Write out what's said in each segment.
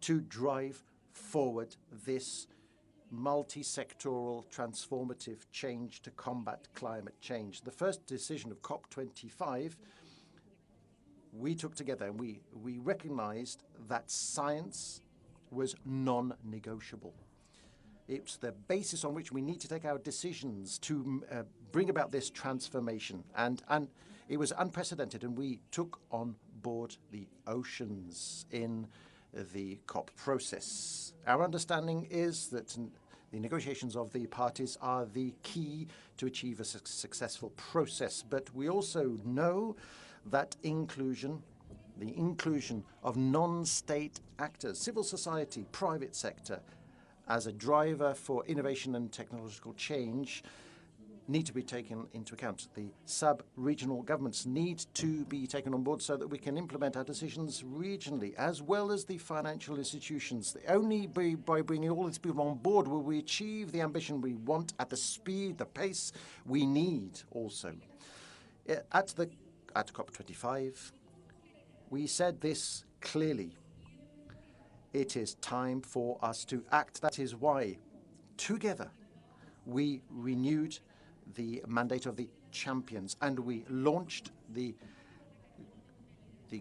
to drive forward this multi-sectoral transformative change to combat climate change. The first decision of COP25 we took together, and we recognized that science was non-negotiable. It's the basis on which we need to take our decisions to bring about this transformation. And it was unprecedented, and we took on board the oceans in the COP process. Our understanding is that the negotiations of the parties are the key to achieve a successful process. But we also know that the inclusion of non-state actors, civil society, private sector, as a driver for innovation and technological change, need to be taken into account. The sub-regional governments need to be taken on board so that we can implement our decisions regionally, as well as the financial institutions. Only by bringing all these people on board will we achieve the ambition we want at the speed, the pace we need also. At COP25, we said this clearly. It is time for us to act. That is why, together, we renewed the mandate of the champions, and we launched the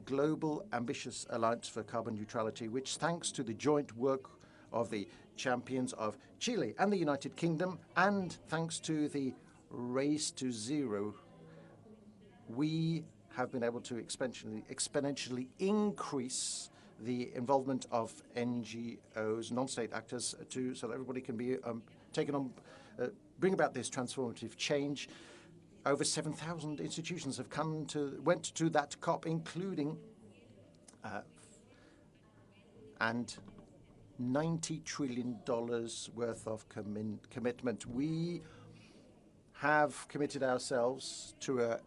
Global Ambitious Alliance for Carbon Neutrality, which, thanks to the joint work of the champions of Chile and the United Kingdom, and thanks to the Race to Zero, we have been able to exponentially increase the involvement of NGOs, non-state actors, so that everybody can be taken on, bring about this transformative change. Over 7,000 institutions have went to that COP, including and $90 trillion worth of commitment. We have committed ourselves to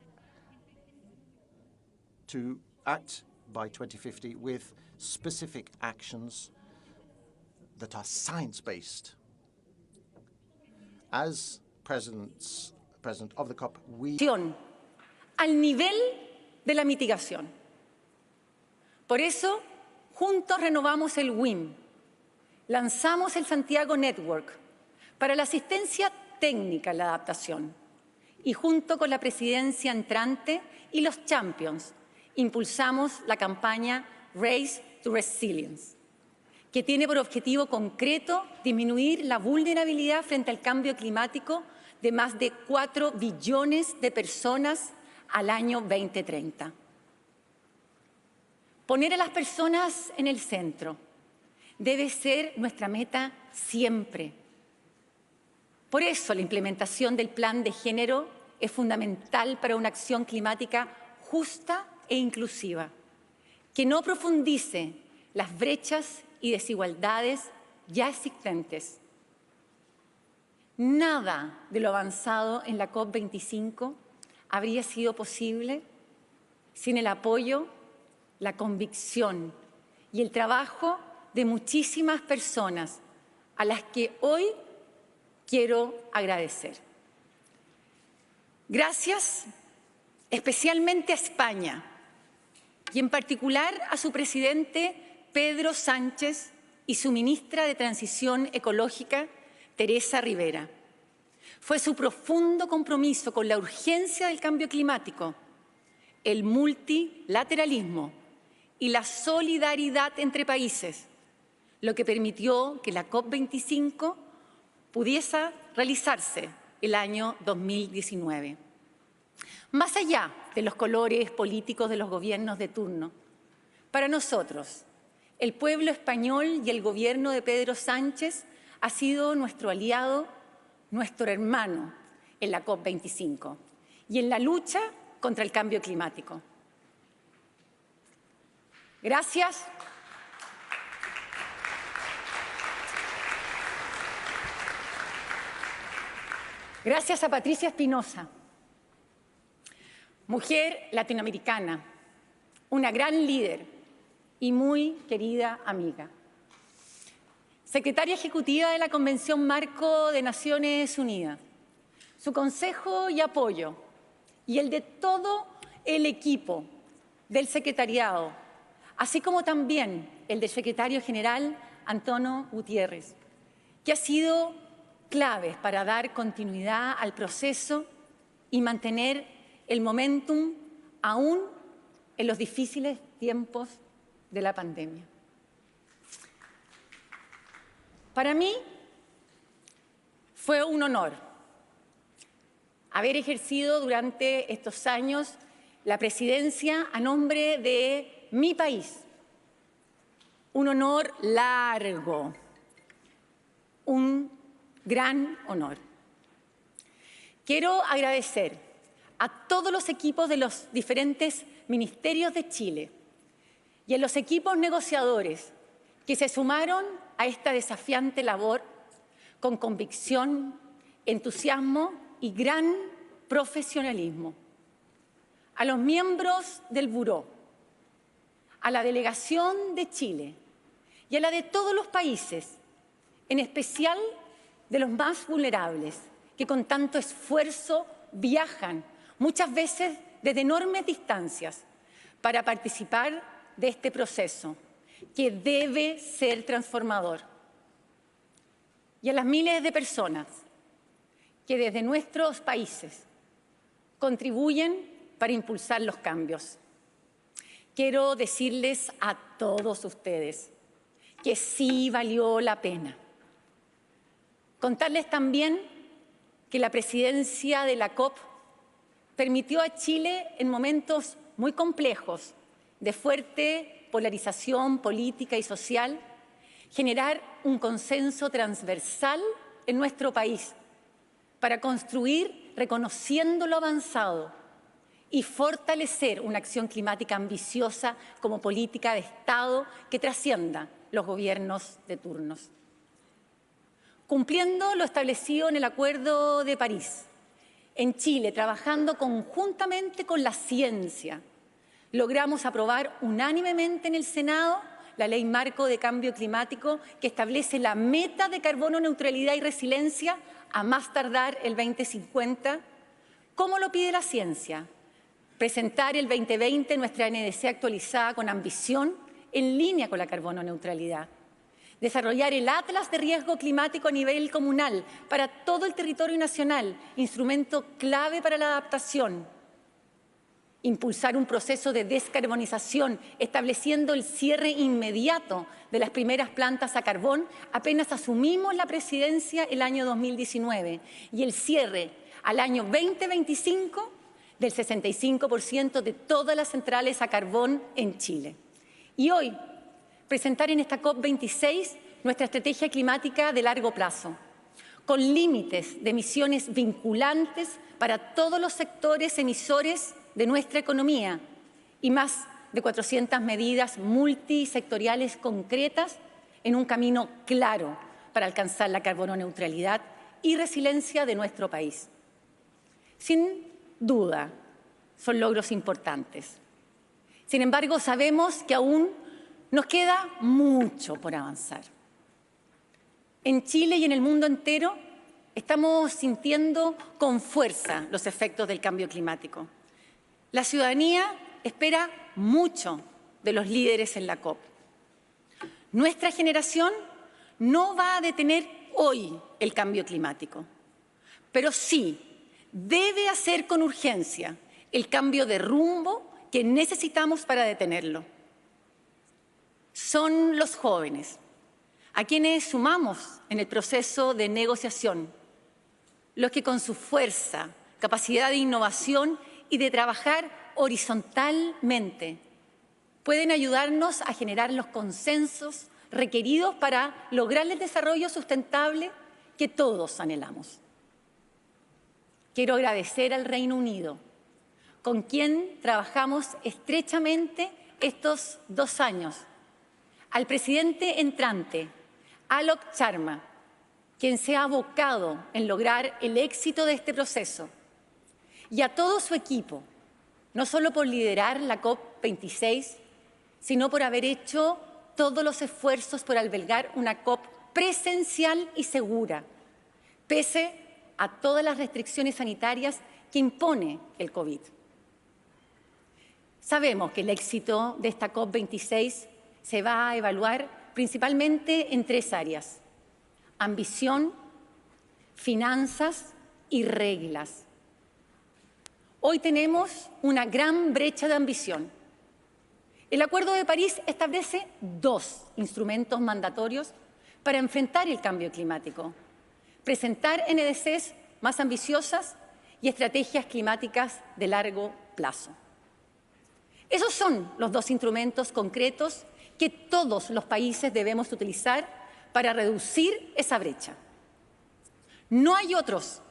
act by 2050 with specific actions that are science-based. As president of the COP, we al nivel de la mitigación. Por eso, juntos renovamos el WIM, lanzamos el Santiago Network para la asistencia técnica en la adaptación y junto con la presidencia entrante y los champions impulsamos la campaña Race to Resilience, que tiene por objetivo concreto disminuir la vulnerabilidad frente al cambio climático de más de 4 billones de personas al año 2030. Poner a las personas en el centro debe ser nuestra meta siempre. Por eso la implementación del plan de género es fundamental para una acción climática justa e inclusiva, que no profundice las brechas y desigualdades ya existentes. Nada de lo avanzado en la COP25 habría sido posible sin el apoyo, la convicción y el trabajo de muchísimas personas a las que hoy quiero agradecer. Gracias especialmente a España y en particular a su presidente Pedro Sánchez y su ministra de Transición Ecológica, Teresa Rivera. Fue su profundo compromiso con la urgencia del cambio climático, el multilateralismo y la solidaridad entre países, lo que permitió que la COP25 pudiese realizarse el año 2019. Más allá de los colores políticos de los gobiernos de turno, para nosotros, el pueblo español y el gobierno de Pedro Sánchez ha sido nuestro aliado, nuestro hermano en la COP25 y en la lucha contra el cambio climático. Gracias. Gracias a Patricia Espinosa, mujer latinoamericana, una gran líder y muy querida amiga. Secretaria ejecutiva de la Convención Marco de Naciones Unidas. Su consejo y apoyo y el de todo el equipo del secretariado, así como también el del secretario general Antonio Gutiérrez, que ha sido clave para dar continuidad al proceso y mantener el momentum aún en los difíciles tiempos de la pandemia. Para mí fue un honor haber ejercido durante estos años la presidencia a nombre de mi país. Un honor largo, un gran honor. Quiero agradecer a todos los equipos de los diferentes ministerios de Chile y a los equipos negociadores que se sumaron a esta desafiante labor con convicción, entusiasmo y gran profesionalismo. A los miembros del Buró, a la delegación de Chile y a la de todos los países, en especial de los más vulnerables, que con tanto esfuerzo viajan, muchas veces desde enormes distancias, para participar de este proceso, que debe ser transformador. Y a las miles de personas que desde nuestros países contribuyen para impulsar los cambios. Quiero decirles a todos ustedes que sí valió la pena. Contarles también que la presidencia de la COP permitió a Chile, en momentos muy complejos de fuerte polarización política y social, generar un consenso transversal en nuestro país para construir, reconociendo lo avanzado, y fortalecer una acción climática ambiciosa como política de Estado que trascienda los gobiernos de turnos. Cumpliendo lo establecido en el Acuerdo de París, en Chile, trabajando conjuntamente con la ciencia, logramos aprobar unánimemente en el Senado la Ley Marco de Cambio Climático, que establece la meta de carbono neutralidad y resiliencia a más tardar el 2050, como lo pide la ciencia. Presentar el 2020 nuestra NDC actualizada con ambición en línea con la carbono neutralidad. Desarrollar el Atlas de Riesgo Climático a nivel comunal para todo el territorio nacional, instrumento clave para la adaptación. Impulsar un proceso de descarbonización, estableciendo el cierre inmediato de las primeras plantas a carbón apenas asumimos la presidencia el año 2019 y el cierre al año 2025 del 65% de todas las centrales a carbón en Chile. Y hoy, presentar en esta COP26 nuestra estrategia climática de largo plazo, con límites de emisiones vinculantes para todos los sectores emisores de nuestra economía y más de 400 medidas multisectoriales concretas en un camino claro para alcanzar la carbono neutralidad y resiliencia de nuestro país. Sin duda, son logros importantes. Sin embargo, sabemos que aún nos queda mucho por avanzar. En Chile y en el mundo entero estamos sintiendo con fuerza los efectos del cambio climático. La ciudadanía espera mucho de los líderes en la COP. Nuestra generación no va a detener hoy el cambio climático, pero sí debe hacer con urgencia el cambio de rumbo que necesitamos para detenerlo. Son los jóvenes, a quienes sumamos en el proceso de negociación, los que con su fuerza, capacidad de innovación y de trabajar horizontalmente pueden ayudarnos a generar los consensos requeridos para lograr el desarrollo sustentable que todos anhelamos. Quiero agradecer al Reino Unido, con quien trabajamos estrechamente estos 2 años, al presidente entrante, Alok Sharma, quien se ha abocado en lograr el éxito de este proceso, y a todo su equipo, no solo por liderar la COP26, sino por haber hecho todos los esfuerzos por albergar una COP presencial y segura, pese a todas las restricciones sanitarias que impone el COVID. Sabemos que el éxito de esta COP26 se va a evaluar principalmente en 3 áreas: ambición, finanzas y reglas. Hoy tenemos una gran brecha de ambición. El Acuerdo de París establece 2 instrumentos mandatorios para enfrentar el cambio climático: presentar NDCs más ambiciosas y estrategias climáticas de largo plazo. Esos son los 2 instrumentos concretos que todos los países debemos utilizar para reducir esa brecha. No hay otros.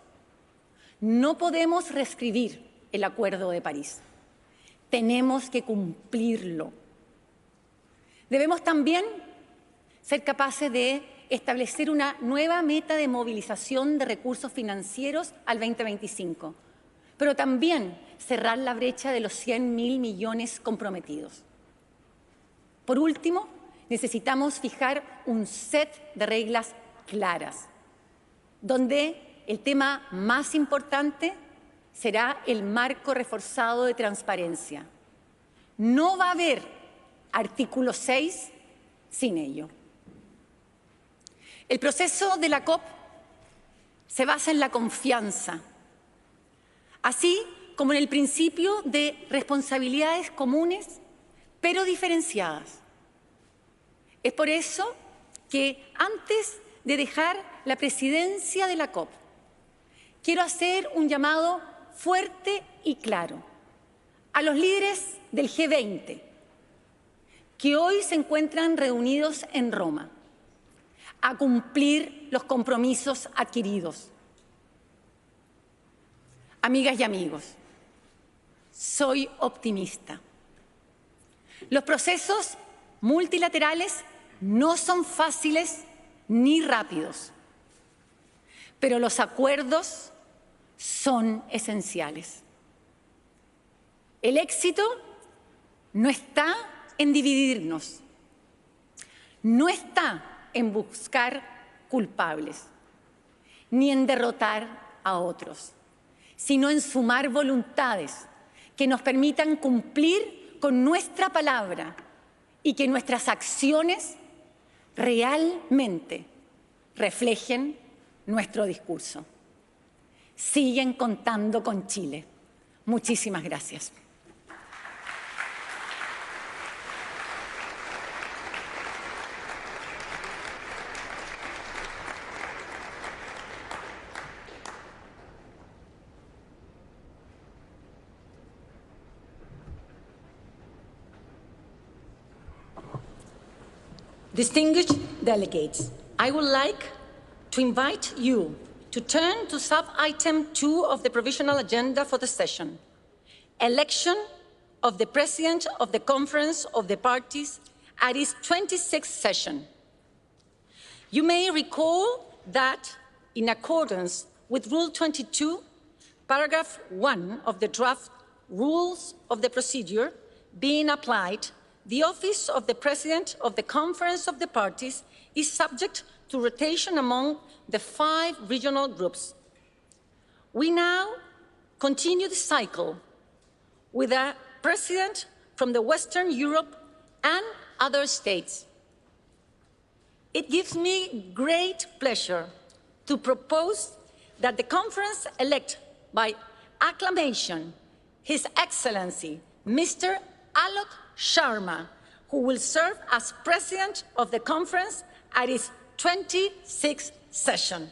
No podemos reescribir el Acuerdo de París. Tenemos que cumplirlo. Debemos también ser capaces de establecer una nueva meta de movilización de recursos financieros al 2025, pero también cerrar la brecha de los 100.000 millones comprometidos. Por último, necesitamos fijar un set de reglas claras, donde el tema más importante será el marco reforzado de transparencia. No va a haber artículo 6 sin ello. El proceso de la COP se basa en la confianza, así como en el principio de responsabilidades comunes, pero diferenciadas. Es por eso que antes de dejar la presidencia de la COP, quiero hacer un llamado fuerte y claro a los líderes del G20, que hoy se encuentran reunidos en Roma, a cumplir los compromisos adquiridos. Amigas y amigos, soy optimista. Los procesos multilaterales no son fáciles ni rápidos, pero los acuerdos son esenciales. El éxito no está en dividirnos, no está en buscar culpables, ni en derrotar a otros, sino en sumar voluntades que nos permitan cumplir con nuestra palabra y que nuestras acciones realmente reflejen nuestro discurso. Siguen contando con Chile. Muchísimas gracias. Distinguished delegates, I would like to invite you to turn to sub-item 2 of the provisional agenda for the session, election of the President of the Conference of the Parties at its 26th session. You may recall that, in accordance with Rule 22, paragraph 1 of the draft Rules of the Procedure being applied, the office of the President of the Conference of the Parties is subject to rotation among the 5 regional groups. We now continue the cycle with a President from the Western Europe and other states. It gives me great pleasure to propose that the Conference elect by acclamation His Excellency Mr. Alok Sharma, who will serve as President of the Conference at its 26th session.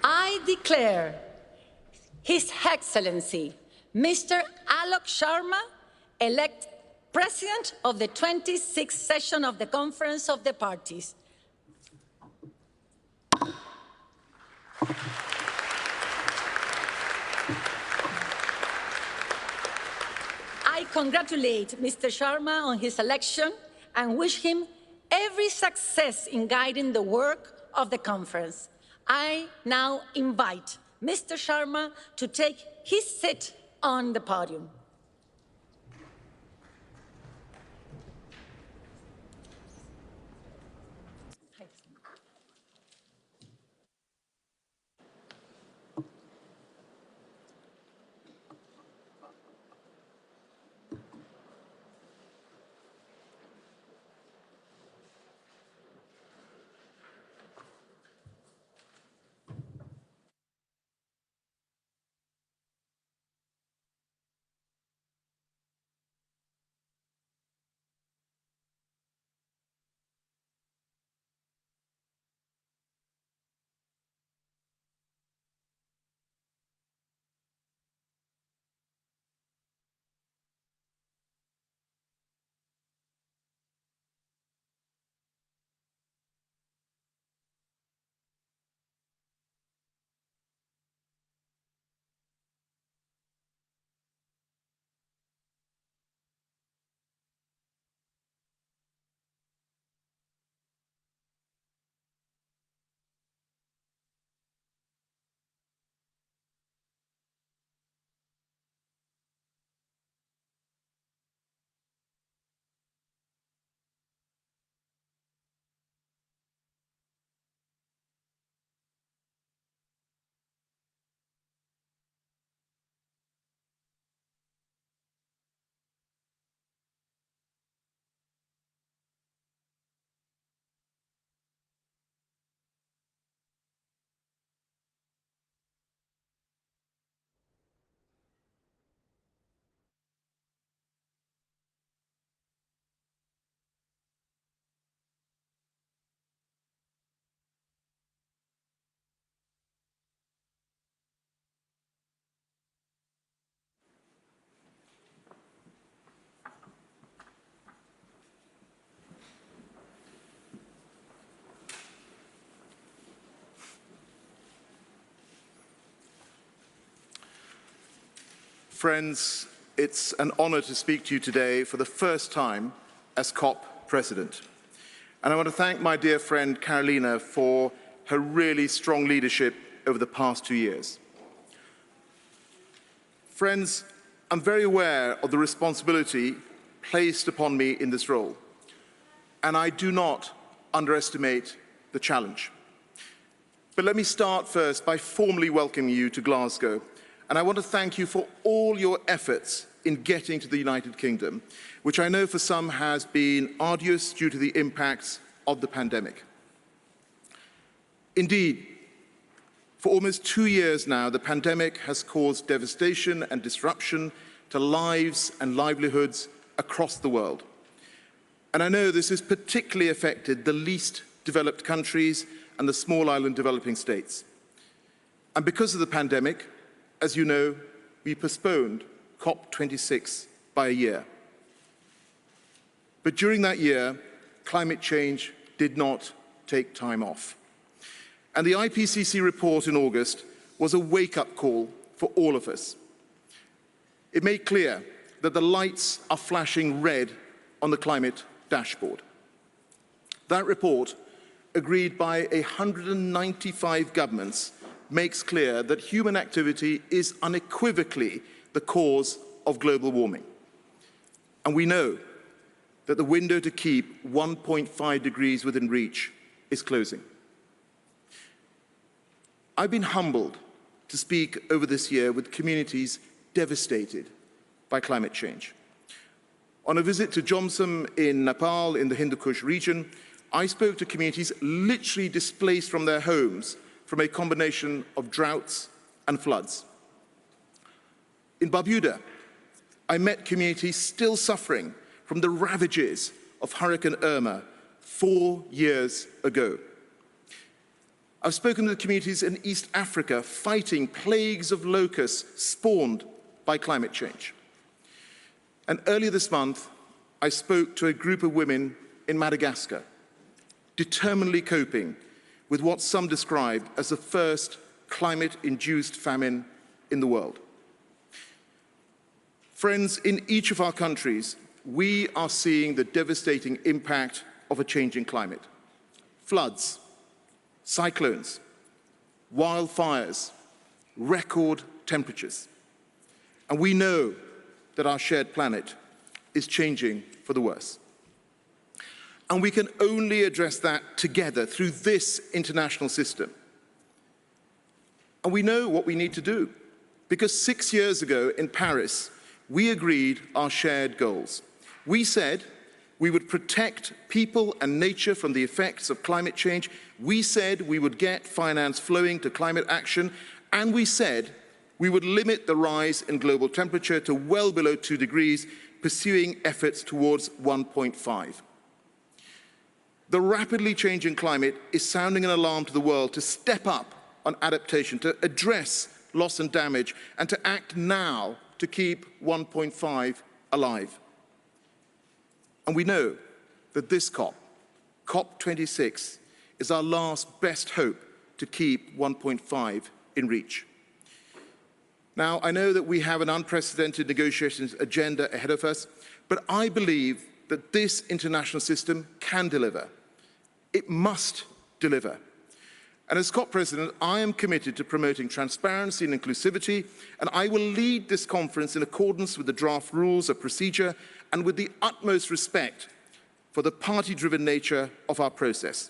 I declare His Excellency Mr. Alok Sharma elect President of the 26th session of the Conference of the Parties. I congratulate Mr. Sharma on his election and wish him every success in guiding the work of the conference. I now invite Mr. Sharma to take his seat on the podium. Friends, it's an honor to speak to you today for the first time as COP President. And I want to thank my dear friend Carolina for her really strong leadership over the past 2 years. Friends, I'm very aware of the responsibility placed upon me in this role, and I do not underestimate the challenge. But let me start first by formally welcoming you to Glasgow, and I want to thank you for all your efforts in getting to the United Kingdom, which I know for some has been arduous due to the impacts of the pandemic. Indeed, for almost 2 years now, the pandemic has caused devastation and disruption to lives and livelihoods across the world. And I know this has particularly affected the least developed countries and the small island developing states. And because of the pandemic, as you know, we postponed COP26 by a year. But during that year, climate change did not take time off. And the IPCC report in August was a wake-up call for all of us. It made clear that the lights are flashing red on the climate dashboard. That report, agreed by 195 governments, makes clear that human activity is unequivocally the cause of global warming. And we know that the window to keep 1.5 degrees within reach is closing. I've been humbled to speak over this year with communities devastated by climate change. On a visit to Jomsom in Nepal in the Hindu Kush region, I spoke to communities literally displaced from their homes from a combination of droughts and floods. In Barbuda, I met communities still suffering from the ravages of Hurricane Irma 4 years ago. I've spoken to the communities in East Africa fighting plagues of locusts spawned by climate change. And earlier this month, I spoke to a group of women in Madagascar, determinedly coping with what some describe as the first climate-induced famine in the world. Friends, in each of our countries, we are seeing the devastating impact of a changing climate. Floods, cyclones, wildfires, record temperatures. And we know that our shared planet is changing for the worse. And we can only address that together through this international system. And we know what we need to do, because 6 years ago in Paris, we agreed our shared goals. We said we would protect people and nature from the effects of climate change. We said we would get finance flowing to climate action. And we said we would limit the rise in global temperature to well below 2 degrees, pursuing efforts towards 1.5. The rapidly changing climate is sounding an alarm to the world to step up on adaptation, to address loss and damage, and to act now to keep 1.5 alive. And we know that this COP, COP26, is our last best hope to keep 1.5 in reach. Now, I know that we have an unprecedented negotiations agenda ahead of us, but I believe that this international system can deliver. It must deliver. And as COP President, I am committed to promoting transparency and inclusivity, and I will lead this conference in accordance with the draft rules of procedure and with the utmost respect for the party-driven nature of our process.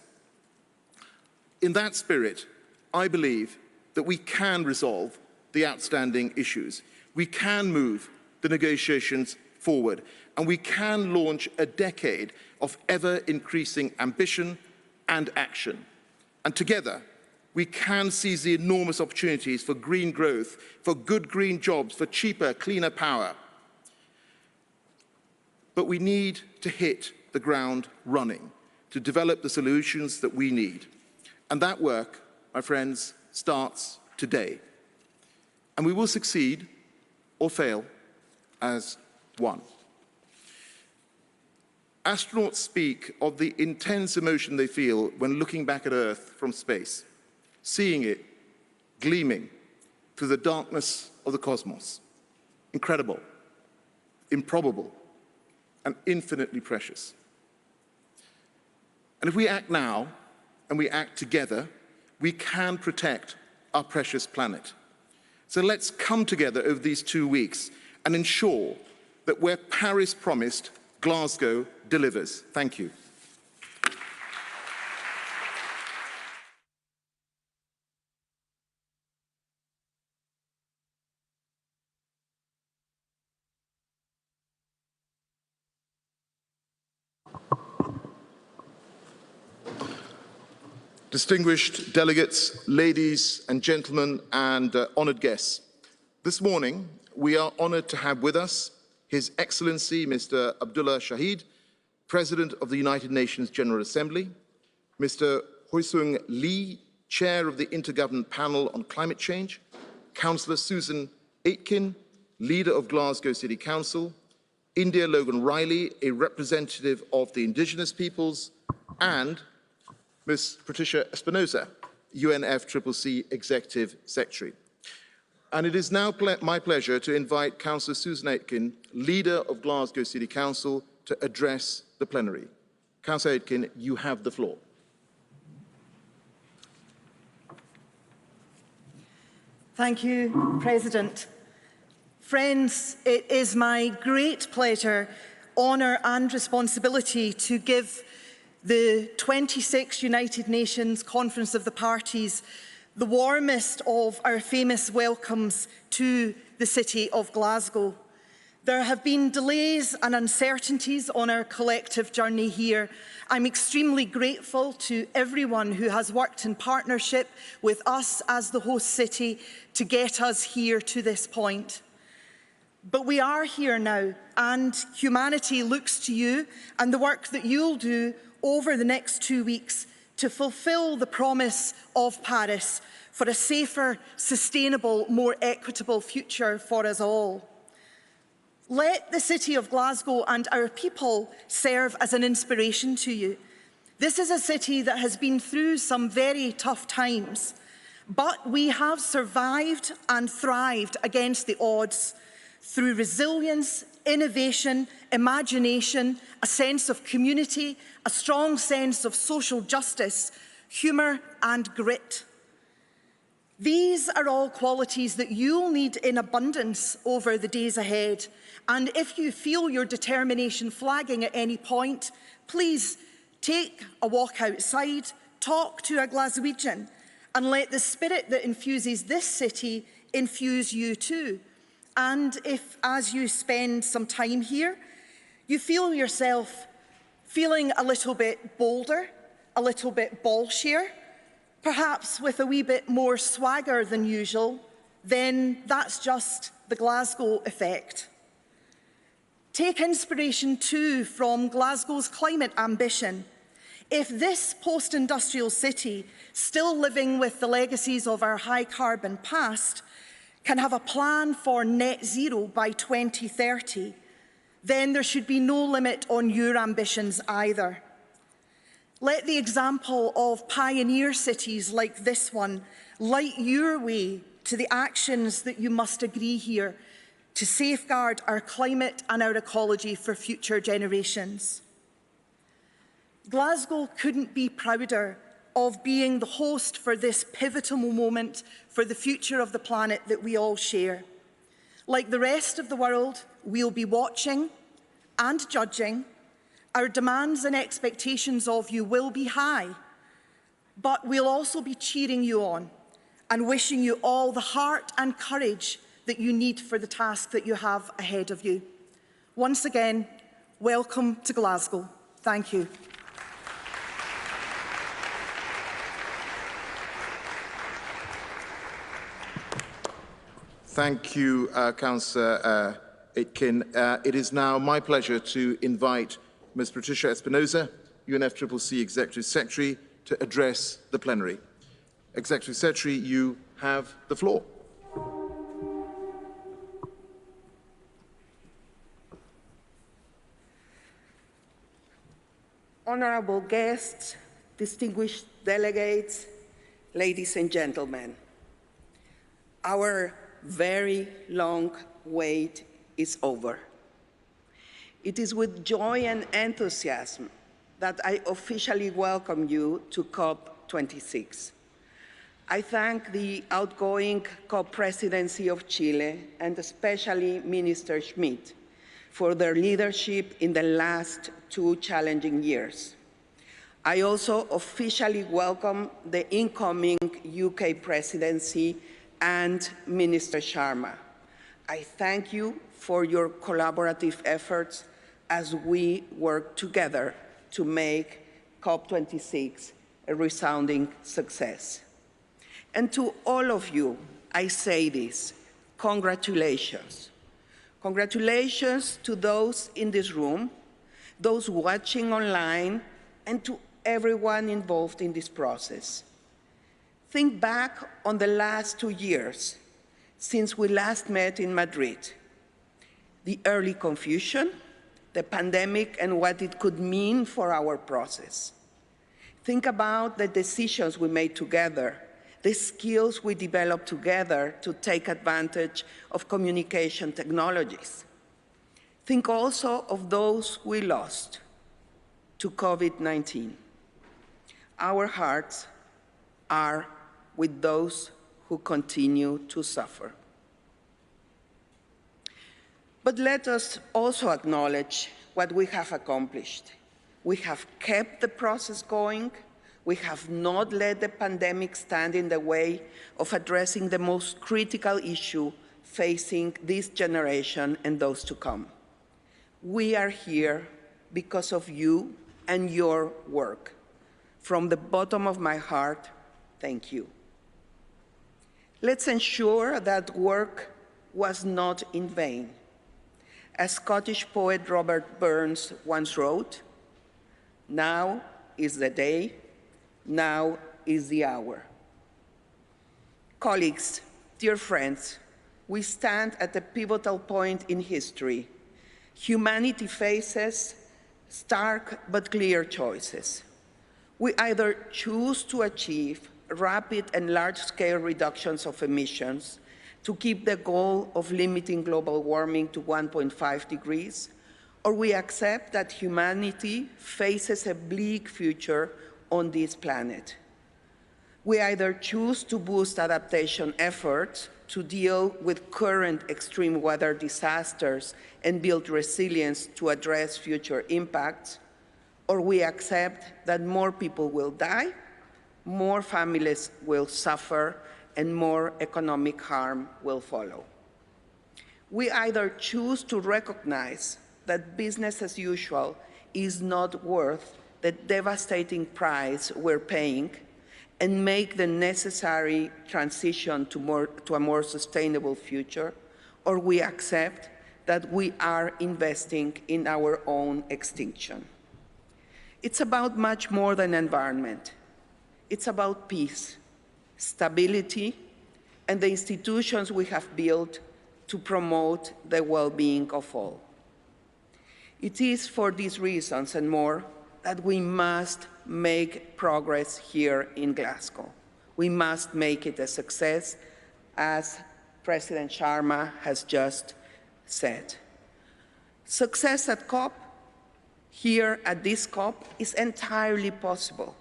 In that spirit, I believe that we can resolve the outstanding issues. We can move the negotiations forward, and we can launch a decade of ever-increasing ambition and action. And together, we can seize the enormous opportunities for green growth, for good green jobs, for cheaper, cleaner power. But we need to hit the ground running to develop the solutions that we need. And that work, my friends, starts today. And we will succeed or fail as one. Astronauts speak of the intense emotion they feel when looking back at Earth from space, seeing it gleaming through the darkness of the cosmos. incredible, improbable, and infinitely precious. And if we act now, and we act together, we can protect our precious planet. So let's come together over these 2 weeks and ensure that where Paris promised, Glasgow delivers. Thank you. Distinguished delegates, ladies and gentlemen, and honoured guests. This morning, we are honoured to have with us His Excellency Mr. Abdullah Shahid, President of the United Nations General Assembly, Mr. Hoesung Lee, Chair of the Intergovernmental Panel on Climate Change, Councillor Susan Aitken, Leader of Glasgow City Council, India Logan Riley, a representative of the Indigenous peoples, and Ms. Patricia Espinosa, UNFCCC Executive Secretary. And it is now my pleasure to invite Councillor Susan Aitken, Leader of Glasgow City Council, to address the plenary. Councillor Aitken, you have the floor. Thank you, President. Friends, it is my great pleasure, honour and responsibility to give the 26th United Nations Conference of the Parties the warmest of our famous welcomes to the city of Glasgow. There have been delays and uncertainties on our collective journey here. I'm extremely grateful to everyone who has worked in partnership with us as the host city to get us here to this point. But we are here now, and humanity looks to you and the work that you'll do over the next 2 weeks to fulfil the promise of Paris for a safer, sustainable, more equitable future for us all. Let the city of Glasgow and our people serve as an inspiration to you. This is a city that has been through some very tough times, but we have survived and thrived against the odds through resilience, innovation, imagination, a sense of community, a strong sense of social justice, humour and grit. These are all qualities that you'll need in abundance over the days ahead. And if you feel your determination flagging at any point, please take a walk outside, talk to a Glaswegian, and let the spirit that infuses this city infuse you too. And if, as you spend some time here, you feel yourself feeling a little bit bolder, a little bit bolshier, perhaps with a wee bit more swagger than usual, then that's just the Glasgow effect. Take inspiration too from Glasgow's climate ambition. If this post-industrial city, still living with the legacies of our high-carbon past, can have a plan for net zero by 2030, then there should be no limit on your ambitions either. Let the example of pioneer cities like this one light your way to the actions that you must agree here to safeguard our climate and our ecology for future generations. Glasgow couldn't be prouder of being the host for this pivotal moment for the future of the planet that we all share. Like the rest of the world, we'll be watching and judging. Our demands and expectations of you will be high, but we'll also be cheering you on and wishing you all the heart and courage that you need for the task that you have ahead of you. Once again, welcome to Glasgow. Thank you. Thank you, Councillor Aitken. It is now my pleasure to invite Ms. Patricia Espinosa, UNFCCC Executive Secretary, to address the plenary. Executive Secretary, you have the floor. Honourable guests, distinguished delegates, ladies and gentlemen, our very long wait is over. It is with joy and enthusiasm that I officially welcome you to COP26. I thank the outgoing COP presidency of Chile and especially Minister Schmidt for their leadership in the last 2 challenging years. I also officially welcome the incoming UK presidency and Minister Sharma. I thank you for your collaborative efforts as we work together to make COP26 a resounding success. And to all of you, I say this, congratulations. Congratulations to those in this room, those watching online, and to everyone involved in this process. Think back on the last 2 years since we last met in Madrid. The early confusion, the pandemic and what it could mean for our process. Think about the decisions we made together, the skills we developed together to take advantage of communication technologies. Think also of those we lost to COVID-19. Our hearts are with those who continue to suffer. But let us also acknowledge what we have accomplished. We have kept the process going. We have not let the pandemic stand in the way of addressing the most critical issue facing this generation and those to come. We are here because of you and your work. From the bottom of my heart, thank you. Let's ensure that work was not in vain. As Scottish poet Robert Burns once wrote, "Now is the day, now is the hour." Colleagues, dear friends, we stand at a pivotal point in history. Humanity faces stark but clear choices. We either choose to achieve rapid and large-scale reductions of emissions to keep the goal of limiting global warming to 1.5 degrees, or we accept that humanity faces a bleak future on this planet. We either choose to boost adaptation efforts to deal with current extreme weather disasters and build resilience to address future impacts, or we accept that more people will die, more families will suffer, and more economic harm will follow. We either choose to recognize that business as usual is not worth the devastating price we're paying and make the necessary transition to a more sustainable future, or we accept that we are investing in our own extinction. It's about much more than environment. It's about peace, stability, and the institutions we have built to promote the well-being of all. It is for these reasons and more that we must make progress here in Glasgow. We must make it a success, as President Sharma has just said. Success at COP, here at this COP, is entirely possible.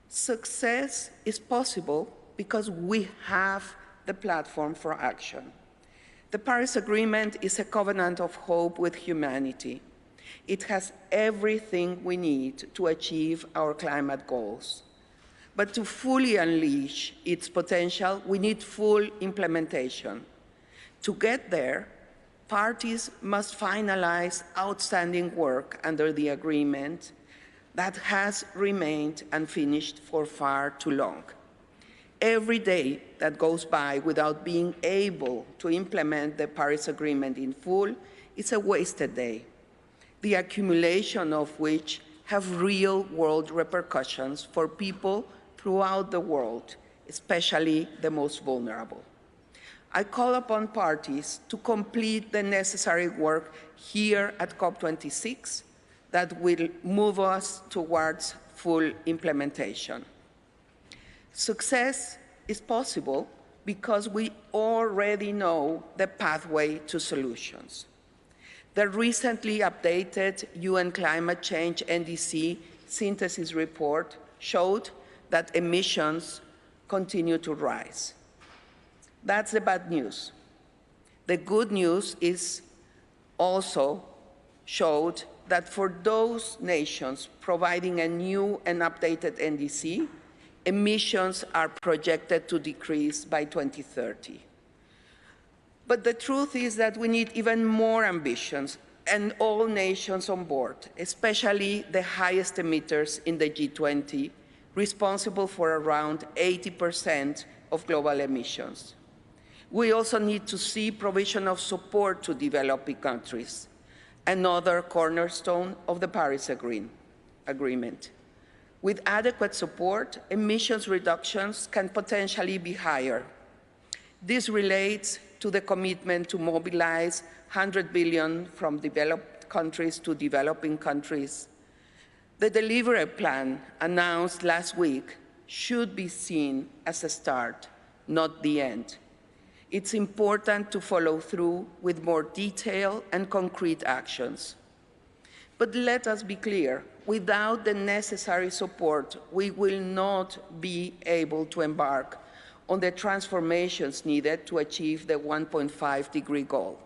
Success is possible because we have the platform for action. The Paris Agreement is a covenant of hope with humanity. It has everything we need to achieve our climate goals. But to fully unleash its potential, we need full implementation. To get there, parties must finalize outstanding work under the agreement that has remained unfinished for far too long. Every day that goes by without being able to implement the Paris Agreement in full is a wasted day, the accumulation of which have real-world repercussions for people throughout the world, especially the most vulnerable. I call upon parties to complete the necessary work here at COP26 that will move us towards full implementation. Success is possible because we already know the pathway to solutions. The recently updated UN Climate Change NDC synthesis report showed that emissions continue to rise. That's the bad news. The good news is also showed that for those nations providing a new and updated NDC, emissions are projected to decrease by 2030. But the truth is that we need even more ambitions and all nations on board, especially the highest emitters in the G20, responsible for around 80% of global emissions. We also need to see provision of support to developing countries, another cornerstone of the Paris Agreement. With adequate support, emissions reductions can potentially be higher. This relates to the commitment to mobilize 100 billion from developed countries to developing countries. The delivery plan announced last week should be seen as a start, not the end. It's important to follow through with more detail and concrete actions. But let us be clear, without the necessary support, we will not be able to embark on the transformations needed to achieve the 1.5-degree goal.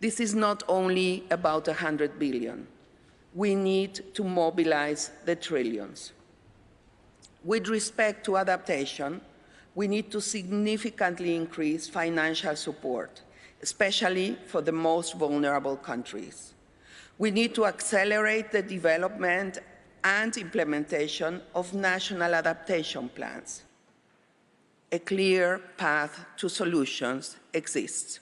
This is not only about 100 billion. We need to mobilize the trillions. With respect to adaptation, we need to significantly increase financial support, especially for the most vulnerable countries. We need to accelerate the development and implementation of national adaptation plans. A clear path to solutions exists.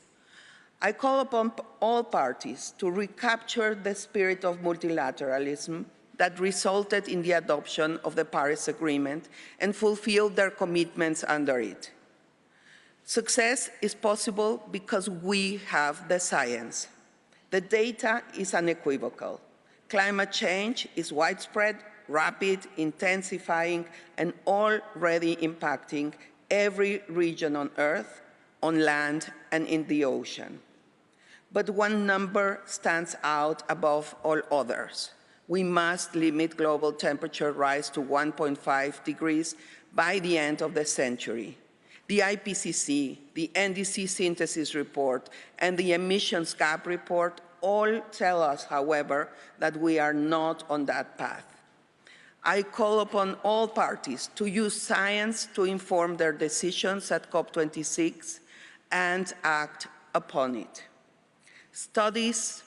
I call upon all parties to recapture the spirit of multilateralism that resulted in the adoption of the Paris Agreement and fulfill their commitments under it. Success is possible because we have the science. The data is unequivocal. Climate change is widespread, rapid, intensifying, and already impacting every region on Earth, on land, and in the ocean. But one number stands out above all others. We must limit global temperature rise to 1.5 degrees by the end of the century. The IPCC, the NDC synthesis report, and the emissions gap report all tell us, however, that we are not on that path. I call upon all parties to use science to inform their decisions at COP26 and act upon it. Studies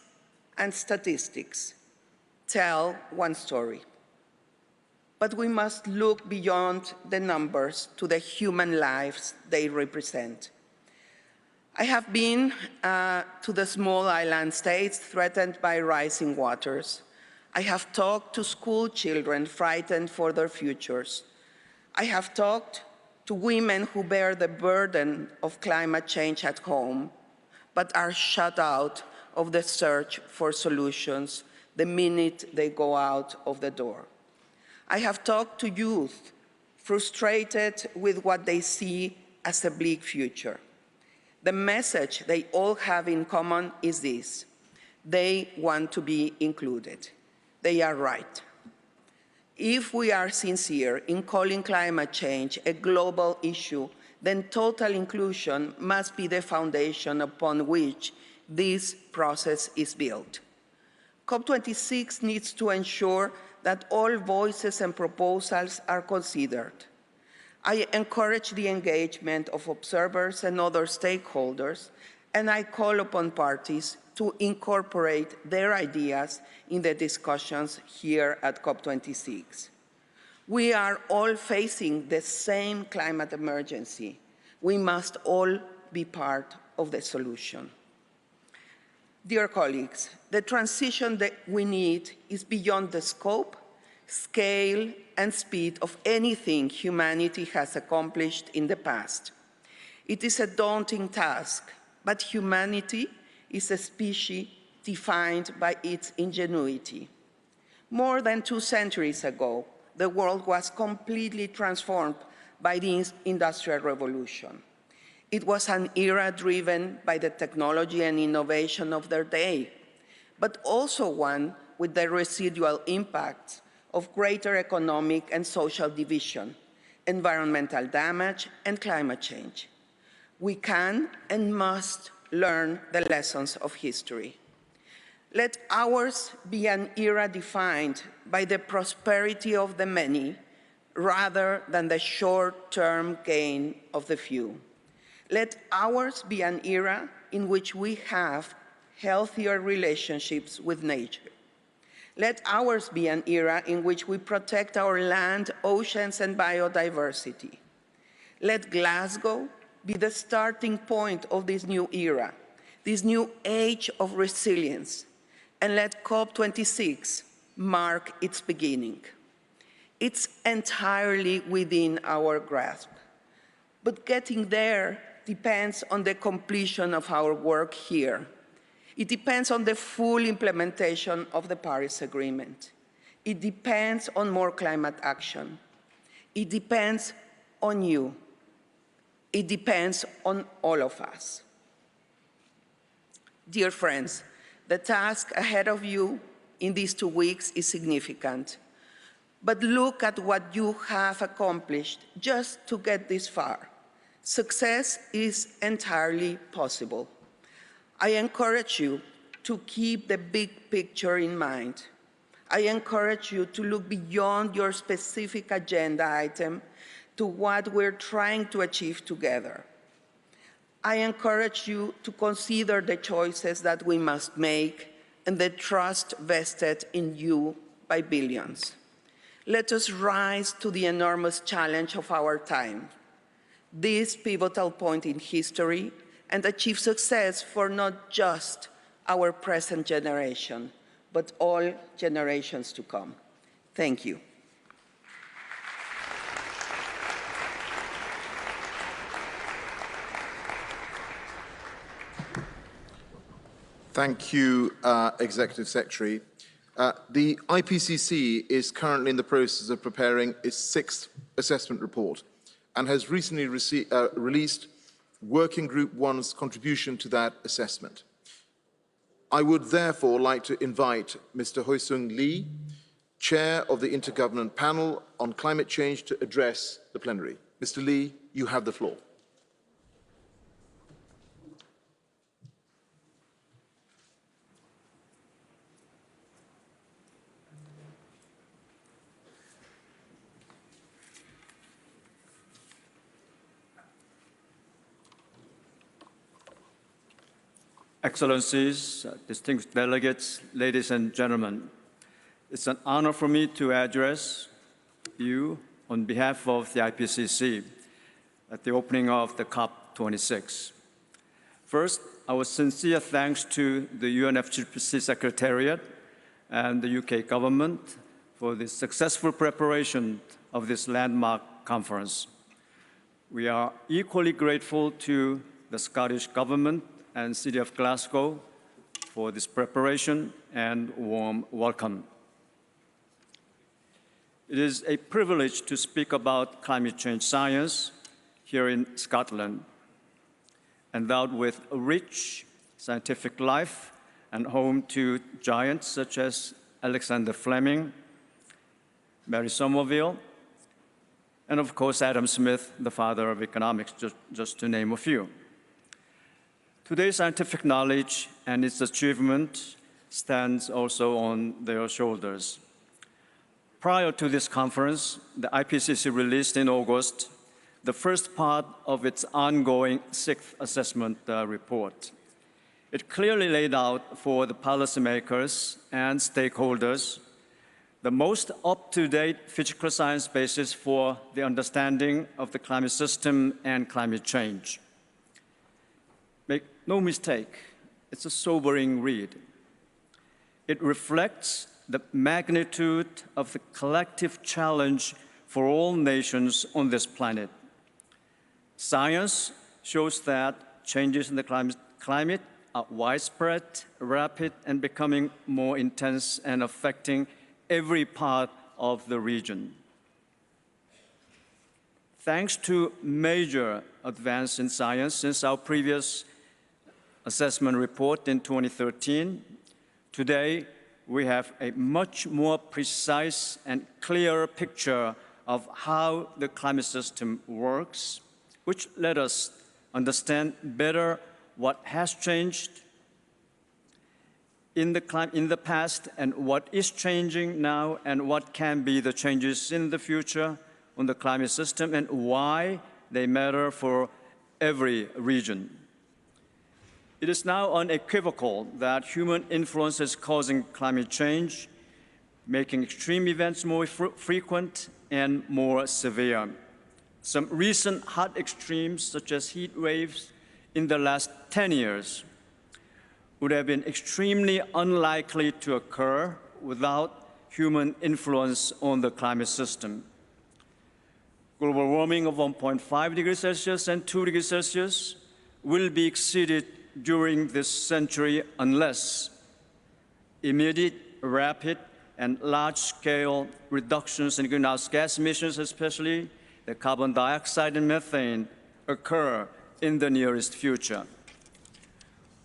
and statistics tell one story, but we must look beyond the numbers to the human lives they represent. I have been to the small island states threatened by rising waters. I have talked to school children frightened for their futures. I have talked to women who bear the burden of climate change at home, but are shut out of the search for solutions the minute they go out of the door. I have talked to youth frustrated with what they see as a bleak future. The message they all have in common is this: they want to be included. They are right. If we are sincere in calling climate change a global issue, then total inclusion must be the foundation upon which this process is built. COP26 needs to ensure that all voices and proposals are considered. I encourage the engagement of observers and other stakeholders, and I call upon parties to incorporate their ideas in the discussions here at COP26. We are all facing the same climate emergency. We must all be part of the solution. Dear colleagues, the transition that we need is beyond the scope, scale, and speed of anything humanity has accomplished in the past. It is a daunting task, but humanity is a species defined by its ingenuity. More than 2 centuries ago, the world was completely transformed by the Industrial Revolution. It was an era driven by the technology and innovation of their day, but also one with the residual impacts of greater economic and social division, environmental damage, and climate change. We can and must learn the lessons of history. Let ours be an era defined by the prosperity of the many rather than the short-term gain of the few. Let ours be an era in which we have healthier relationships with nature. Let ours be an era in which we protect our land, oceans, and biodiversity. Let Glasgow be the starting point of this new era, this new age of resilience, and let COP26 mark its beginning. It's entirely within our grasp, but getting there depends on the completion of our work here. It depends on the full implementation of the Paris Agreement. It depends on more climate action. It depends on you. It depends on all of us. Dear friends, the task ahead of you in these 2 weeks is significant. But look at what you have accomplished just to get this far. Success is entirely possible. I encourage you to keep the big picture in mind. I encourage you to look beyond your specific agenda item to what we're trying to achieve together. I encourage you to consider the choices that we must make and the trust vested in you by billions. Let us rise to the enormous challenge of our time, this pivotal point in history, and achieve success for not just our present generation, but all generations to come. Thank you. Thank you, Executive Secretary. The IPCC is currently in the process of preparing its 6th assessment report and has recently released Working Group 1's contribution to that assessment. I would therefore like to invite Mr. Hoesung Lee, Chair of the Intergovernment Panel on Climate Change, to address the plenary. Mr. Lee, you have the floor. Excellencies, distinguished delegates, ladies and gentlemen, it's an honor for me to address you on behalf of the IPCC at the opening of the COP26. First, our sincere thanks to the UNFCCC Secretariat and the UK government for the successful preparation of this landmark conference. We are equally grateful to the Scottish government and City of Glasgow for this preparation and warm welcome. It is a privilege to speak about climate change science here in Scotland, endowed with a rich scientific life and home to giants such as Alexander Fleming, Mary Somerville, and of course Adam Smith, the father of economics, just to name a few. Today's scientific knowledge and its achievement stands also on their shoulders. Prior to this conference, the IPCC released in August the first part of its ongoing 6th assessment report. It clearly laid out for the policymakers and stakeholders the most up-to-date physical science basis for the understanding of the climate system and climate change. Make no mistake, it's a sobering read. It reflects the magnitude of the collective challenge for all nations on this planet. Science shows that changes in the climate are widespread, rapid, and becoming more intense and affecting every part of the region. Thanks to major advance in science since our previous assessment report in 2013, today we have a much more precise and clearer picture of how the climate system works, which let us understand better what has changed in the past and what is changing now and what can be the changes in the future on the climate system and why they matter for every region. It is now unequivocal that human influence is causing climate change, making extreme events more frequent and more severe. Some recent hot extremes, such as heat waves in the last 10 years, would have been extremely unlikely to occur without human influence on the climate system. Global warming of 1.5 degrees Celsius and 2 degrees Celsius will be exceeded during this century unless immediate, rapid, and large-scale reductions in greenhouse gas emissions, especially the carbon dioxide and methane, occur in the nearest future.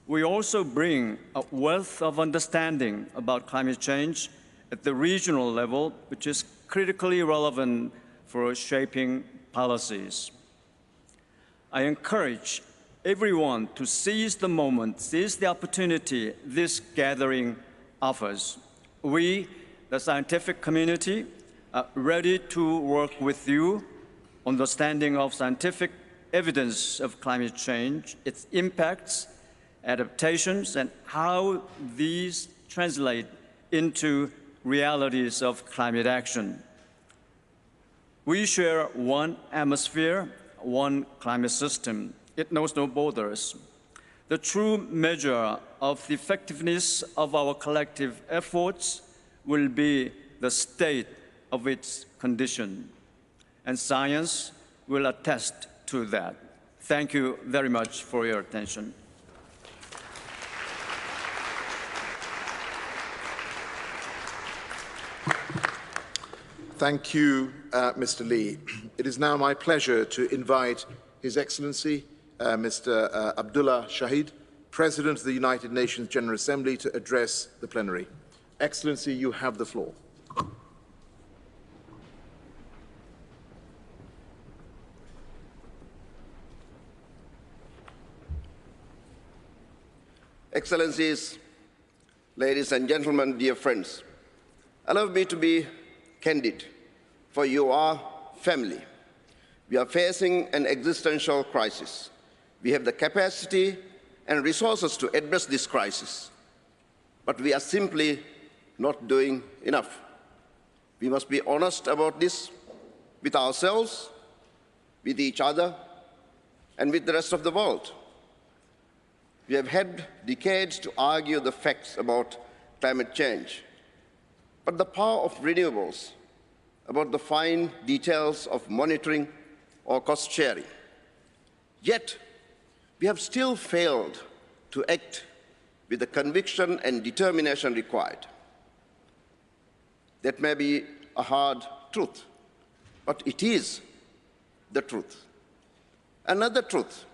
We also bring a wealth of understanding about climate change at the regional level, which is critically relevant for shaping policies. I encourage everyone to seize the moment, seize the opportunity this gathering offers. We, the scientific community, are ready to work with you on the understanding of scientific evidence of climate change, its impacts, adaptations, and how these translate into realities of climate action. We share one atmosphere, one climate system. It knows no borders. The true measure of the effectiveness of our collective efforts will be the state of its condition, and science will attest to that. Thank you very much for your attention. Thank you, Mr. Lee. It is now my pleasure to invite His Excellency, Mr. Abdullah Shahid, President of the United Nations General Assembly, to address the plenary. Excellency, you have the floor. Excellencies, ladies and gentlemen, dear friends, allow me to be candid, for you are family. We are facing an existential crisis. We have the capacity and resources to address this crisis, but we are simply not doing enough. We must be honest about this with ourselves, with each other, and with the rest of the world. We have had decades to argue the facts about climate change, but the power of renewables, about the fine details of monitoring or cost sharing. Yet, we have still failed to act with the conviction and determination required. That may be a hard truth, but it is the truth. Another truth,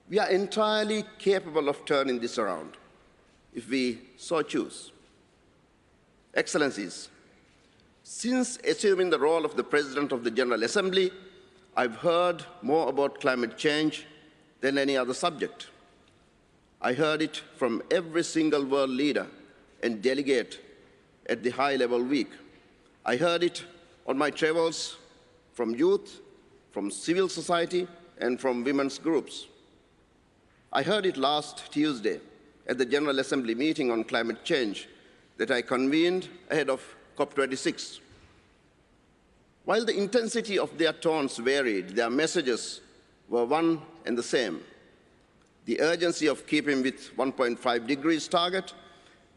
we are entirely capable of turning this around if we so choose. Excellencies, since assuming the role of the President of the General Assembly, I've heard more about climate change than any other subject. I heard it from every single world leader and delegate at the high-level week. I heard it on my travels from youth, from civil society, and from women's groups. I heard it last Tuesday at the General Assembly meeting on climate change that I convened ahead of COP26. While the intensity of their tones varied, their messages were one and the same. The urgency of keeping with 1.5 degrees target,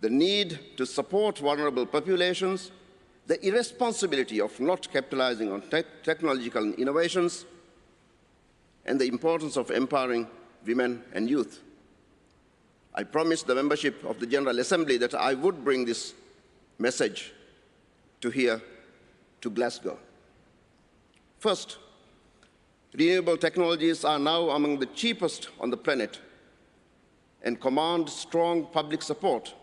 the need to support vulnerable populations, the irresponsibility of not capitalizing on technological innovations, and the importance of empowering women and youth. I promised the membership of the General Assembly that I would bring this message to here, to Glasgow. First, Renewable technologies are now among the cheapest on the planet and command strong public support.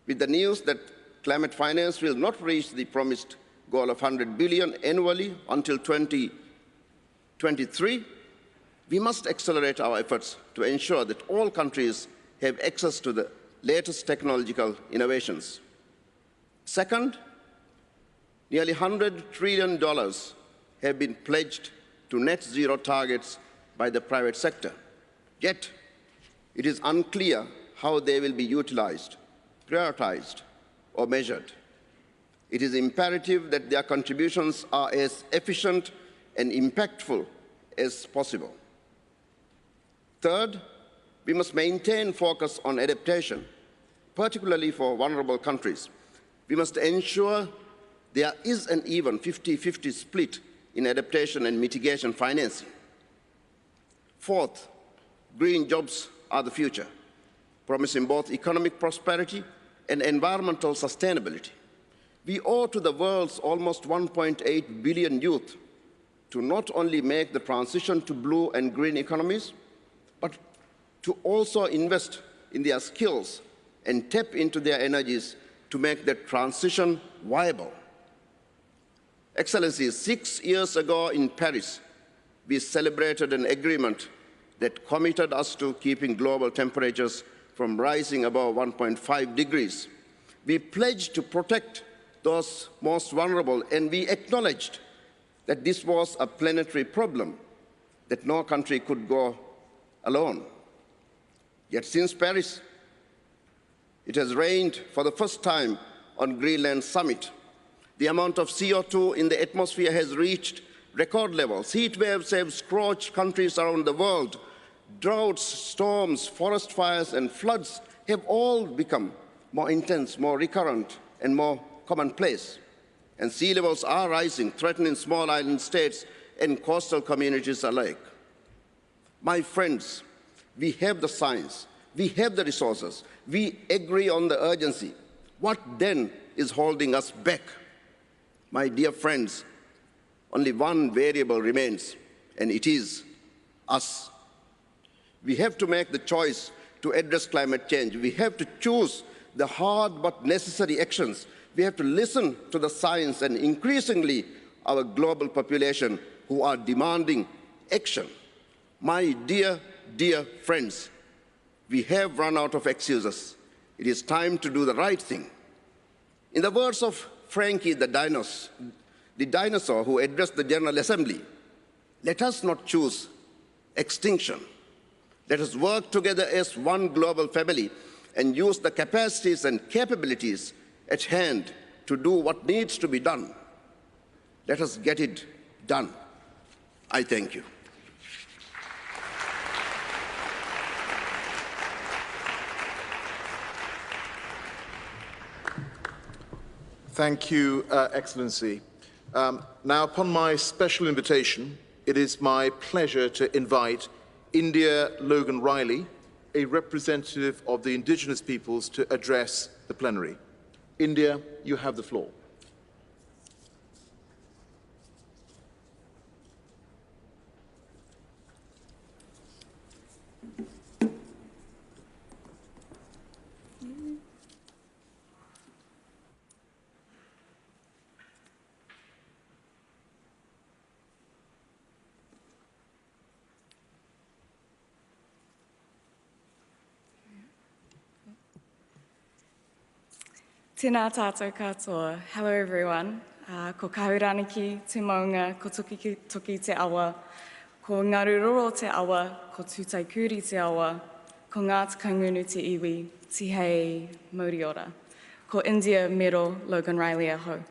With the news that climate finance will not reach the promised goal of 100 billion annually until 2023, we must accelerate our efforts to ensure that all countries have access to the latest technological innovations. Second, nearly $100 trillion have been pledged to net zero targets by the private sector. Yet, it is unclear how they will be utilized, prioritized, or measured. It is imperative that their contributions are as efficient and impactful as possible. Third, we must maintain focus on adaptation, particularly for vulnerable countries. We must ensure there is an even 50-50 split in adaptation and mitigation financing. Fourth, green jobs are the future, promising both economic prosperity and environmental sustainability. We owe to the world's almost 1.8 billion youth to not only make the transition to blue and green economies, but to also invest in their skills and tap into their energies to make that transition viable. Excellencies, 6 years ago in Paris, we celebrated an agreement that committed us to keeping global temperatures from rising above 1.5 degrees. We pledged to protect those most vulnerable, and we acknowledged that this was a planetary problem, that no country could go alone. Yet since Paris, it has rained for the first time on Greenland summit. The amount of CO2 in the atmosphere has reached record levels. Heat waves have scorched countries around the world. Droughts, storms, forest fires, and floods have all become more intense, more recurrent, and more commonplace. And sea levels are rising, threatening small island states and coastal communities alike. My friends, we have the science, we have the resources, we agree on the urgency. What then is holding us back? My dear friends, only one variable remains, and it is us. We have to make the choice to address climate change. We have to choose the hard but necessary actions. We have to listen to the science and increasingly our global population who are demanding action. My dear, dear friends, we have run out of excuses. It is time to do the right thing. In the words of Frankie the dinosaur who addressed the General Assembly, let us not choose extinction. Let us work together as one global family and use the capacities and capabilities at hand to do what needs to be done. Let us get it done. I thank you. Thank you, Excellency. Now, upon my special invitation, it is my pleasure to invite India Logan Riley, a representative of the indigenous peoples, to address the plenary. India, you have the floor. Tēnā tātou katoa. Hello everyone. Ko Kahuraniki, te maunga, ko toki te awa, ko Ngaruroro te awa, ko Tutaikuri te awa, ko ngā takangunu te iwi, ti hei Moriora, ko India Mero Logan Riley aho.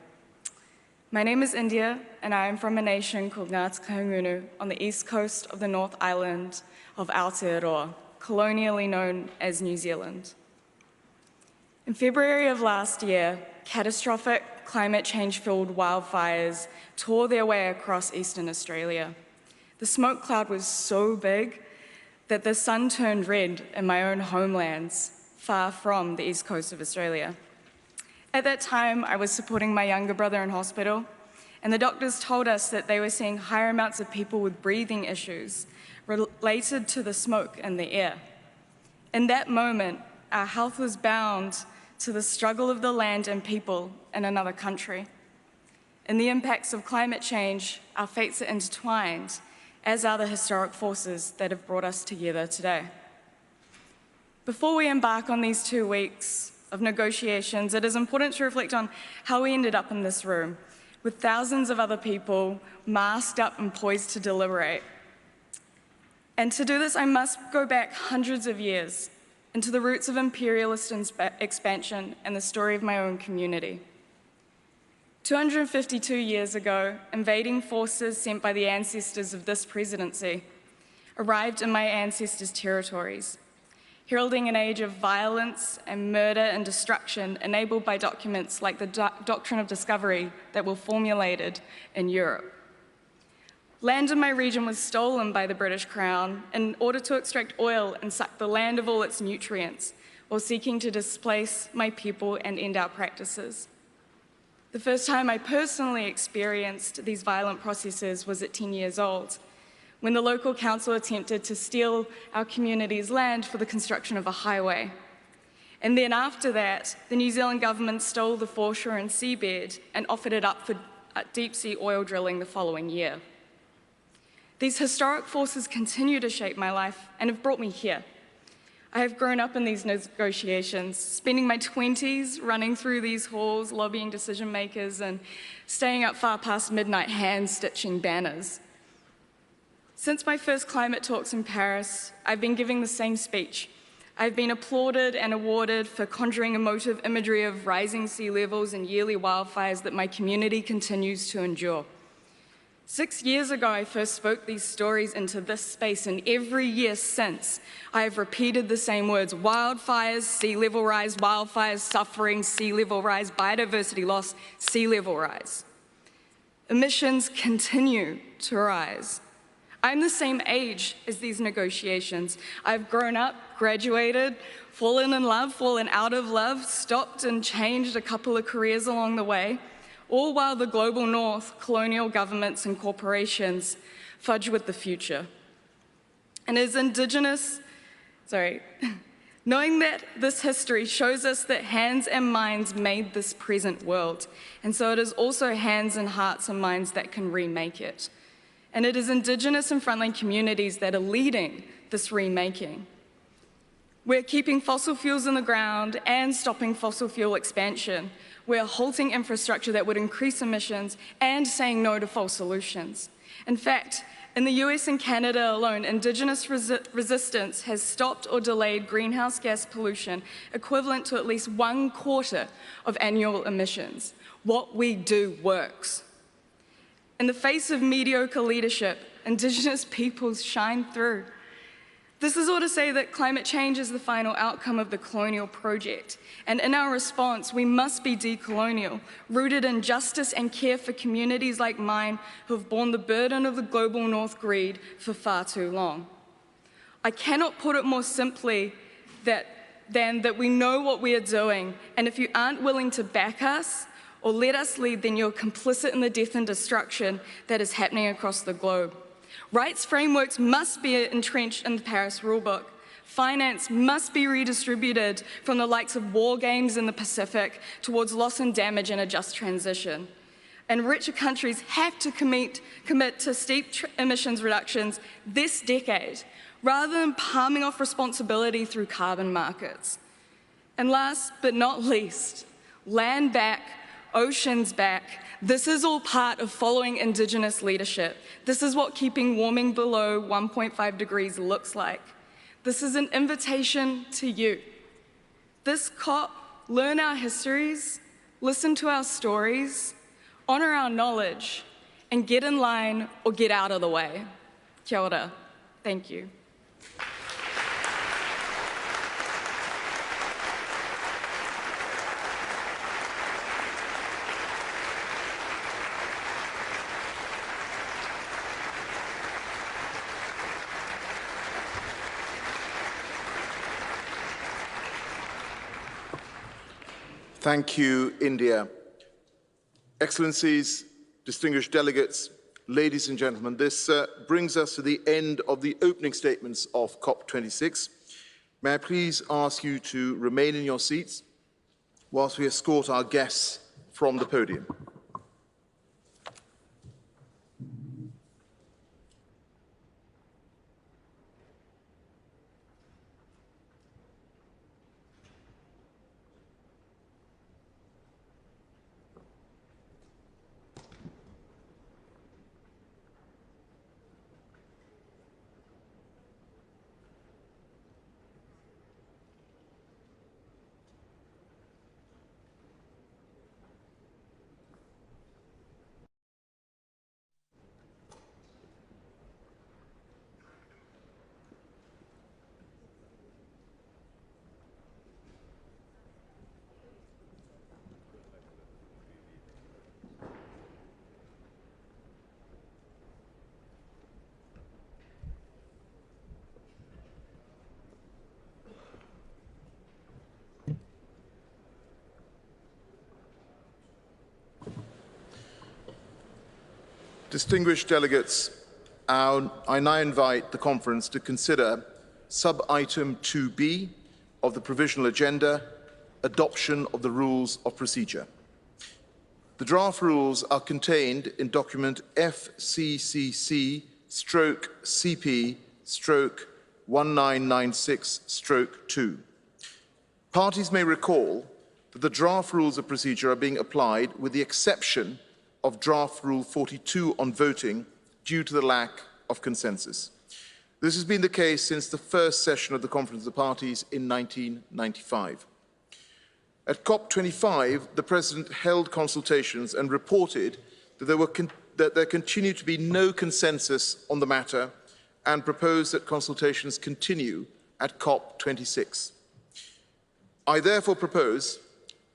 My name is India, and I am from a nation called Ngā Takangunu on the east coast of the North Island of Aotearoa, colonially known as New Zealand. In February of last year, catastrophic climate change-fueled wildfires tore their way across eastern Australia. The smoke cloud was so big that the sun turned red in my own homelands, far from the east coast of Australia. At that time, I was supporting my younger brother in hospital, And the doctors told us that they were seeing higher amounts of people with breathing issues related to the smoke in the air. In that moment, our health was bound to the struggle of the land and people in another country. In the impacts of climate change, our fates are intertwined, as are the historic forces that have brought us together today. Before we embark on these 2 weeks of negotiations, it is important to reflect on how we ended up in this room, with thousands of other people masked up and poised to deliberate. And to do this, I must go back hundreds of years into the roots of imperialist expansion and the story of my own community. 252 years ago, invading forces sent by the ancestors of this presidency arrived in my ancestors' territories, heralding an age of violence and murder and destruction enabled by documents like the Doctrine of Discovery that were formulated in Europe. Land in my region was stolen by the British Crown in order to extract oil and suck the land of all its nutrients, while seeking to displace my people and end our practices. The first time I personally experienced these violent processes was at 10 years old, when the local council attempted to steal our community's land for the construction of a highway. And then after that, the New Zealand government stole the foreshore and seabed and offered it up for deep-sea oil drilling the following year. These historic forces continue to shape my life and have brought me here. I have grown up in these negotiations, spending my 20s running through these halls, lobbying decision makers, and staying up far past midnight hand-stitching banners. Since my first climate talks in Paris, I've been giving the same speech. I've been applauded and awarded for conjuring emotive imagery of rising sea levels and yearly wildfires that my community continues to endure. 6 years ago, I first spoke these stories into this space, and every year since, I have repeated the same words: wildfires, sea level rise, wildfires, suffering, sea level rise, biodiversity loss, sea level rise. Emissions continue to rise. I'm the same age as these negotiations. I've grown up, graduated, fallen in love, fallen out of love, stopped and changed a couple of careers along the way, all while the global north, colonial governments and corporations fudge with the future. And as Indigenous, knowing that this history shows us that hands and minds made this present world, and so it is also hands and hearts and minds that can remake it. And it is Indigenous and frontline communities that are leading this remaking. We're keeping fossil fuels in the ground and stopping fossil fuel expansion. We're halting infrastructure that would increase emissions and saying no to false solutions. In fact, in the US and Canada alone, Indigenous resistance has stopped or delayed greenhouse gas pollution equivalent to at least 1/4 of annual emissions. What we do works. In the face of mediocre leadership, Indigenous peoples shine through. This is all to say that climate change is the final outcome of the colonial project, and in our response, we must be decolonial, rooted in justice and care for communities like mine who have borne the burden of the global north greed for far too long. I cannot put it more simply than that we know what we are doing, and if you aren't willing to back us or let us lead, then you're complicit in the death and destruction that is happening across the globe. Rights frameworks must be entrenched in the Paris rulebook. Finance must be redistributed from the likes of war games in the Pacific towards loss and damage and a just transition. And richer countries have to commit to steep emissions reductions this decade, rather than palming off responsibility through carbon markets. And last but not least, land back, oceans back. This is all part of following Indigenous leadership. This is what keeping warming below 1.5 degrees looks like. This is an invitation to you. This COP, learn our histories, listen to our stories, honour our knowledge, and get in line or get out of the way. Kia ora. Thank you. Thank you, India. Excellencies, Distinguished delegates, ladies and gentlemen, this brings us to the end of the opening statements of COP26. May I please ask you to remain in your seats whilst we escort our guests from the podium. Distinguished delegates, I now invite the conference to consider sub-item 2B of the provisional agenda, adoption of the rules of procedure. The draft rules are contained in document FCCC/CP/1996/2. Parties may recall that the draft rules of procedure are being applied with the exception of draft rule 42 on voting due to the lack of consensus. This has been the case since the first session of the Conference of the Parties in 1995. At COP25, the President held consultations and reported that there continued to be no consensus on the matter and proposed that consultations continue at COP26. I therefore propose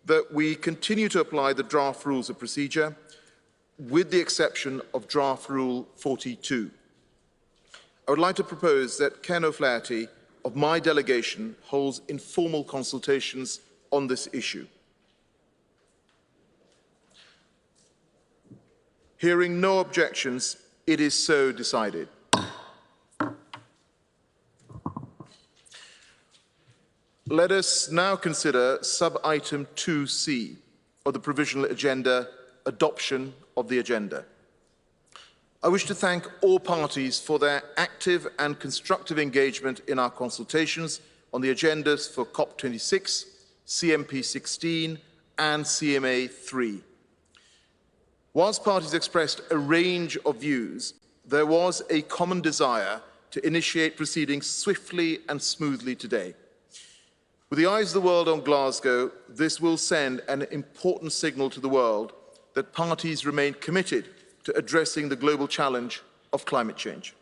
that we continue to apply the draft rules of procedure with the exception of draft rule 42. I would like to propose that Ken O'Flaherty of my delegation holds informal consultations on this issue. Hearing no objections, it is so decided. Let us now consider sub-item 2C of the provisional agenda, adoption of the agenda. I wish to thank all parties for their active and constructive engagement in our consultations on the agendas for COP26, CMP16 and CMA3. Whilst parties expressed a range of views, there was a common desire to initiate proceedings swiftly and smoothly today. With the eyes of the world on Glasgow, this will send an important signal to the world that parties remain committed to addressing the global challenge of climate change.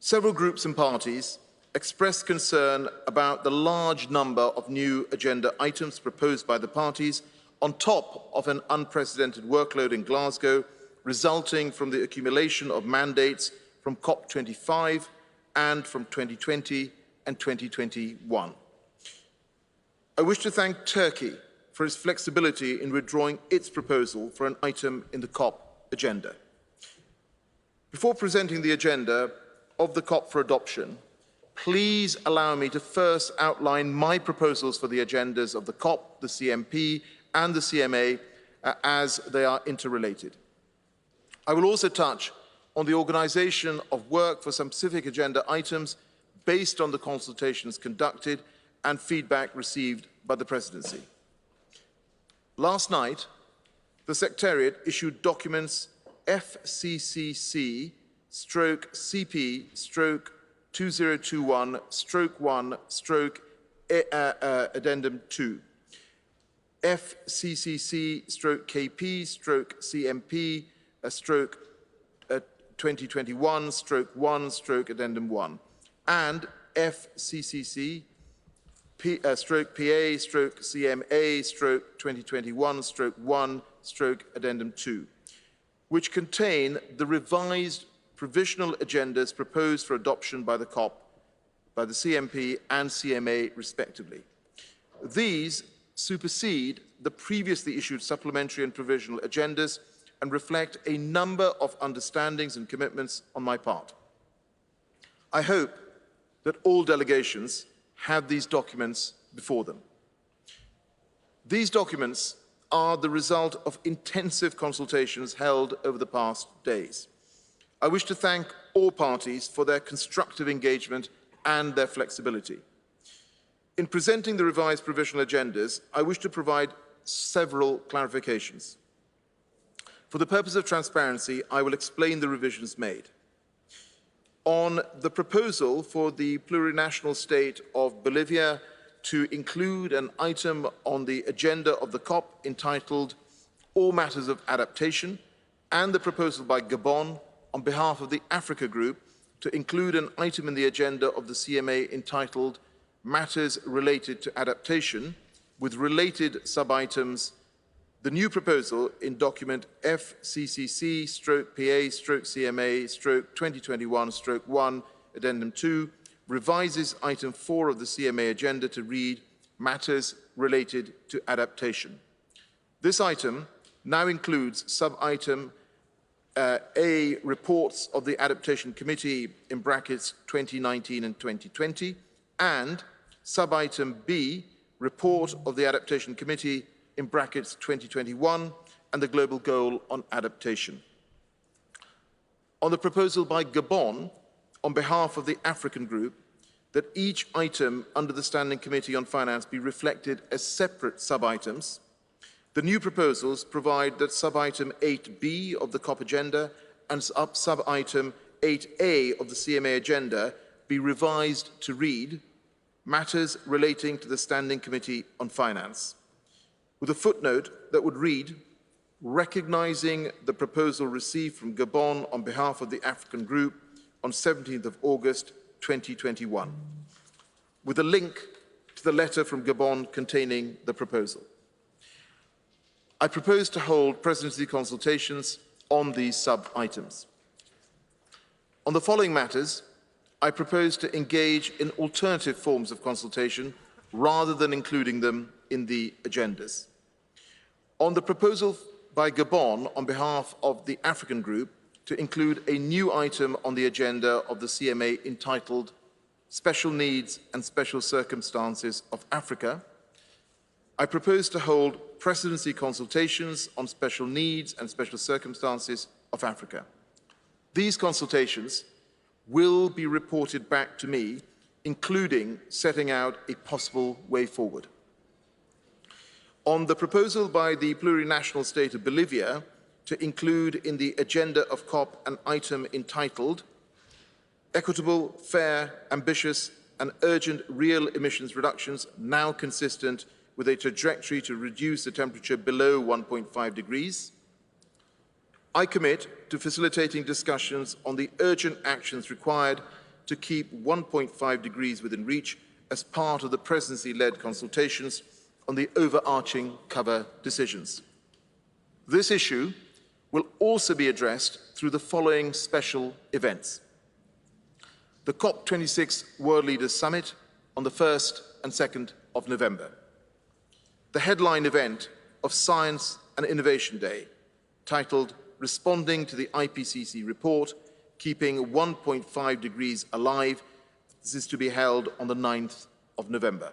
Several groups and parties expressed concern about the large number of new agenda items proposed by the parties on top of an unprecedented workload in Glasgow, resulting from the accumulation of mandates from COP25 and from 2020 and 2021. I wish to thank Turkey for its flexibility in withdrawing its proposal for an item in the COP agenda. Before presenting the agenda of the COP for adoption, please allow me to first outline my proposals for the agendas of the COP, the CMP and the CMA as they are interrelated. I will also touch on the organisation of work for some specific agenda items based on the consultations conducted and feedback received by the Presidency. Last night, the Secretariat issued documents FCCC/2021/1/Addendum 2, FCCC/KP/CMP/2021/1/Addendum 1, and FCCC/PA/CMA/2021/1/Addendum 2, which contain the revised provisional agendas proposed for adoption by the COP, by the CMP and CMA respectively. These supersede the previously issued supplementary and provisional agendas and reflect a number of understandings and commitments on my part. I hope that all delegations have these documents before them. These documents are the result of intensive consultations held over the past days. I wish to thank all parties for their constructive engagement and their flexibility. In presenting the revised provisional agendas, I wish to provide several clarifications. For the purpose of transparency, I will explain the revisions made. On the proposal for the plurinational state of Bolivia to include an item on the agenda of the COP entitled All Matters of Adaptation, and the proposal by Gabon on behalf of the Africa Group to include an item in the agenda of the CMA entitled Matters Related to Adaptation, with related sub-items, the new proposal in document FCCC/PA/CMA/2021/1, Addendum 2, revises item 4 of the CMA agenda to read Matters Related to Adaptation. This item now includes sub-item A, reports of the Adaptation Committee in brackets 2019 and 2020, and sub-item B, report of the Adaptation Committee in brackets 2021 and the Global Goal on Adaptation. On the proposal by Gabon, on behalf of the African Group, that each item under the Standing Committee on Finance be reflected as separate sub-items, the new proposals provide that sub-item 8B of the COP agenda and sub-item 8A of the CMA agenda be revised to read Matters Relating to the Standing Committee on Finance, with a footnote that would read, recognizing the proposal received from Gabon on behalf of the African Group on 17th of August 2021, with a link to the letter from Gabon containing the proposal. I propose to hold presidency consultations on these sub-items. On the following matters, I propose to engage in alternative forms of consultation rather than including them in the agendas. On the proposal by Gabon on behalf of the African Group to include a new item on the agenda of the CMA entitled Special Needs and Special Circumstances of Africa, I propose to hold presidency consultations on special needs and special circumstances of Africa. These consultations will be reported back to me, including setting out a possible way forward. On the proposal by the plurinational state of Bolivia to include in the agenda of COP an item entitled Equitable, Fair, Ambitious and Urgent Real Emissions Reductions now consistent with a trajectory to reduce the temperature below 1.5 degrees, I commit to facilitating discussions on the urgent actions required to keep 1.5 degrees within reach as part of the presidency-led consultations on the overarching cover decisions. This issue will also be addressed through the following special events. The COP26 World Leaders Summit on the 1st and 2nd of November. The headline event of Science and Innovation Day, titled Responding to the IPCC Report, Keeping 1.5 Degrees Alive. This is to be held on the 9th of November.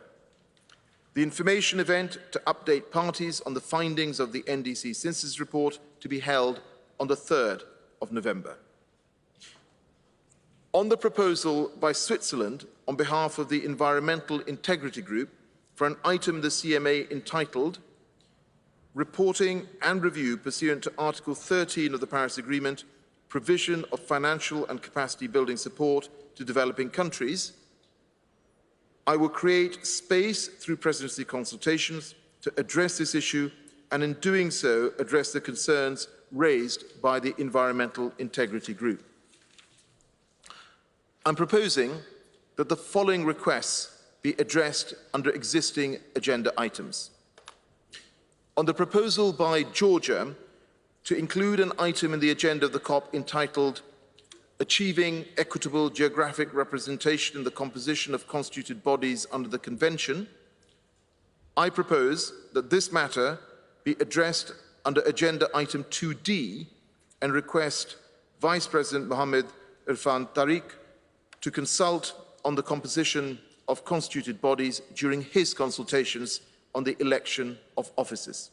The information event to update parties on the findings of the NDC Synthesis Report to be held on the 3rd of November. On the proposal by Switzerland on behalf of the Environmental Integrity Group for an item in the CMA entitled Reporting and Review pursuant to Article 13 of the Paris Agreement, Provision of Financial and Capacity Building Support to Developing Countries, I will create space through presidency consultations to address this issue and in doing so address the concerns raised by the Environmental Integrity Group. I'm proposing that the following requests be addressed under existing agenda items. On the proposal by Georgia to include an item in the agenda of the COP entitled Achieving Equitable Geographic Representation in the Composition of Constituted Bodies under the Convention, I propose that this matter be addressed under agenda item 2D and request Vice President Mohammed Irfan Tariq to consult on the composition of constituted bodies during his consultations on the election of officers.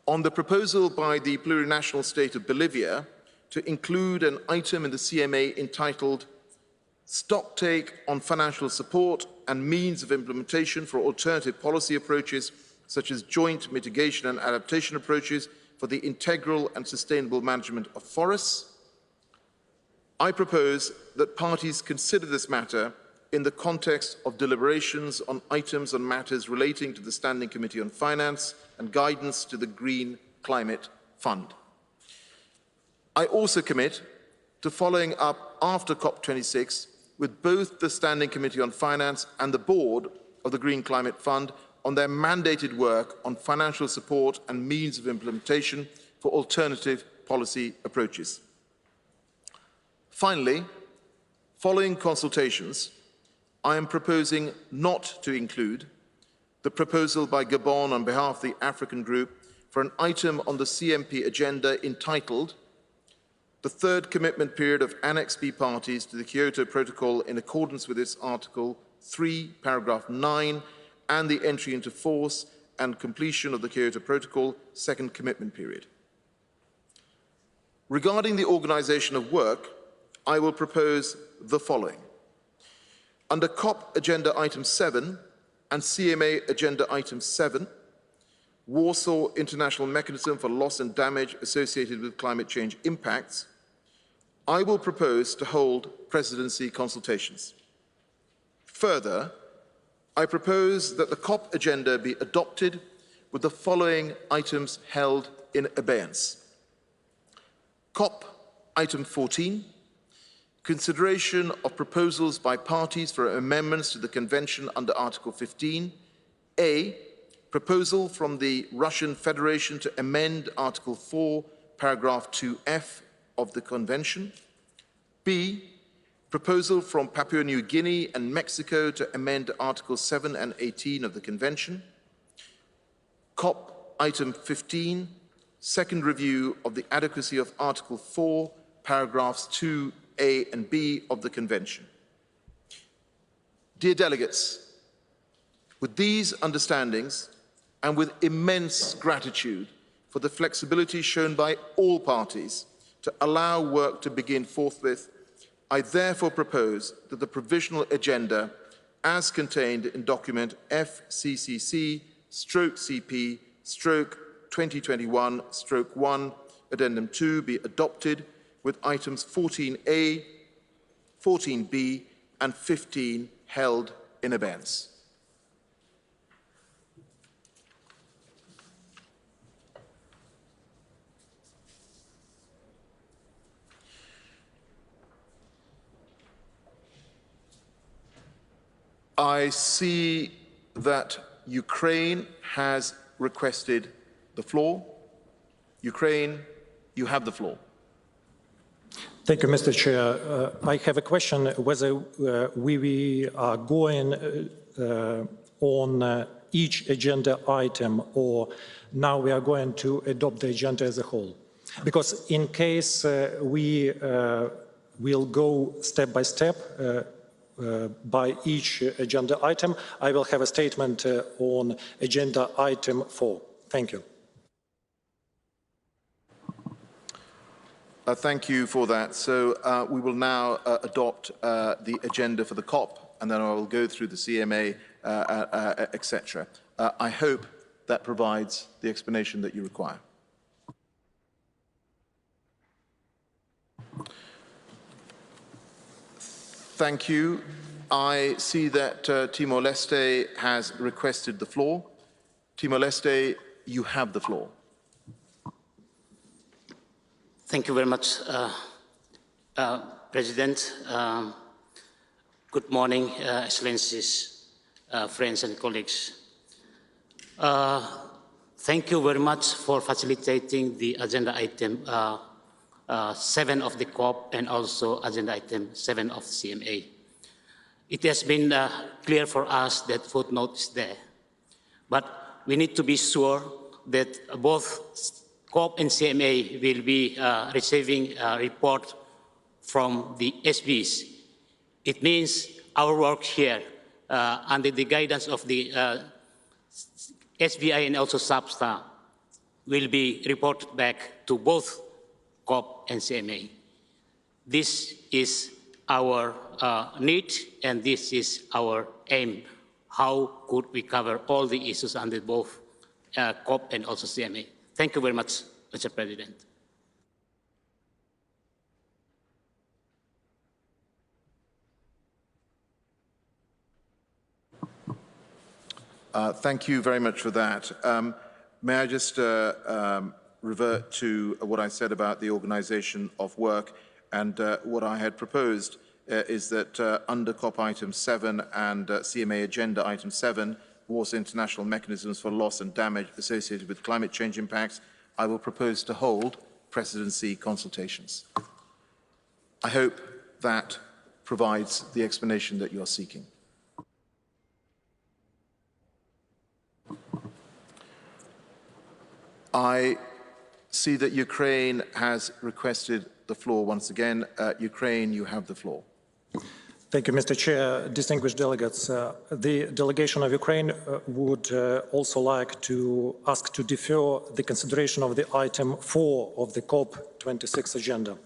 On the proposal by the plurinational state of Bolivia to include an item in the CMA entitled Stocktake on Financial Support and Means of Implementation for Alternative Policy Approaches such as Joint Mitigation and Adaptation Approaches for the Integral and Sustainable Management of Forests, I propose that parties consider this matter in the context of deliberations on items on matters relating to the Standing Committee on Finance and guidance to the Green Climate Fund. I also commit to following up after COP26 with both the Standing Committee on Finance and the Board of the Green Climate Fund on their mandated work on financial support and means of implementation for alternative policy approaches. Finally, following consultations, I am proposing not to include the proposal by Gabon on behalf of the African Group for an item on the CMP agenda entitled the third commitment period of Annex B parties to the Kyoto Protocol in accordance with its Article 3, paragraph 9, and the entry into force and completion of the Kyoto Protocol second commitment period. Regarding the organisation of work, I will propose the following. Under COP Agenda Item 7 and CMA Agenda Item 7, Warsaw International Mechanism for Loss and Damage Associated with Climate Change Impacts, I will propose to hold presidency consultations. Further, I propose that the COP agenda be adopted with the following items held in abeyance. COP Item 14, consideration of proposals by parties for amendments to the Convention under Article 15. A, proposal from the Russian Federation to amend Article 4, paragraph 2F of the Convention. B, proposal from Papua New Guinea and Mexico to amend Articles 7 and 18 of the Convention. COP Item 15, second review of the adequacy of Article 4, paragraphs 2A and B of the Convention. Dear delegates, with these understandings and with immense gratitude for the flexibility shown by all parties to allow work to begin forthwith, I therefore propose that the provisional agenda as contained in document FCCC/CP/2021/1 Addendum 2 be adopted with items 14A, 14B and 15 held in abeyance. I see that Ukraine has requested the floor. Ukraine, you have the floor. Thank you, Mr. Chair. I have a question whether we are going on each agenda item or now we are going to adopt the agenda as a whole. Because in case we will go step by step by each agenda item, I will have a statement on agenda item 4. Thank you. Thank you for that. So we will now adopt the agenda for the COP, and then I will go through the CMA, etc. I hope that provides the explanation that you require. Thank you. I see that Timor-Leste has requested the floor. Timor-Leste, you have the floor. Thank you very much, President. Good morning, Excellencies, friends and colleagues. Thank you very much for facilitating the agenda item 7 of the COP and also agenda item 7 of CMA. It has been clear for us that footnote is there, but we need to be sure that both COP and CMA will be receiving a report from the SBs. It means our work here under the guidance of the SBI and also SAPSTA will be reported back to both COP and CMA. This is our need and this is our aim. How could we cover all the issues under both COP and also CMA? Thank you very much, Mr. President. Thank you very much for that. May I just revert to what I said about the organization of work, and what I had proposed is that under COP item 7 and CMA agenda item 7, Warsaw International Mechanisms for Loss and Damage Associated with Climate Change Impacts, I will propose to hold presidency consultations. I hope that provides the explanation that you are seeking. I see that Ukraine has requested the floor once again. Ukraine, you have the floor. Thank you, Mr. Chair. Distinguished delegates, the delegation of Ukraine would also like to ask to defer the consideration of the item 4 of the COP26 agenda.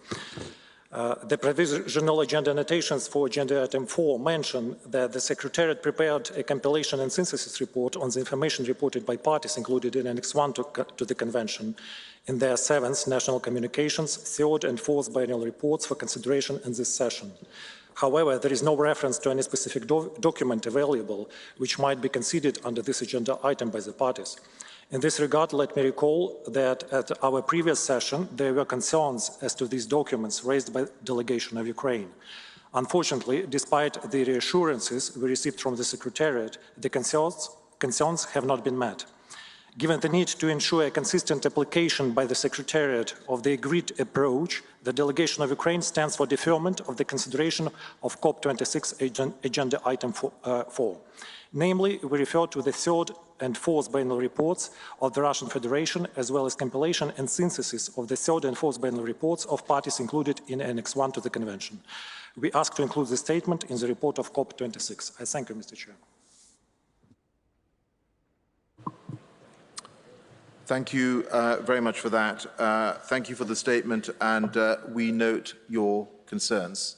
The provisional agenda annotations for agenda item 4 mention that the Secretariat prepared a compilation and synthesis report on the information reported by parties included in Annex 1 to the Convention in their 7th National Communications, 3rd and 4th biennial reports for consideration in this session. However, there is no reference to any specific document available which might be considered under this agenda item by the parties. In this regard, let me recall that at our previous session, there were concerns as to these documents raised by the delegation of Ukraine. Unfortunately, despite the reassurances we received from the Secretariat, the concerns have not been met. Given the need to ensure a consistent application by the Secretariat of the agreed approach, the delegation of Ukraine stands for deferment of the consideration of COP26 agenda item 4. Namely, we refer to the 3rd and 4th biennial reports of the Russian Federation, as well as compilation and synthesis of the 3rd and 4th biennial reports of parties included in Annex 1 to the Convention. We ask to include the statement in the report of COP26. I thank you, Mr. Chair. Thank you very much for that. Thank you for the statement, and we note your concerns.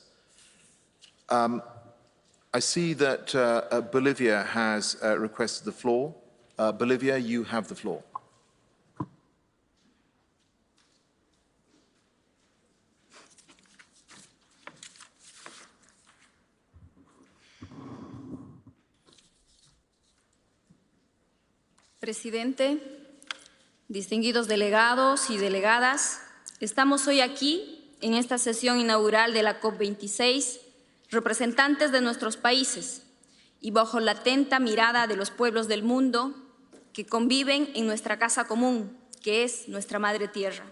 I see that Bolivia has requested the floor. Bolivia, you have the floor. Presidente, distinguidos delegados y delegadas, estamos hoy aquí en esta sesión inaugural de la COP26, representantes de nuestros países y bajo la atenta mirada de los pueblos del mundo que conviven en nuestra casa común, que es nuestra madre tierra.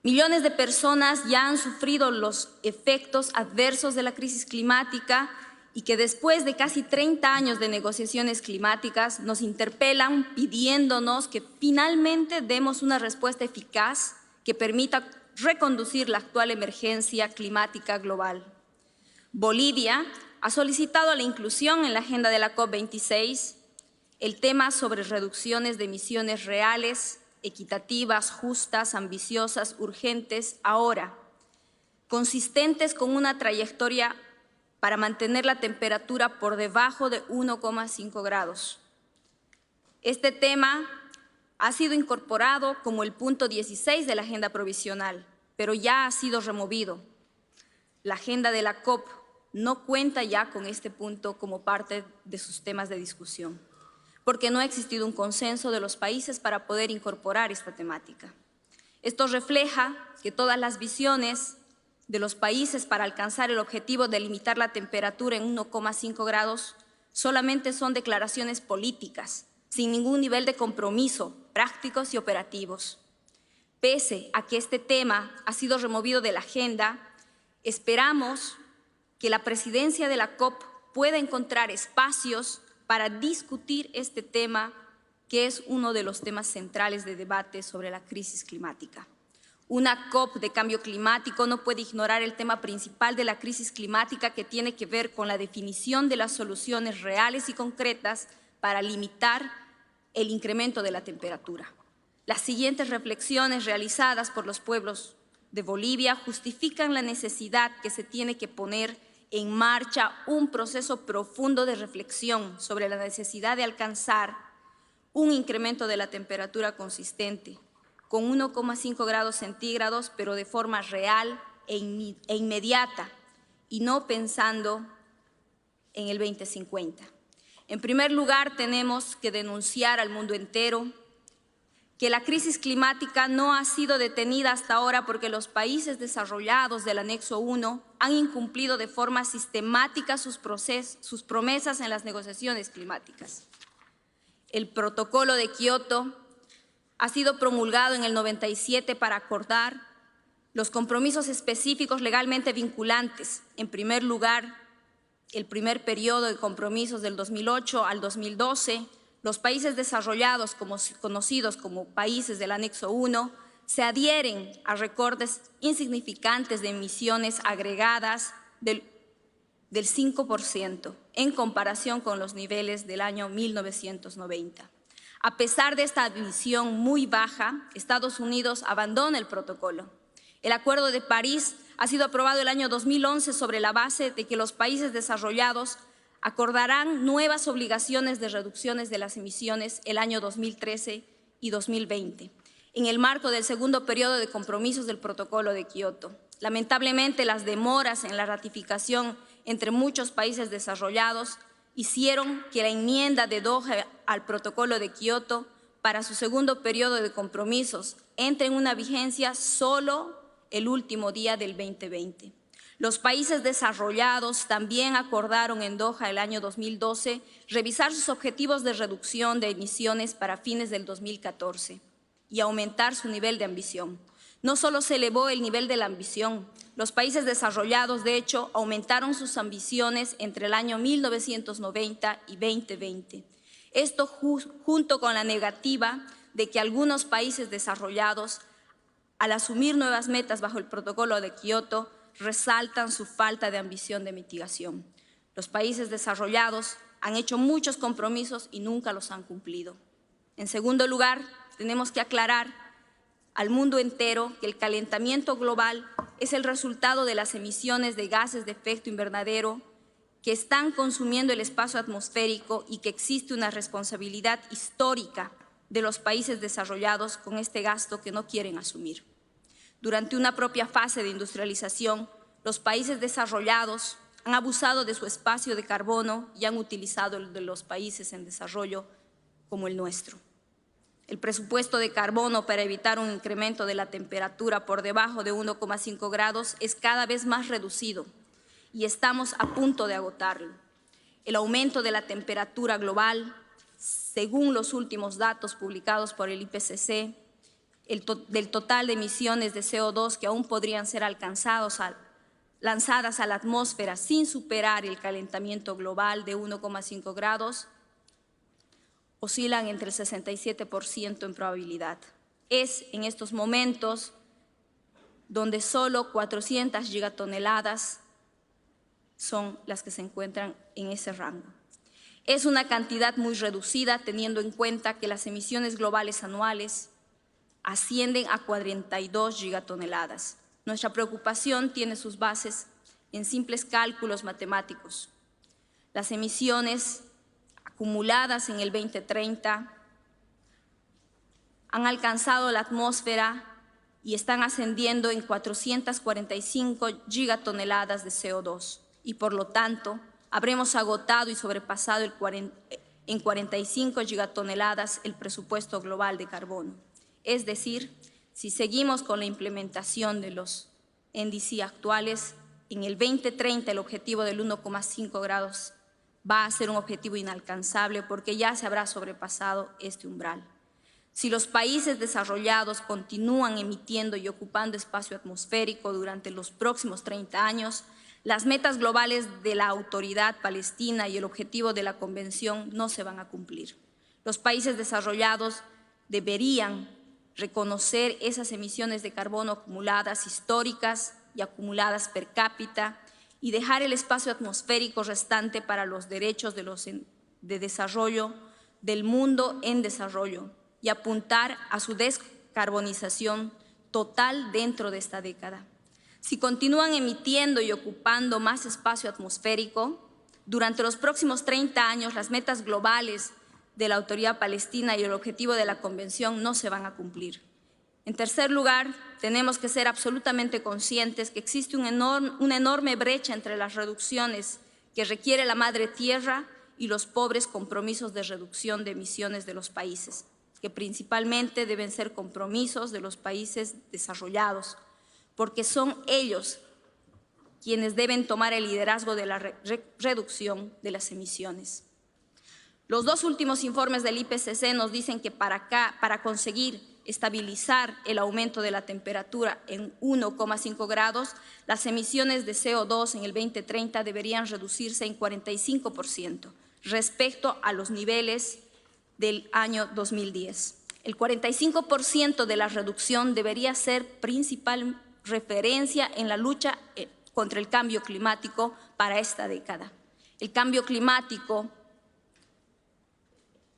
Millones de personas ya han sufrido los efectos adversos de la crisis climática y que después de casi 30 años de negociaciones climáticas nos interpelan pidiéndonos que finalmente demos una respuesta eficaz que permita reconducir la actual emergencia climática global. Bolivia ha solicitado la inclusión en la agenda de la COP26 el tema sobre reducciones de emisiones reales, equitativas, justas, ambiciosas, urgentes, ahora, consistentes con una trayectoria para mantener la temperatura por debajo de 1,5 grados. Este tema ha sido incorporado como el punto 16 de la agenda provisional, pero ya ha sido removido. La agenda de la COP no cuenta ya con este punto como parte de sus temas de discusión, porque no ha existido un consenso de los países para poder incorporar esta temática. Esto refleja que todas las visiones de los países para alcanzar el objetivo de limitar la temperatura en 1,5 grados solamente son declaraciones políticas, sin ningún nivel de compromiso, prácticos y operativos. Pese a que este tema ha sido removido de la agenda, esperamos que la presidencia de la COP pueda encontrar espacios para discutir este tema que es uno de los temas centrales de debate sobre la crisis climática. Una COP de cambio climático no puede ignorar el tema principal de la crisis climática, que tiene que ver con la definición de las soluciones reales y concretas para limitar el incremento de la temperatura. Las siguientes reflexiones realizadas por los pueblos de Bolivia justifican la necesidad que se tiene que poner en marcha un proceso profundo de reflexión sobre la necesidad de alcanzar un incremento de la temperatura consistente, con 1,5 grados centígrados, pero de forma real e inmediata, y no pensando en el 2050. En primer lugar, tenemos que denunciar al mundo entero que la crisis climática no ha sido detenida hasta ahora porque los países desarrollados del anexo 1 han incumplido de forma sistemática sus promesas en las negociaciones climáticas. El protocolo de Kioto ha sido promulgado en el 97 para acordar los compromisos específicos legalmente vinculantes. En primer lugar, el primer periodo de compromisos del 2008 al 2012, los países desarrollados, conocidos como países del anexo 1, se adhieren a recortes insignificantes de emisiones agregadas del 5% en comparación con los niveles del año 1990. A pesar de esta visión muy baja, Estados Unidos abandona el protocolo. El Acuerdo de París ha sido aprobado el año 2011 sobre la base de que los países desarrollados acordarán nuevas obligaciones de reducciones de las emisiones el año 2013 y 2020, en el marco del segundo periodo de compromisos del protocolo de Kioto. Lamentablemente, las demoras en la ratificación entre muchos países desarrollados hicieron que la enmienda de Doha al protocolo de Kioto para su segundo periodo de compromisos entre en una vigencia solo el último día del 2020. Los países desarrollados también acordaron en Doha el año 2012 revisar sus objetivos de reducción de emisiones para fines del 2014 y aumentar su nivel de ambición. No solo se elevó el nivel de la ambición, los países desarrollados, de hecho, aumentaron sus ambiciones entre el año 1990 y 2020. Esto junto con la negativa de que algunos países desarrollados, al asumir nuevas metas bajo el protocolo de Kioto, resaltan su falta de ambición de mitigación. Los países desarrollados han hecho muchos compromisos y nunca los han cumplido. En segundo lugar, tenemos que aclarar al mundo entero que el calentamiento global es el resultado de las emisiones de gases de efecto invernadero que están consumiendo el espacio atmosférico y que existe una responsabilidad histórica de los países desarrollados con este gasto que no quieren asumir. Durante una propia fase de industrialización, los países desarrollados han abusado de su espacio de carbono y han utilizado el de los países en desarrollo como el nuestro. El presupuesto de carbono para evitar un incremento de la temperatura por debajo de 1,5 grados es cada vez más reducido y estamos a punto de agotarlo. El aumento de la temperatura global, según los últimos datos publicados por el IPCC, del total de emisiones de CO2 que aún podrían ser lanzadas a la atmósfera sin superar el calentamiento global de 1,5 grados, oscilan entre el 67% en probabilidad. Es en estos momentos donde solo 400 gigatoneladas son las que se encuentran en ese rango. Es una cantidad muy reducida teniendo en cuenta que las emisiones globales anuales ascienden a 42 gigatoneladas. Nuestra preocupación tiene sus bases en simples cálculos matemáticos. Las emisiones acumuladas en el 2030 han alcanzado la atmósfera y están ascendiendo en 445 gigatoneladas de CO2 y por lo tanto habremos agotado y sobrepasado en 45 gigatoneladas el presupuesto global de carbono. Es decir, si seguimos con la implementación de los NDC actuales, en el 2030 el objetivo del 1,5 grados va a ser un objetivo inalcanzable porque ya se habrá sobrepasado este umbral. Si los países desarrollados continúan emitiendo y ocupando espacio atmosférico durante los próximos 30 años, las metas globales de la Autoridad Palestina y el objetivo de la Convención no se van a cumplir. Los países desarrollados deberían reconocer esas emisiones de carbono acumuladas históricas y acumuladas per cápita y dejar el espacio atmosférico restante para los derechos de desarrollo del mundo en desarrollo y apuntar a su descarbonización total dentro de esta década. Si continúan emitiendo y ocupando más espacio atmosférico, durante los próximos 30 años las metas globales de la Autoridad Palestina y el objetivo de la Convención no se van a cumplir. En tercer lugar, tenemos que ser absolutamente conscientes que existe una enorme brecha entre las reducciones que requiere la Madre Tierra y los pobres compromisos de reducción de emisiones de los países, que principalmente deben ser compromisos de los países desarrollados, porque son ellos quienes deben tomar el liderazgo de la reducción de las emisiones. Los dos últimos informes del IPCC nos dicen que para conseguir estabilizar el aumento de la temperatura en 1,5 grados, las emisiones de CO2 en el 2030 deberían reducirse en 45% respecto a los niveles del año 2010. El 45% de la reducción debería ser principal referencia en la lucha contra el cambio climático para esta década. El cambio climático,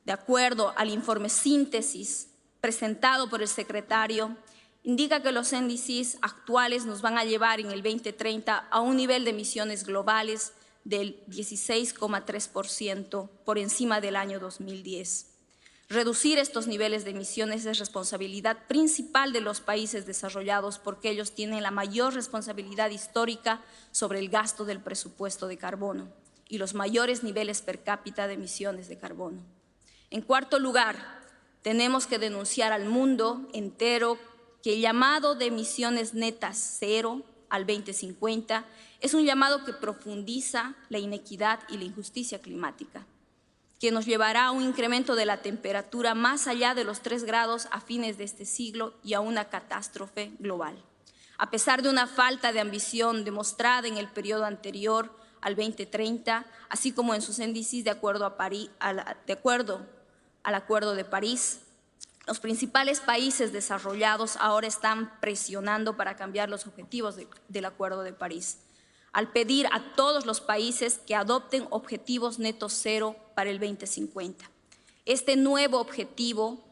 de acuerdo al informe síntesis presentado por el secretario, indica que los índices actuales nos van a llevar en el 2030 a un nivel de emisiones globales del 16,3% por encima del año 2010. Reducir estos niveles de emisiones es responsabilidad principal de los países desarrollados porque ellos tienen la mayor responsabilidad histórica sobre el gasto del presupuesto de carbono y los mayores niveles per cápita de emisiones de carbono. En cuarto lugar, tenemos que denunciar al mundo entero que el llamado de emisiones netas cero al 2050 es un llamado que profundiza la inequidad y la injusticia climática, que nos llevará a un incremento de la temperatura más allá de los 3 grados a fines de este siglo y a una catástrofe global. A pesar de una falta de ambición demostrada en el periodo anterior al 2030, así como en sus índices de acuerdo al Acuerdo de París, los principales países desarrollados ahora están presionando para cambiar los objetivos del Acuerdo de París, al pedir a todos los países que adopten objetivos netos cero para el 2050. Este nuevo objetivo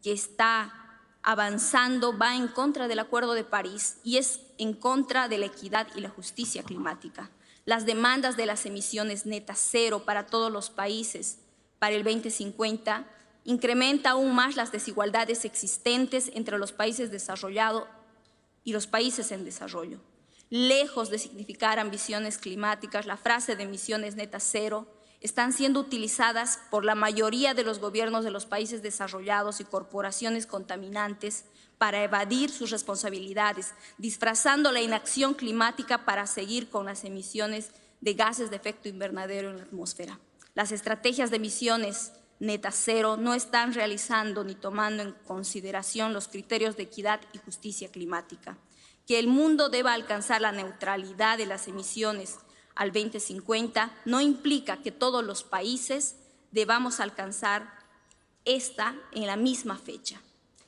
que está avanzando va en contra del Acuerdo de París y es en contra de la equidad y la justicia climática. Las demandas de las emisiones netas cero para todos los países para el 2050 incrementa aún más las desigualdades existentes entre los países desarrollados y los países en desarrollo. Lejos de significar ambiciones climáticas, la frase de emisiones netas cero están siendo utilizadas por la mayoría de los gobiernos de los países desarrollados y corporaciones contaminantes para evadir sus responsabilidades, disfrazando la inacción climática para seguir con las emisiones de gases de efecto invernadero en la atmósfera. Las estrategias de emisiones netas cero no están realizando ni tomando en consideración los criterios de equidad y justicia climática. Que el mundo deba alcanzar la neutralidad de las emisiones al 2050 no implica que todos los países debamos alcanzar esta en la misma fecha.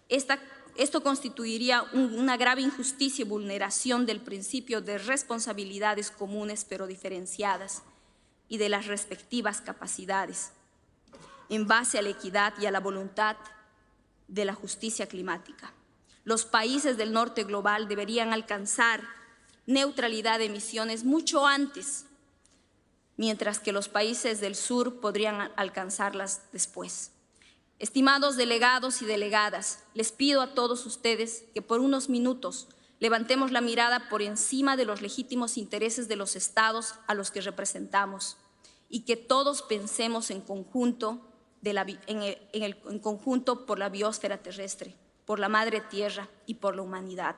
Esto constituiría una grave injusticia y vulneración del principio de responsabilidades comunes pero diferenciadas y de las respectivas capacidades, en base a la equidad y a la voluntad de la justicia climática. Los países del norte global deberían alcanzar neutralidad de emisiones mucho antes, mientras que los países del sur podrían alcanzarlas después. Estimados delegados y delegadas, les pido a todos ustedes que por unos minutos levantemos la mirada por encima de los legítimos intereses de los estados a los que representamos y que todos pensemos en conjunto, en conjunto por la biosfera terrestre, por la madre tierra y por la humanidad.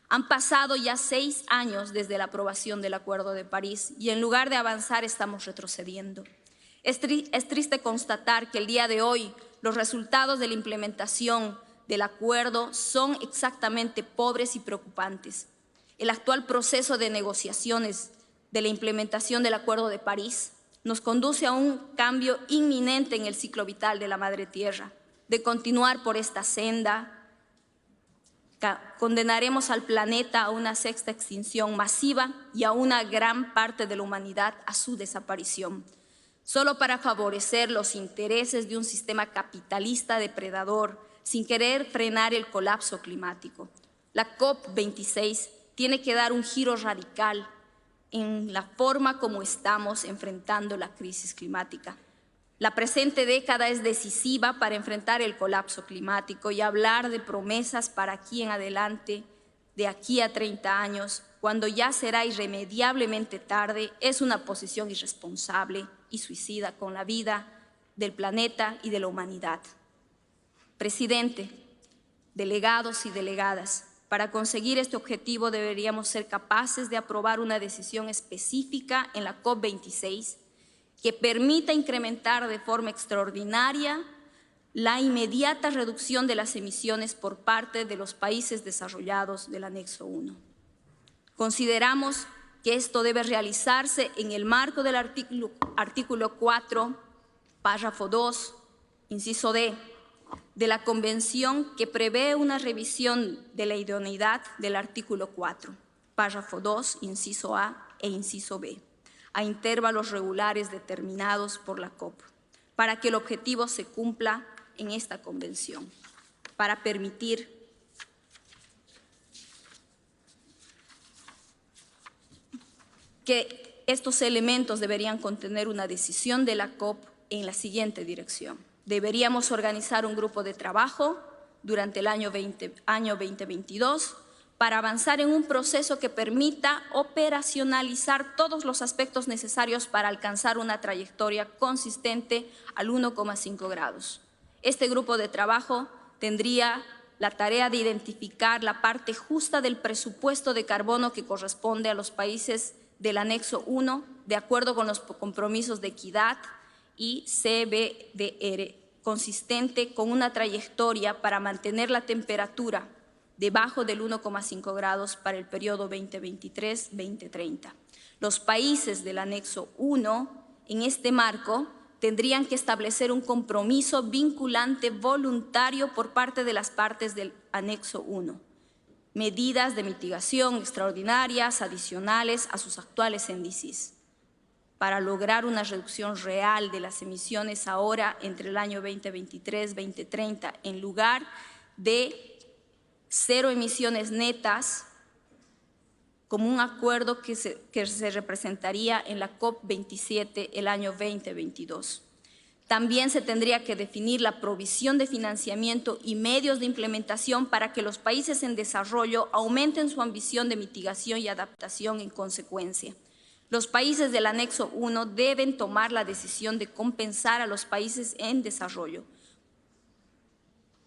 Han pasado ya 6 años desde la aprobación del Acuerdo de París y en lugar de avanzar estamos retrocediendo. Es triste constatar que el día de hoy los resultados de la implementación del acuerdo son exactamente pobres y preocupantes. El actual proceso de negociaciones de la implementación del Acuerdo de París nos conduce a un cambio inminente en el ciclo vital de la Madre Tierra. De continuar por esta senda, condenaremos al planeta a una sexta extinción masiva y a una gran parte de la humanidad a su desaparición, solo para favorecer los intereses de un sistema capitalista depredador, sin querer frenar el colapso climático. La COP26 tiene que dar un giro radical en la forma como estamos enfrentando la crisis climática. La presente década es decisiva para enfrentar el colapso climático y hablar de promesas para aquí en adelante, de aquí a 30 años, cuando ya será irremediablemente tarde, es una posición irresponsable y suicida con la vida del planeta y de la humanidad. Presidente, delegados y delegadas, para conseguir este objetivo deberíamos ser capaces de aprobar una decisión específica en la COP26 que permita incrementar de forma extraordinaria la inmediata reducción de las emisiones por parte de los países desarrollados del anexo 1. Consideramos que esto debe realizarse en el marco del artículo 4, párrafo 2, inciso D, de la Convención que prevé una revisión de la idoneidad del artículo 4, párrafo 2, inciso A e inciso B, a intervalos regulares determinados por la COP, para que el objetivo se cumpla en esta convención, para permitir que estos elementos deberían contener una decisión de la COP en la siguiente dirección. Deberíamos organizar un grupo de trabajo durante el año 2022 para avanzar en un proceso que permita operacionalizar todos los aspectos necesarios para alcanzar una trayectoria consistente al 1,5 grados. Este grupo de trabajo tendría la tarea de identificar la parte justa del presupuesto de carbono que corresponde a los países del anexo 1, de acuerdo con los compromisos de equidad y CBDR, consistente con una trayectoria para mantener la temperatura debajo del 1,5 grados para el periodo 2023-2030. Los países del anexo 1, en este marco, tendrían que establecer un compromiso vinculante voluntario por parte de las partes del anexo 1, medidas de mitigación extraordinarias adicionales a sus actuales índices, para lograr una reducción real de las emisiones ahora entre el año 2023-2030, en lugar de 0 emisiones netas, como un acuerdo que se representaría en la COP27 el año 2022. También se tendría que definir la provisión de financiamiento y medios de implementación para que los países en desarrollo aumenten su ambición de mitigación y adaptación en consecuencia. Los países del anexo 1 deben tomar la decisión de compensar a los países en desarrollo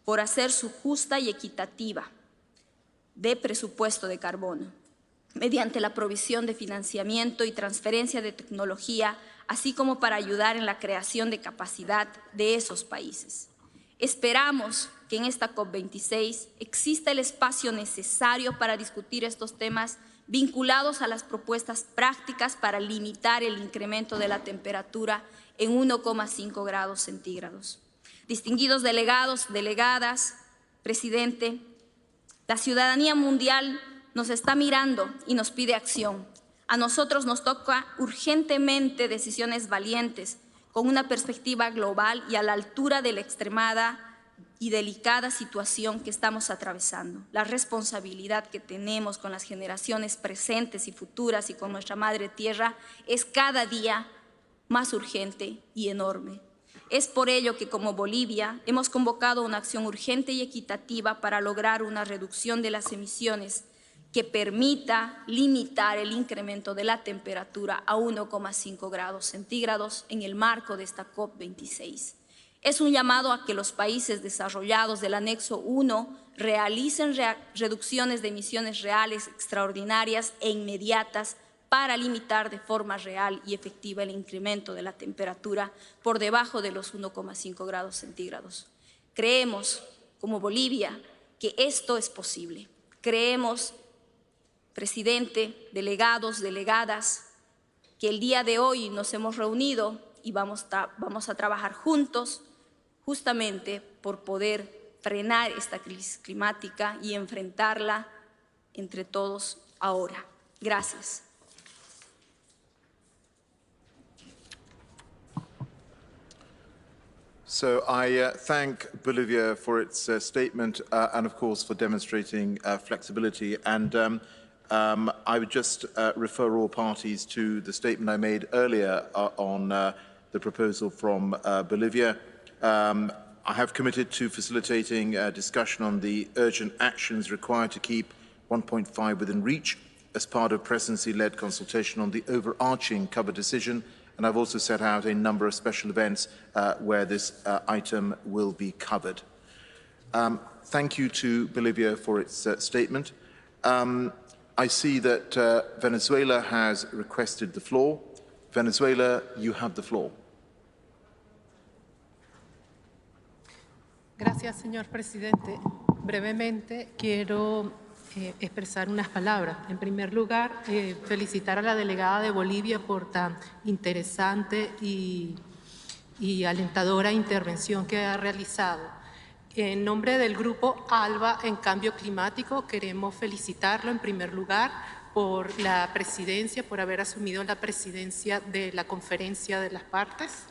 por hacer su justa y equitativa de presupuesto de carbono, mediante la provisión de financiamiento y transferencia de tecnología, así como para ayudar en la creación de capacidad de esos países. Esperamos que en esta COP26 exista el espacio necesario para discutir estos temas vinculados a las propuestas prácticas para limitar el incremento de la temperatura en 1,5 grados centígrados. Distinguidos delegados, delegadas, presidente, la ciudadanía mundial nos está mirando y nos pide acción. A nosotros nos toca urgentemente decisiones valientes, con una perspectiva global y a la altura de la extremada y delicada situación que estamos atravesando. La responsabilidad que tenemos con las generaciones presentes y futuras y con nuestra madre tierra es cada día más urgente y enorme. Es por ello que como Bolivia hemos convocado una acción urgente y equitativa para lograr una reducción de las emisiones que permita limitar el incremento de la temperatura a 1,5 grados centígrados en el marco de esta COP26. Es un llamado a que los países desarrollados del anexo 1 realicen reducciones de emisiones reales extraordinarias e inmediatas para limitar de forma real y efectiva el incremento de la temperatura por debajo de los 1,5 grados centígrados. Creemos, como Bolivia, que esto es posible. Creemos, presidente, delegados, delegadas, que el día de hoy nos hemos reunido y vamos a trabajar juntos justamente por poder frenar esta crisis climática y enfrentarla entre todos ahora. Gracias. So I thank Bolivia for its statement and, of course, for demonstrating flexibility. And I would just refer all parties to the statement I made earlier on the proposal from Bolivia. I have committed to facilitating a discussion on the urgent actions required to keep 1.5 within reach as part of presidency-led consultation on the overarching cover decision. And I've also set out a number of special events where this item will be covered. Thank you to Bolivia for its statement. I see that Venezuela has requested the floor. Venezuela, you have the floor. Gracias, señor presidente. Brevemente, quiero expresar unas palabras. En primer lugar, felicitar a la delegada de Bolivia por tan interesante y alentadora intervención que ha realizado. En nombre del Grupo ALBA en Cambio Climático, queremos felicitarlo en primer lugar por la presidencia, por haber asumido la presidencia de la Conferencia de las Partes.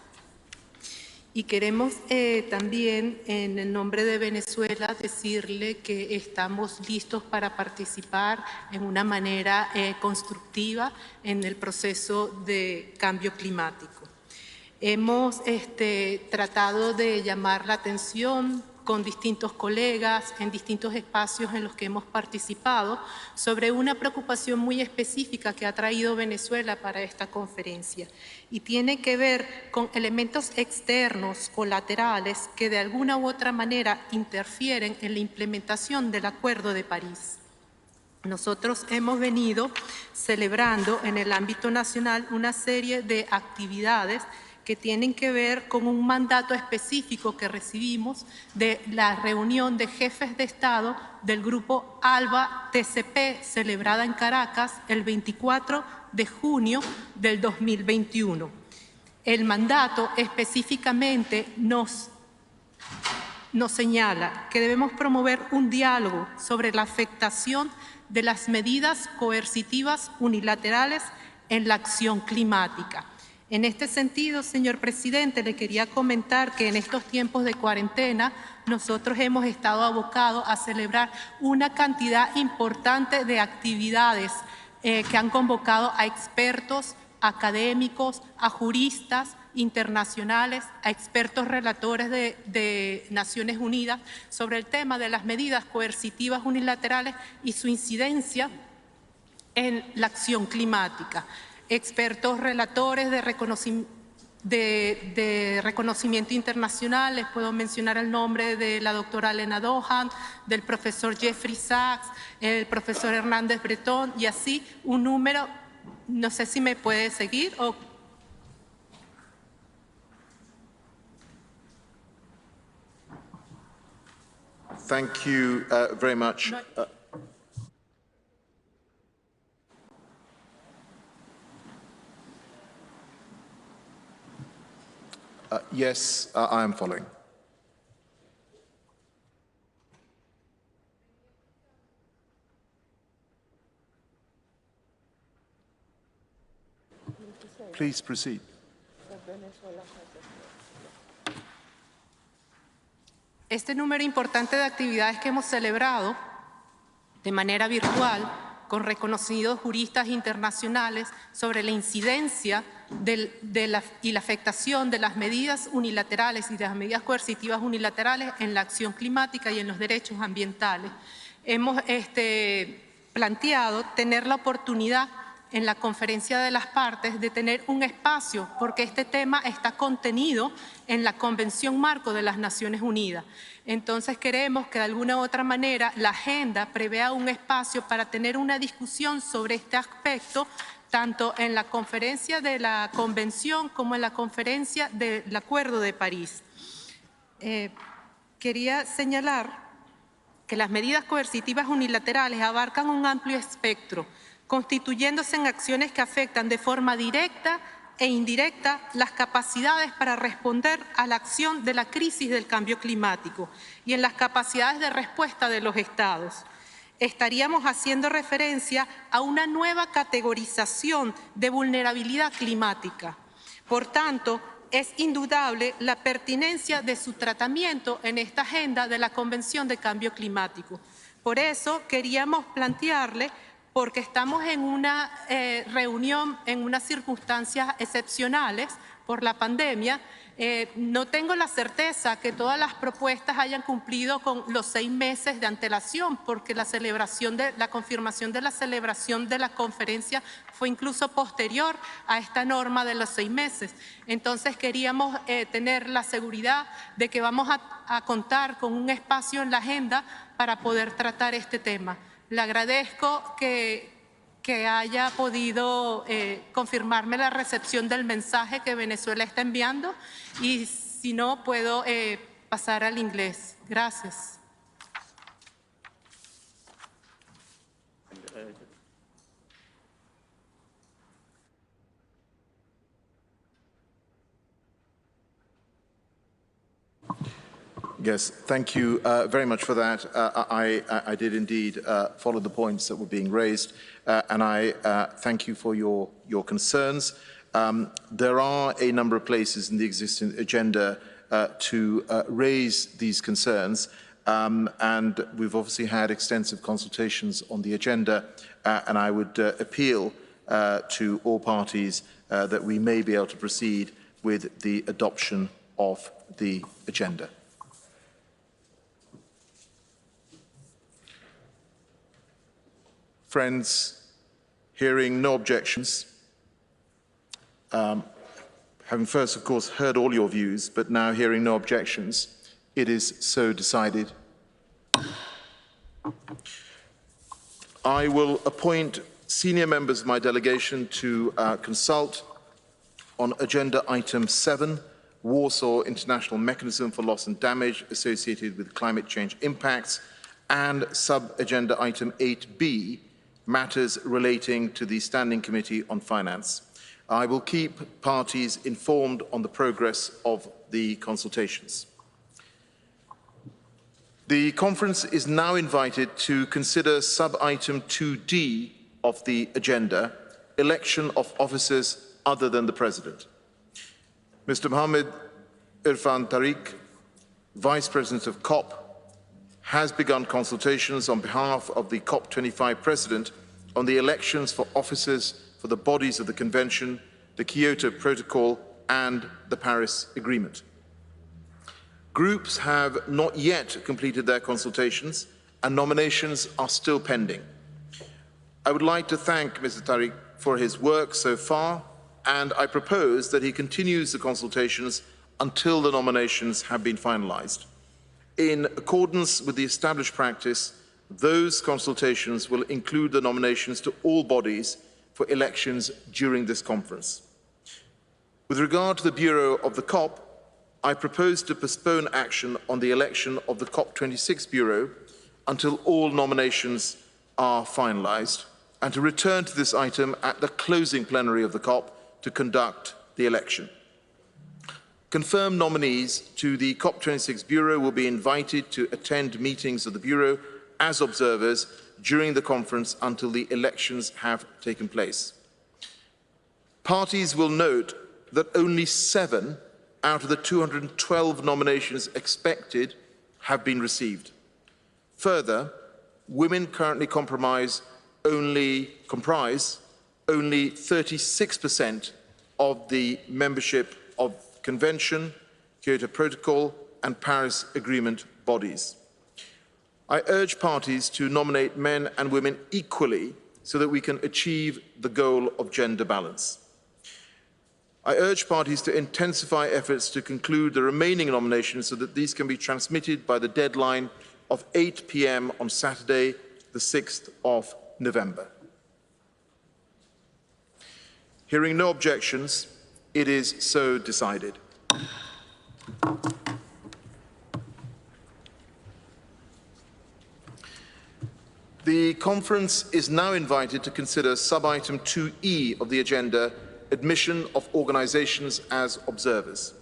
Y queremos también, en el nombre de Venezuela, decirle que estamos listos para participar en una manera constructiva en el proceso de cambio climático. Hemos tratado de llamar la atención con distintos colegas en distintos espacios en los que hemos participado sobre una preocupación muy específica que ha traído Venezuela para esta conferencia y tiene que ver con elementos externos colaterales que de alguna u otra manera interfieren en la implementación del Acuerdo de París. Nosotros hemos venido celebrando en el ámbito nacional una serie de actividades que tienen que ver con un mandato específico que recibimos de la reunión de jefes de Estado del Grupo ALBA-TCP celebrada en Caracas el 24 de junio del 2021. El mandato específicamente nos señala que debemos promover un diálogo sobre la afectación de las medidas coercitivas unilaterales en la acción climática. En este sentido, señor presidente, le quería comentar que en estos tiempos de cuarentena nosotros hemos estado abocados a celebrar una cantidad importante de actividades que han convocado a expertos, académicos, a juristas internacionales, a expertos relatores de Naciones Unidas sobre el tema de las medidas coercitivas unilaterales y su incidencia en la acción climática. Expertos relatores de reconocimiento internacional, les puedo mencionar el nombre de la doctora Elena Dohan, del profesor Jeffrey Sachs, el profesor Hernández Bretón y así un número, no sé si me puede seguir o... Thank you very much. Yes, I am following. Please proceed. Este número importante de actividades que hemos celebrado de manera virtual con reconocidos juristas internacionales sobre la incidencia y la afectación de las medidas unilaterales y de las medidas coercitivas unilaterales en la acción climática y en los derechos ambientales. Hemos planteado tener la oportunidad en la conferencia de las partes de tener un espacio, porque este tema está contenido en la Convención Marco de las Naciones Unidas. Entonces queremos que de alguna u otra manera la agenda prevea un espacio para tener una discusión sobre este aspecto, tanto en la conferencia de la Convención como en la conferencia del Acuerdo de París. Quería señalar que las medidas coercitivas unilaterales abarcan un amplio espectro, constituyéndose en acciones que afectan de forma directa e indirecta las capacidades para responder a la acción de la crisis del cambio climático y en las capacidades de respuesta de los Estados. Estaríamos haciendo referencia a una nueva categorización de vulnerabilidad climática. Por tanto, es indudable la pertinencia de su tratamiento en esta agenda de la Convención de Cambio Climático. Por eso queríamos plantearle, porque estamos en una reunión en unas circunstancias excepcionales por la pandemia, no tengo la certeza que todas las propuestas hayan cumplido con los 6 meses de antelación, porque la confirmación de la celebración de la conferencia fue incluso posterior a esta norma de los 6 meses. Entonces queríamos tener la seguridad de que vamos a contar con un espacio en la agenda para poder tratar este tema. Le agradezco que haya podido confirmarme la recepción del mensaje que Venezuela está enviando y si no, puedo pasar al inglés. Gracias. Yes, thank you very much for that. I did indeed follow the points that were being raised, and I thank you for your concerns. There are a number of places in the existing agenda to raise these concerns, and we've obviously had extensive consultations on the agenda, and I would appeal to all parties that we may be able to proceed with the adoption of the agenda. Friends, hearing no objections, having first, of course, heard all your views, but now hearing no objections, it is so decided. I will appoint senior members of my delegation to consult on agenda item 7, Warsaw International Mechanism for Loss and Damage associated with climate change impacts, and sub-agenda item 8B, matters relating to the Standing Committee on Finance. I will keep parties informed on the progress of the consultations. The conference is now invited to consider sub-item 2D of the agenda, election of officers other than the President. Mr. Mohammed Irfan Tariq, Vice President of COP, has begun consultations on behalf of the COP25 President on the elections for officers for the bodies of the Convention, the Kyoto Protocol, and the Paris Agreement. Groups have not yet completed their consultations, and nominations are still pending. I would like to thank Mr. Tariq for his work so far, and I propose that he continues the consultations until the nominations have been finalised. In accordance with the established practice, those consultations will include the nominations to all bodies for elections during this conference. With regard to the Bureau of the COP, I propose to postpone action on the election of the COP26 Bureau until all nominations are finalised, and to return to this item at the closing plenary of the COP to conduct the election. Confirmed nominees to the COP26 Bureau will be invited to attend meetings of the Bureau as observers during the conference until the elections have taken place. Parties will note that only 7 out of the 212 nominations expected have been received. Further, women currently comprise only 36% of the membership of Convention, Kyoto Protocol, and Paris Agreement bodies. I urge parties to nominate men and women equally so that we can achieve the goal of gender balance. I urge parties to intensify efforts to conclude the remaining nominations so that these can be transmitted by the deadline of 8 p.m. on Saturday, the 6th of November. Hearing no objections, it is so decided. The conference is now invited to consider sub-item 2E of the agenda, admission of organisations as observers.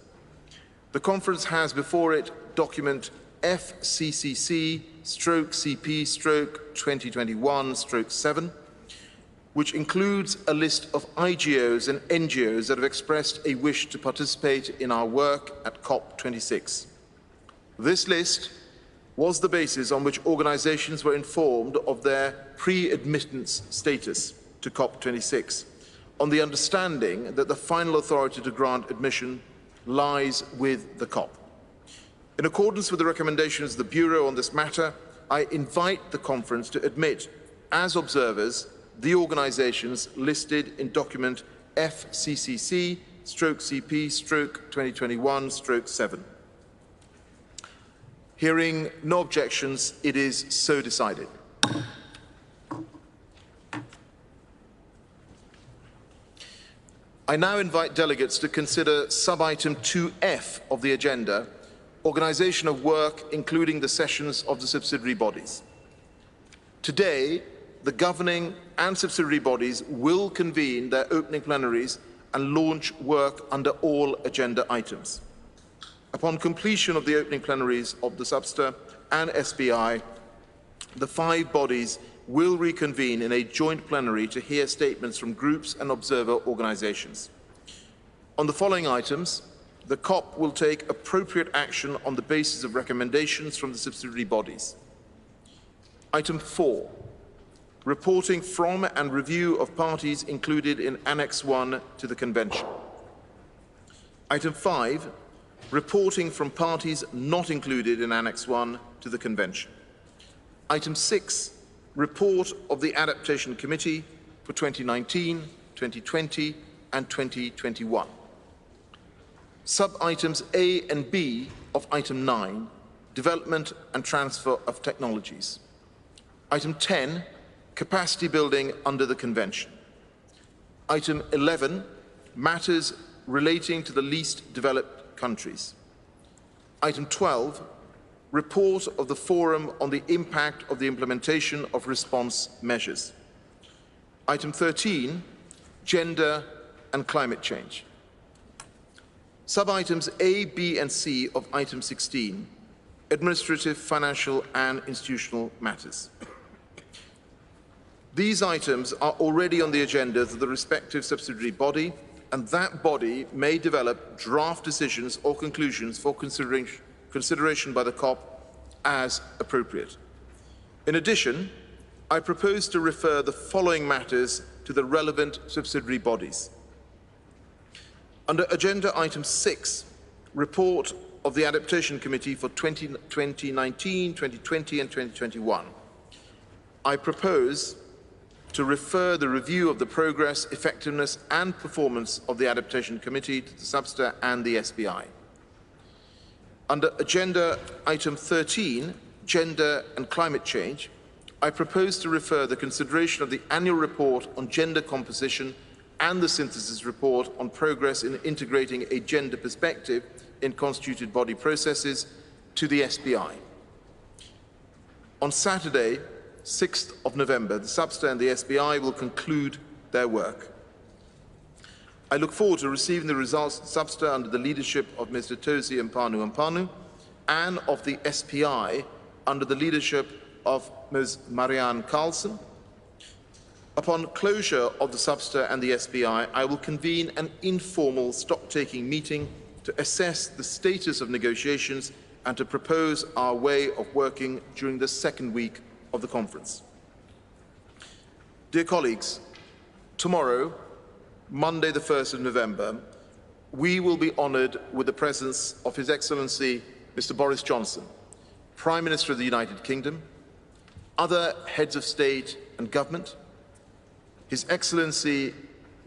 The conference has before it document FCCC/CP/2021/7, which includes a list of IGOs and NGOs that have expressed a wish to participate in our work at COP26. This list was the basis on which organisations were informed of their pre-admittance status to COP26, on the understanding that the final authority to grant admission lies with the COP. In accordance with the recommendations of the Bureau on this matter, I invite the conference to admit as observers the organisations listed in document FCCC/CP/2021/7. Hearing no objections, it is so decided. I now invite delegates to consider sub-item 2F of the agenda, organisation of work, including the sessions of the subsidiary bodies. Today, the governing and subsidiary bodies will convene their opening plenaries and launch work under all agenda items. Upon completion of the opening plenaries of the SUBSTA and SBI, the 5 bodies will reconvene in a joint plenary to hear statements from groups and observer organisations. On the following items, the COP will take appropriate action on the basis of recommendations from the subsidiary bodies. Item 4, reporting from and review of parties included in Annex 1 to the Convention. Item 5, reporting from parties not included in Annex 1 to the Convention. Item 6, report of the Adaptation Committee for 2019, 2020 and 2021. Sub-items A and B of item 9, development and transfer of technologies. Item 10, capacity building under the Convention. Item 11, matters relating to the least developed countries. Item 12, report of the Forum on the impact of the implementation of response measures. Item 13, gender and climate change. Sub-items A, B and C of item 16, administrative, financial and institutional matters. These items are already on the agenda of the respective subsidiary body, and that body may develop draft decisions or conclusions for consideration by the COP as appropriate. In addition, I propose to refer the following matters to the relevant subsidiary bodies. Under agenda item 6, report of the Adaptation Committee for 2019, 2020 and 2021, I propose to refer the review of the progress, effectiveness and performance of the Adaptation Committee to the SUBSTA and the SBI. Under agenda item 13, gender and climate change, I propose to refer the consideration of the annual report on gender composition and the synthesis report on progress in integrating a gender perspective in constituted body processes to the SBI. On Saturday, 6th of November, the SUBSTA and the SBI will conclude their work. I look forward to receiving the results of the SUBSTA under the leadership of Mr. Tosi Mpanu and of the SPI under the leadership of Ms. Marianne Carlson. Upon closure of the SUBSTA and the SBI, I will convene an informal stock-taking meeting to assess the status of negotiations and to propose our way of working during the second week of the conference. Dear colleagues, tomorrow, Monday the 1st of November, we will be honoured with the presence of His Excellency Mr. Boris Johnson, Prime Minister of the United Kingdom, other heads of state and government, His Excellency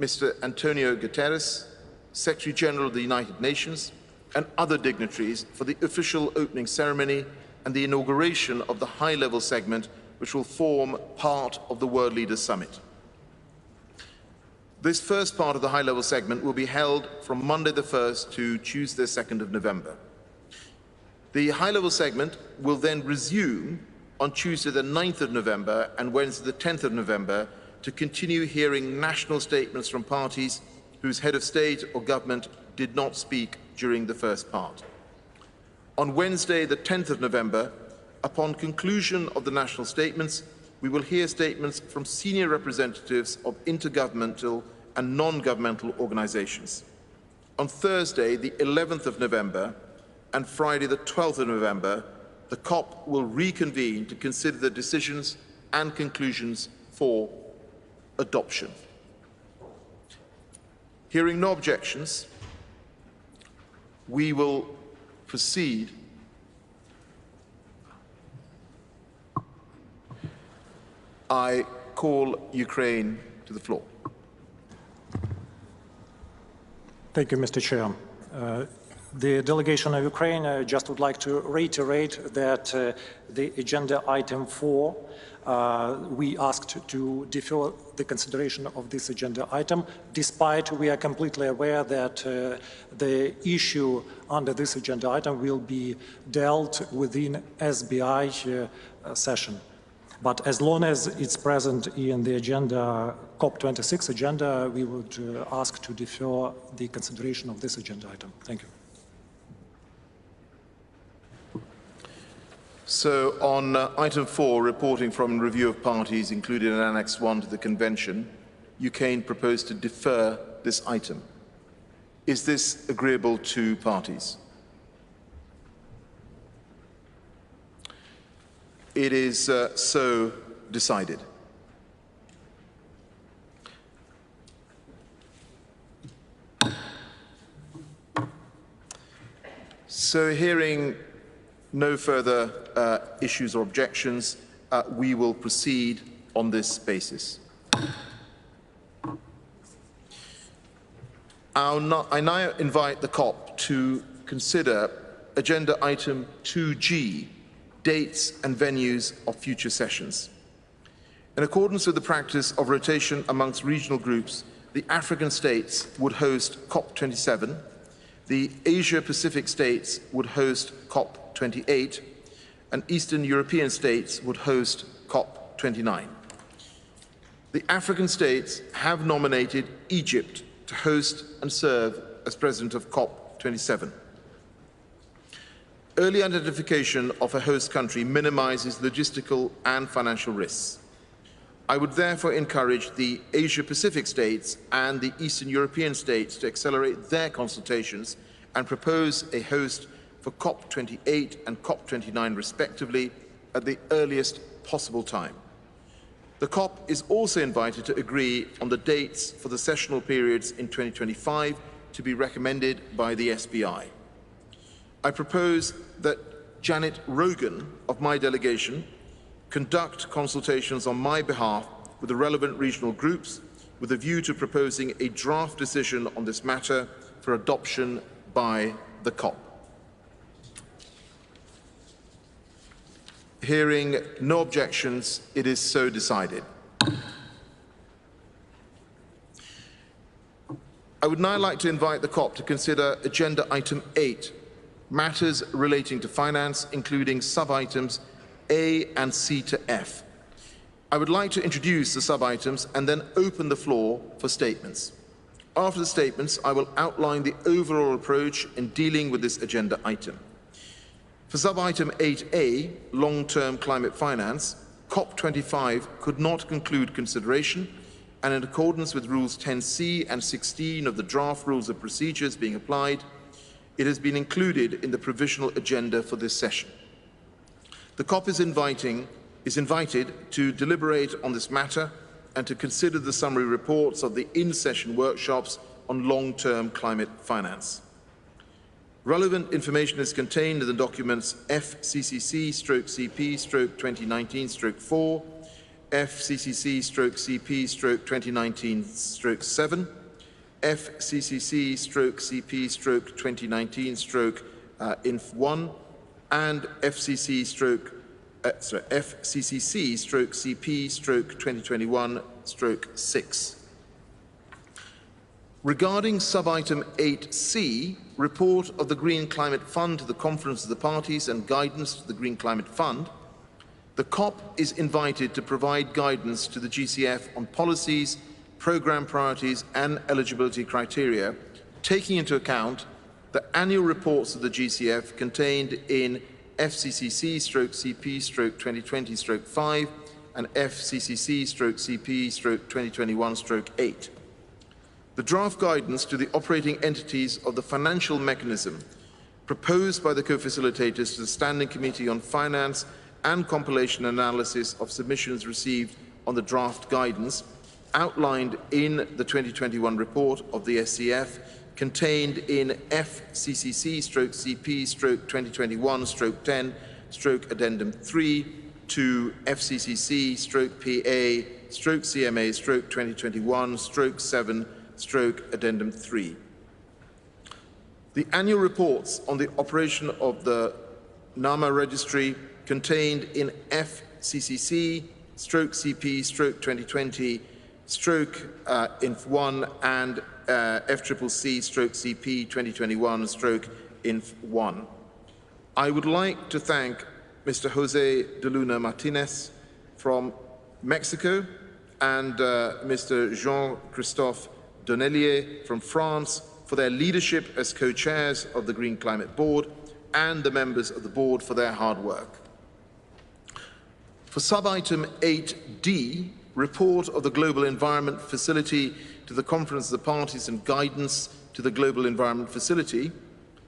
Mr. Antonio Guterres, Secretary General of the United Nations, and other dignitaries for the official opening ceremony and the inauguration of the high-level segment which will form part of the World Leaders Summit. This first part of the high-level segment will be held from Monday the 1st to Tuesday 2nd of November. The high-level segment will then resume on Tuesday the 9th of November and Wednesday the 10th of November to continue hearing national statements from parties whose head of state or government did not speak during the first part. On Wednesday the 10th of November, upon conclusion of the national statements, we will hear statements from senior representatives of intergovernmental and non-governmental organisations. On Thursday, the 11th of November, and Friday, the 12th of November, the COP will reconvene to consider the decisions and conclusions for adoption. Hearing no objections, we will proceed I call Ukraine to the floor. Thank you, Mr. Chair. The delegation of Ukraine just would like to reiterate that the agenda item 4, we asked to defer the consideration of this agenda item, despite we are completely aware that the issue under this agenda item will be dealt within SBI session. But as long as it's present in the agenda, COP26 agenda, we would ask to defer the consideration of this agenda item. Thank you. So on item 4, reporting from review of parties included in Annex 1 to the Convention, Ukraine proposed to defer this item. Is this agreeable to parties? It is so decided. So hearing no further issues or objections, we will proceed on this basis. I now invite the COP to consider agenda item 2G, dates and venues of future sessions. In accordance with the practice of rotation amongst regional groups, the African states would host COP27, the Asia-Pacific states would host COP28, and Eastern European states would host COP29. The African states have nominated Egypt to host and serve as president of COP27. Early identification of a host country minimizes logistical and financial risks. I would therefore encourage the Asia-Pacific states and the Eastern European states to accelerate their consultations and propose a host for COP28 and COP29 respectively at the earliest possible time. The COP is also invited to agree on the dates for the sessional periods in 2025 to be recommended by the SBI. I propose that Janet Rogan of my delegation conduct consultations on my behalf with the relevant regional groups with a view to proposing a draft decision on this matter for adoption by the COP. Hearing no objections, it is so decided. I would now like to invite the COP to consider agenda item 8, matters relating to finance, including sub-items A and C to F. I would like to introduce the sub-items and then open the floor for statements. After the statements, I will outline the overall approach in dealing with this agenda item. For sub-item 8A, long-term climate finance, COP25 could not conclude consideration, and in accordance with Rules 10C and 16 of the draft Rules of Procedures being applied, it has been included in the provisional agenda for this session. The COP is invited to deliberate on this matter and to consider the summary reports of the in-session workshops on long-term climate finance. Relevant information is contained in the documents FCCC/CP/2019/4, FCCC/CP/2019/7, FCCC/CP/2019/Inf1, and FCCC/CP/2021/6. Regarding sub-item 8C, report of the Green Climate Fund to the Conference of the Parties and guidance to the Green Climate Fund, The COP is invited to provide guidance to the GCF on policies, programme priorities and eligibility criteria, taking into account the annual reports of the GCF contained in FCCC/CP/2020/5 and FCCC/CP/2021/8. The draft guidance to the operating entities of the financial mechanism proposed by the co-facilitators to the Standing Committee on Finance and compilation analysis of submissions received on the draft guidance outlined in the 2021 report of the SCF contained in FCCC/CP/2021/10/Addendum 3 to FCCC/PA/CMA/2021/7/Addendum 3. The annual reports on the operation of the NAMA registry contained in FCCC/CP/2020/INF1 and FCCC/CP/2021/INF1. I would like to thank Mr. Jose de Luna Martinez from Mexico and Mr. Jean-Christophe Donnellier from France for their leadership as co-chairs of the Green Climate Board and the members of the board for their hard work. For sub-item 8D, report of the Global Environment Facility to the Conference of the Parties and guidance to the Global Environment Facility,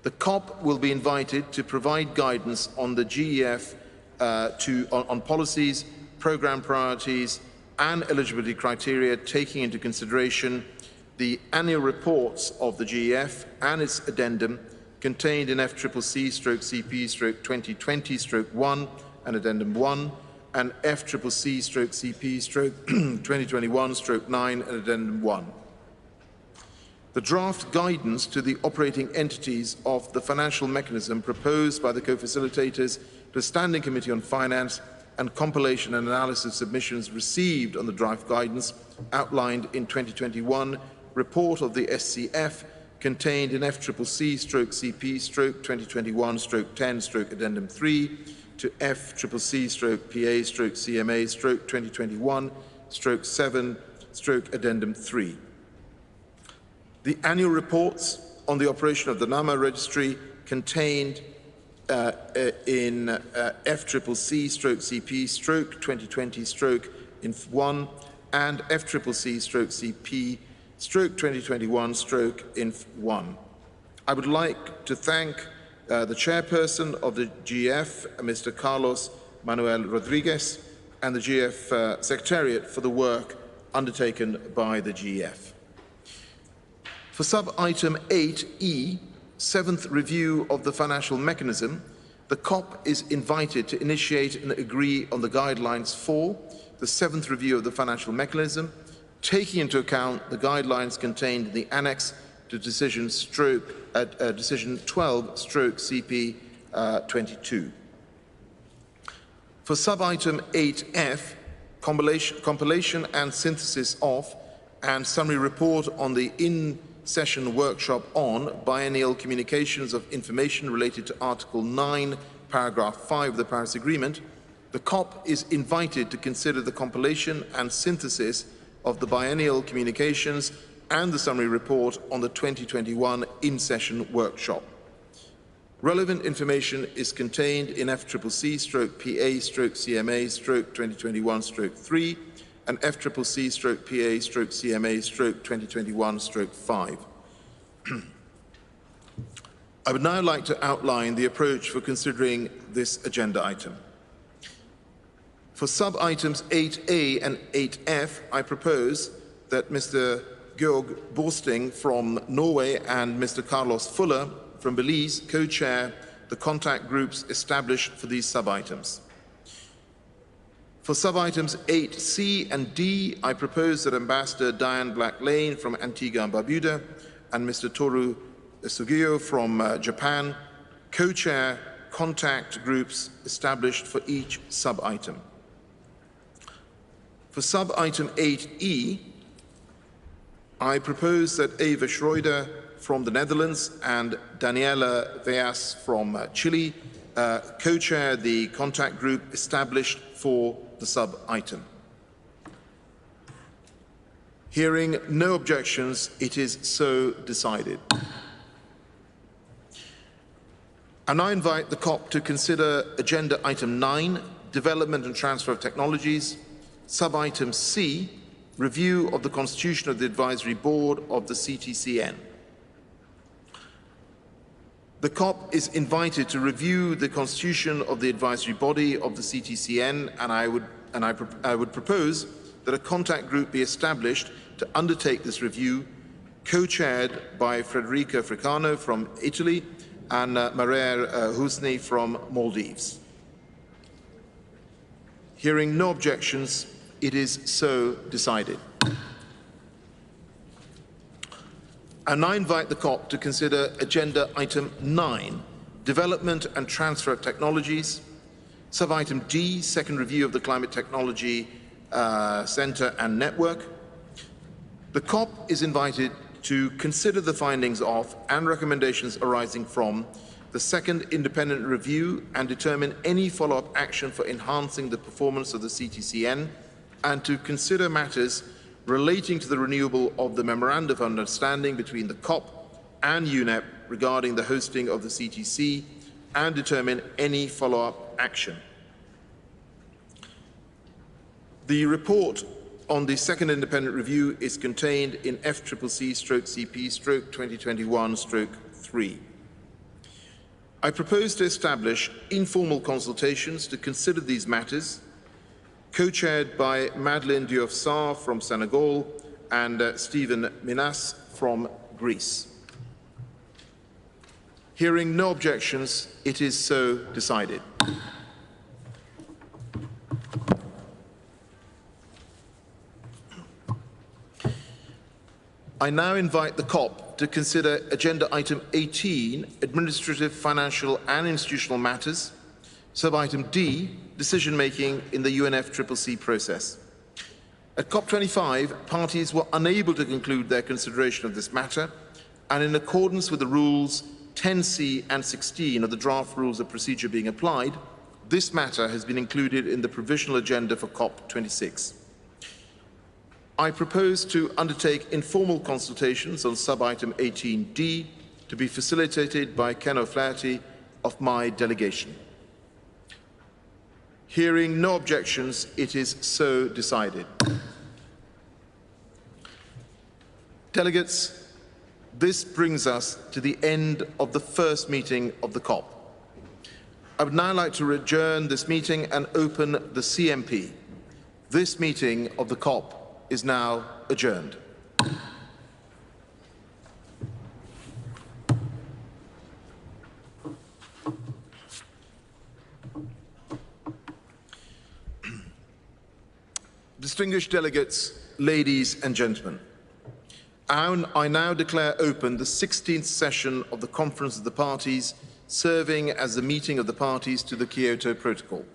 the COP will be invited to provide guidance on the GEF on policies, programme priorities and eligibility criteria, taking into consideration the annual reports of the GEF and its addendum contained in FCCC/CP/2020/1 and Addendum 1 and FCCC/CP/2021/9 and Addendum 1. The draft guidance to the operating entities of the financial mechanism proposed by the co-facilitators to the Standing Committee on Finance and compilation and analysis submissions received on the draft guidance outlined in 2021 report of the SCF contained in FCCC/CP/2021/10/Addendum 3 to FCCC/PA/CMA/2021/7/Addendum 3. The annual reports on the operation of the NAMA registry contained in FCCC/CP/2020/INF1 and FCCC/CP/2021/INF1. I would like to thank the chairperson of the GF, Mr. Carlos Manuel Rodriguez, and the GF Secretariat for the work undertaken by the GF. For sub-item 8E, 7th review of the financial mechanism, the COP is invited to initiate and agree on the guidelines for the 7th review of the financial mechanism, taking into account the guidelines contained in the annex to decision 12/CP22. For sub-item 8F, compilation and synthesis of and summary report on the in-session workshop on biennial communications of information related to Article 9, Paragraph 5 of the Paris Agreement, the COP is invited to consider the compilation and synthesis of the biennial communications and the summary report on the 2021 in-session workshop. Relevant information is contained in FCCC/PA/CMA/2021/3 and FCCC/PA/CMA/2021/5. I would now like to outline the approach for considering this agenda item. For sub-items 8A and 8F, I propose that Mr. Georg Borsting from Norway and Mr. Carlos Fuller from Belize co-chair the contact groups established for these sub-items. For sub-items 8C and D, I propose that Ambassador Diane Black-Lane from Antigua and Barbuda and Mr. Toru Sugio from Japan co-chair contact groups established for each sub-item. For sub-item 8E, I propose that Eva Schroeder from the Netherlands and Daniela Veas from Chile co-chair the contact group established for the sub-item. Hearing no objections, it is so decided. And I invite the COP to consider Agenda Item 9, Development and Transfer of Technologies, Sub-Item C, Review of the Constitution of the Advisory Board of the CTCN. The COP is invited to review the constitution of the advisory body of the CTCN, and I would propose that a contact group be established to undertake this review, co-chaired by Federica Fricano from Italy and Marer Husni from Maldives. Hearing no objections, it is so decided. And I invite the COP to consider Agenda Item 9, Development and Transfer of Technologies, Sub-Item D, Second Review of the Climate Technology Centre and Network. The COP is invited to consider the findings of and recommendations arising from the second independent review and determine any follow-up action for enhancing the performance of the CTCN, and to consider matters relating to the renewal of the Memorandum of Understanding between the COP and UNEP regarding the hosting of the CTC, and determine any follow-up action. The report on the second independent review is contained in FCCC/CP/2021/3. I propose to establish informal consultations to consider these matters, co-chaired by Madeleine Diouf Sarr from Senegal and Stephen Minas from Greece. Hearing no objections, it is so decided. I now invite the COP to consider Agenda Item 18, Administrative, Financial and Institutional Matters, Sub-Item D, Decision-making in the UNFCCC process. At COP25, parties were unable to conclude their consideration of this matter, and in accordance with the rules 10C and 16 of the draft rules of procedure being applied, this matter has been included in the provisional agenda for COP26. I propose to undertake informal consultations on sub-item 18D to be facilitated by Ken O'Flaherty of my delegation. Hearing no objections, it is so decided. Delegates, this brings us to the end of the first meeting of the COP. I would now like to adjourn this meeting and open the CMP. This meeting of the COP is now adjourned. Distinguished delegates, ladies and gentlemen, I now declare open the 16th session of the Conference of the Parties, serving as the meeting of the parties to the Kyoto Protocol.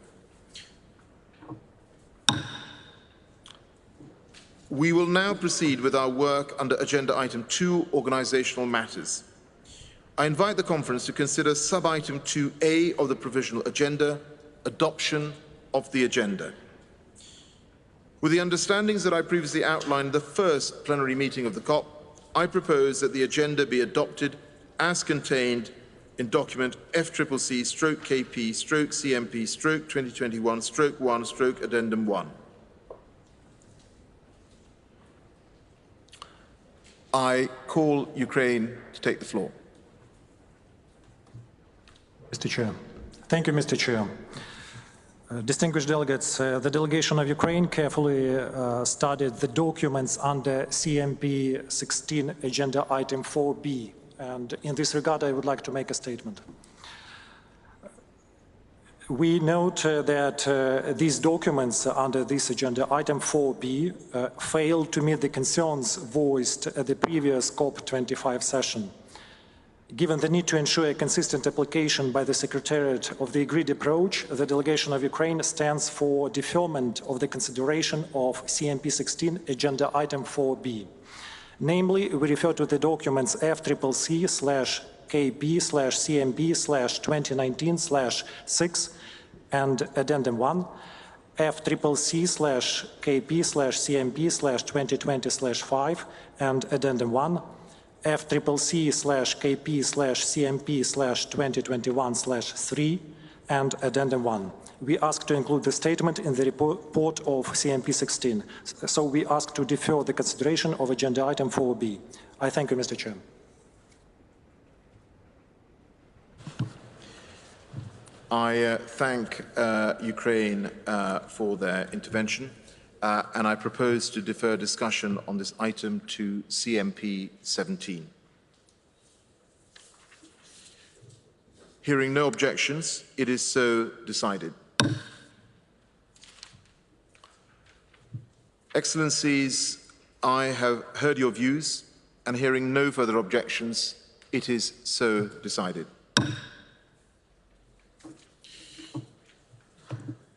We will now proceed with our work under Agenda Item 2, Organizational Matters. I invite the Conference to consider Sub-Item 2A of the Provisional Agenda, Adoption of the Agenda. With the understandings that I previously outlined in the first plenary meeting of the COP, I propose that the agenda be adopted as contained in document FCCC/KP/CMP/2021/1/Addendum 1. I call Ukraine to take the floor. Mr. Chair. Thank you, Mr. Chair. Distinguished delegates, the delegation of Ukraine carefully studied the documents under CMP 16 Agenda Item 4B, and in this regard I would like to make a statement. We note that these documents under this agenda, item 4B, failed to meet the concerns voiced at the previous COP25 session. Given the need to ensure a consistent application by the Secretariat of the agreed approach, the delegation of Ukraine stands for deferment of the consideration of CMP 16 agenda item 4B. Namely, we refer to the documents FCCC/KP/2021/1 KP/CMB/2019/6 and Addendum 1, FCCC/KP/CMB/2020/5 and Addendum 1, FCCC/KP/CMP/2021/3 and Addendum 1. We ask to include the statement in the report of CMP 16. So we ask to defer the consideration of agenda item 4B. I thank you, Mr. Chair. I thank Ukraine for their intervention, and I propose to defer discussion on this item to CMP 17. Hearing no objections, it is so decided. Excellencies, I have heard your views, and hearing no further objections, it is so decided.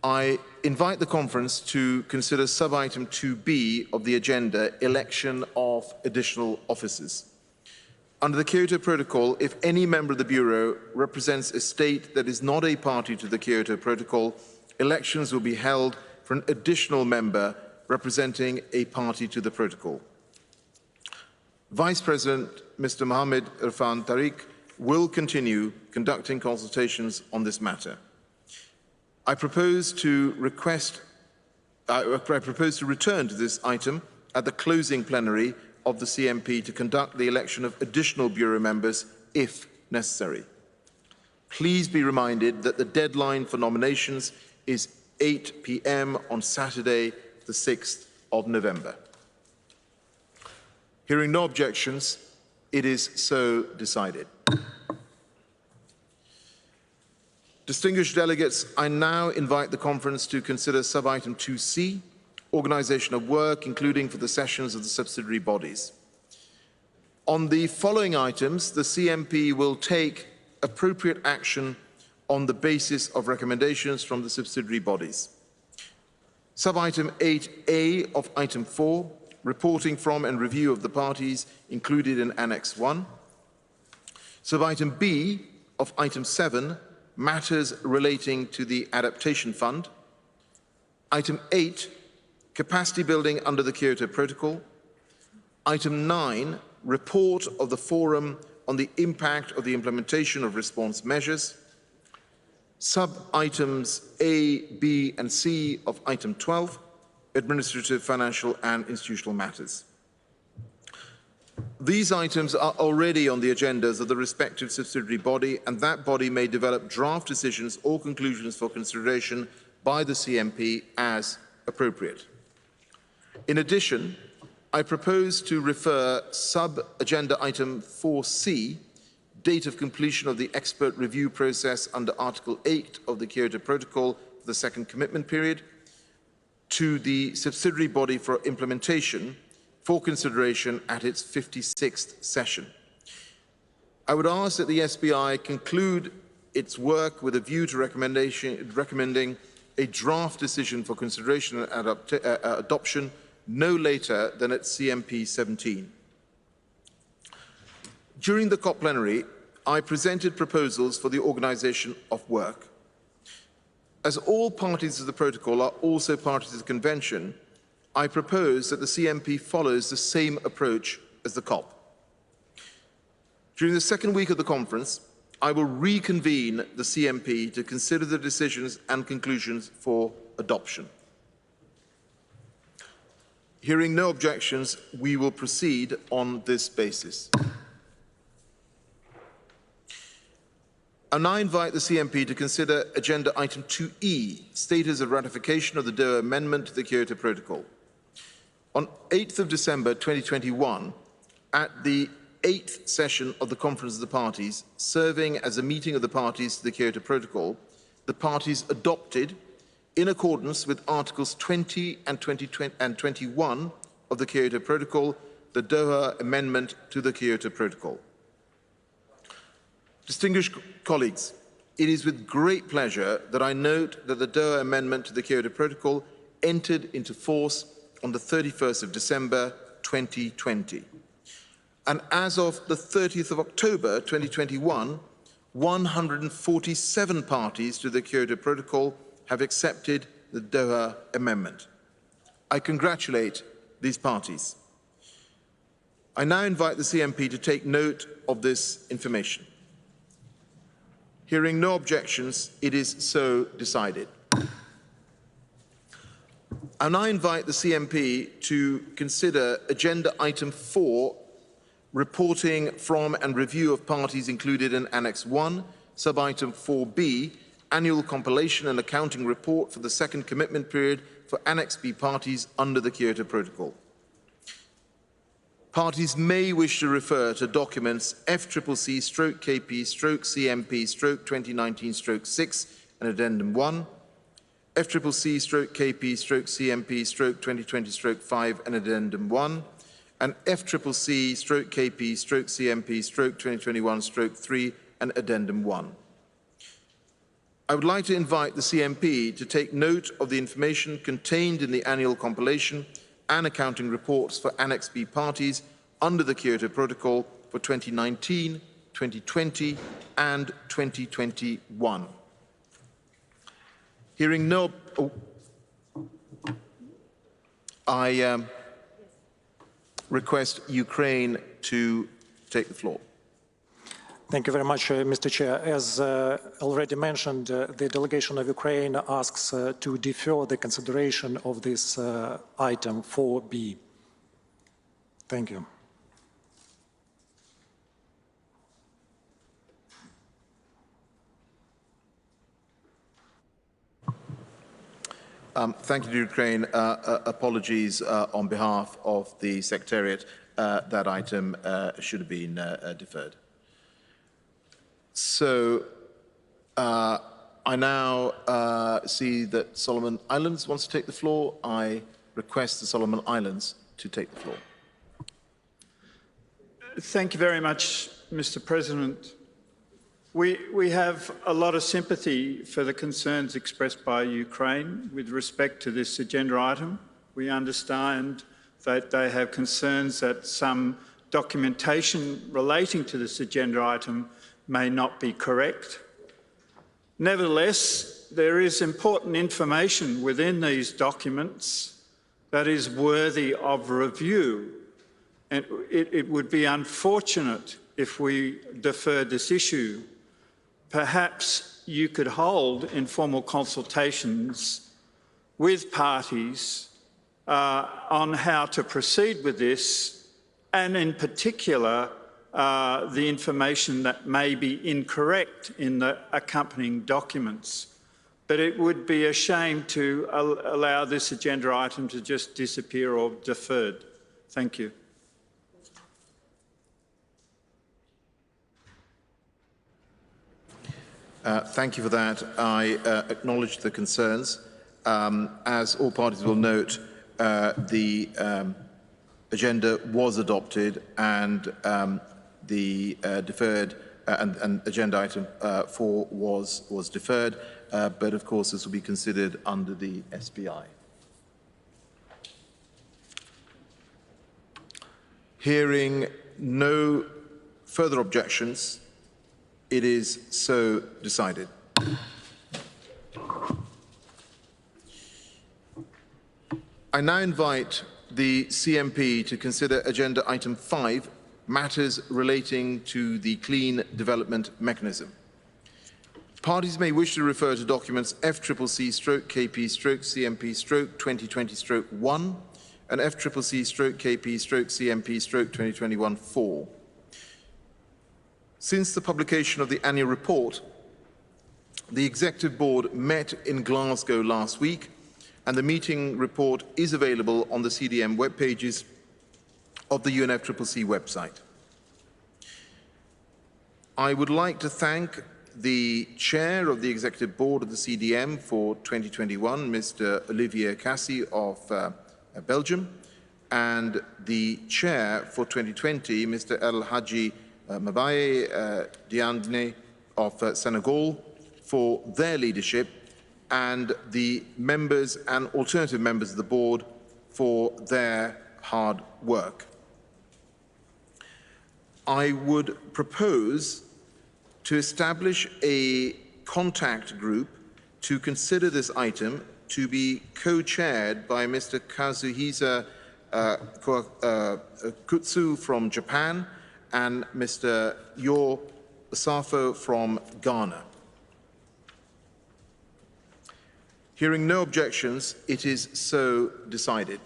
I invite the conference to consider sub-item 2B of the agenda, election of additional officers. Under the Kyoto Protocol, if any member of the Bureau represents a state that is not a party to the Kyoto Protocol, elections will be held for an additional member representing a party to the Protocol. Vice President Mr. Mohammed Irfan Tariq will continue conducting consultations on this matter. I propose to return to this item at the closing plenary of the CMP to conduct the election of additional Bureau members if necessary. Please be reminded that the deadline for nominations is 8 p.m. on Saturday, the 6th of November. Hearing no objections, it is so decided. Distinguished delegates, I now invite the conference to consider sub-item 2C, organisation of work, including for the sessions of the subsidiary bodies. On the following items, the CMP will take appropriate action on the basis of recommendations from the subsidiary bodies. Sub-item 8A of item 4, reporting from and review of the parties included in Annex 1. Sub-item B of item 7, matters relating to the Adaptation Fund. Item 8, capacity building under the Kyoto Protocol. Item 9, report of the Forum on the impact of the implementation of response measures. Sub-items A, B, and C of item 12, administrative, financial, and institutional matters. These items are already on the agendas of the respective subsidiary body, and that body may develop draft decisions or conclusions for consideration by the CMP as appropriate. In addition, I propose to refer sub-agenda item 4C, date of completion of the expert review process under Article 8 of the Kyoto Protocol for the second commitment period, to the subsidiary body for implementation for consideration at its 56th session. I would ask that the SBI conclude its work with a view to recommending a draft decision for consideration and adoption no later than at CMP 17. During the COP plenary, I presented proposals for the organisation of work. As all parties to the protocol are also parties to the convention, I propose that the CMP follows the same approach as the COP. During the second week of the conference, I will reconvene the CMP to consider the decisions and conclusions for adoption. Hearing no objections, we will proceed on this basis. I now invite the CMP to consider agenda item 2E, status of ratification of the Doha Amendment to the Kyoto Protocol. On 8th of December 2021, at the 8th session of the Conference of the Parties, serving as a meeting of the parties to the Kyoto Protocol, the parties adopted, in accordance with Articles 20 and 21 of the Kyoto Protocol, the Doha Amendment to the Kyoto Protocol. Distinguished colleagues, it is with great pleasure that I note that the Doha Amendment to the Kyoto Protocol entered into force on the 31st of December 2020. And as of the 30th of October 2021, 147 parties to the Kyoto Protocol have accepted the Doha Amendment. I congratulate these parties. I now invite the CMP to take note of this information. Hearing no objections, it is so decided. I now invite the CMP to consider Agenda Item 4, reporting from and review of parties included in Annex 1, Sub-Item 4B, Annual Compilation and Accounting Report for the second commitment period for Annex B parties under the Kyoto Protocol. Parties may wish to refer to documents FCCC/KP/CMP/2019/6 and Addendum 1, FCCC/KP/CMP/2020/5 and Addendum 1, and FCCC/KP/CMP/2021/3 and Addendum 1. I would like to invite the CMP to take note of the information contained in the annual compilation and accounting reports for Annex B parties under the Kyoto Protocol for 2019, 2020 and 2021. Hearing no... I request Ukraine to take the floor. Thank you very much, Mr. Chair. As already mentioned, the delegation of Ukraine asks to defer the consideration of this item 4B. Thank you. Thank you to Ukraine. Apologies on behalf of the Secretariat. That item should have been deferred. So I now see that Solomon Islands wants to take the floor. I request the Solomon Islands to take the floor. Thank you very much, Mr. President. We have a lot of sympathy for the concerns expressed by Ukraine with respect to this agenda item. We understand that they have concerns that some documentation relating to this agenda item may not be correct. Nevertheless, there is important information within these documents that is worthy of review, and it would be unfortunate if we deferred this issue. Perhaps you could hold informal consultations with parties on how to proceed with this, and in particular, the information that may be incorrect in the accompanying documents. But it would be a shame to allow this agenda item to just disappear or deferred. Thank you. Thank you for that. I acknowledge the concerns. As all parties will note, the agenda was adopted and the deferred and agenda item 4 was deferred, but of course this will be considered under the SPI. Hearing no further objections, it is so decided. I now invite the CMP to consider agenda item 5, matters relating to the Clean Development Mechanism. Parties may wish to refer to documents FCCC/KP/CMP/2020/1 and FCCC/KP/CMP/2021/4. Since the publication of the annual report, the Executive Board met in Glasgow last week, and the meeting report is available on the CDM web pages of the UNFCCC website. I would like to thank the Chair of the Executive Board of the CDM for 2021, Mr. Olivier Cassi of Belgium, and the Chair for 2020, Mr. El Hadji Mabaye Diandne of Senegal, for their leadership, and the members and alternative members of the board for their hard work. I would propose to establish a contact group to consider this item to be co-chaired by Mr. Kazuhisa Kutsu from Japan and Mr. Yo Safo from Ghana. Hearing no objections, it is so decided.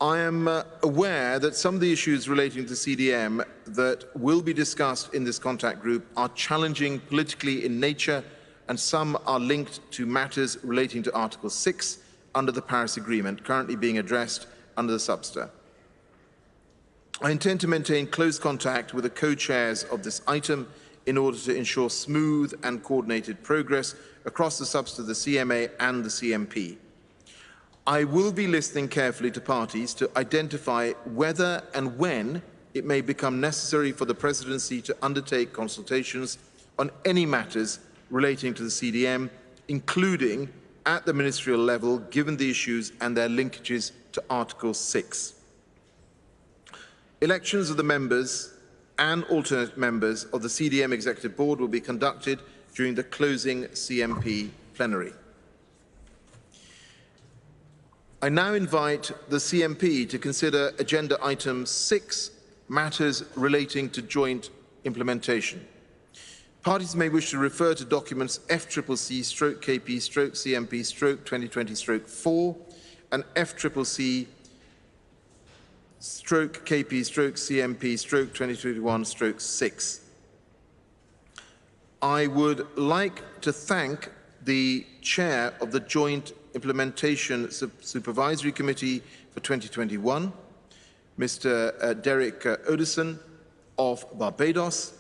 I am aware that some of the issues relating to CDM that will be discussed in this contact group are challenging politically in nature, and some are linked to matters relating to Article 6 under the Paris Agreement, currently being addressed under the subster. I intend to maintain close contact with the co-chairs of this item in order to ensure smooth and coordinated progress across the subster, the CMA and the CMP. I will be listening carefully to parties to identify whether and when it may become necessary for the Presidency to undertake consultations on any matters relating to the CDM, including at the ministerial level, given the issues and their linkages to Article 6. Elections of the members and alternate members of the CDM Executive Board will be conducted during the closing CMP plenary. I now invite the CMP to consider Agenda Item 6, matters relating to joint implementation. Parties may wish to refer to documents FCCC/KP/CMP/2020/4 and FCCC/KP/CMP/2021/6. I would like to thank the Chair of the Joint Implementation Supervisory Committee for 2021, Mr. Derek Odison of Barbados,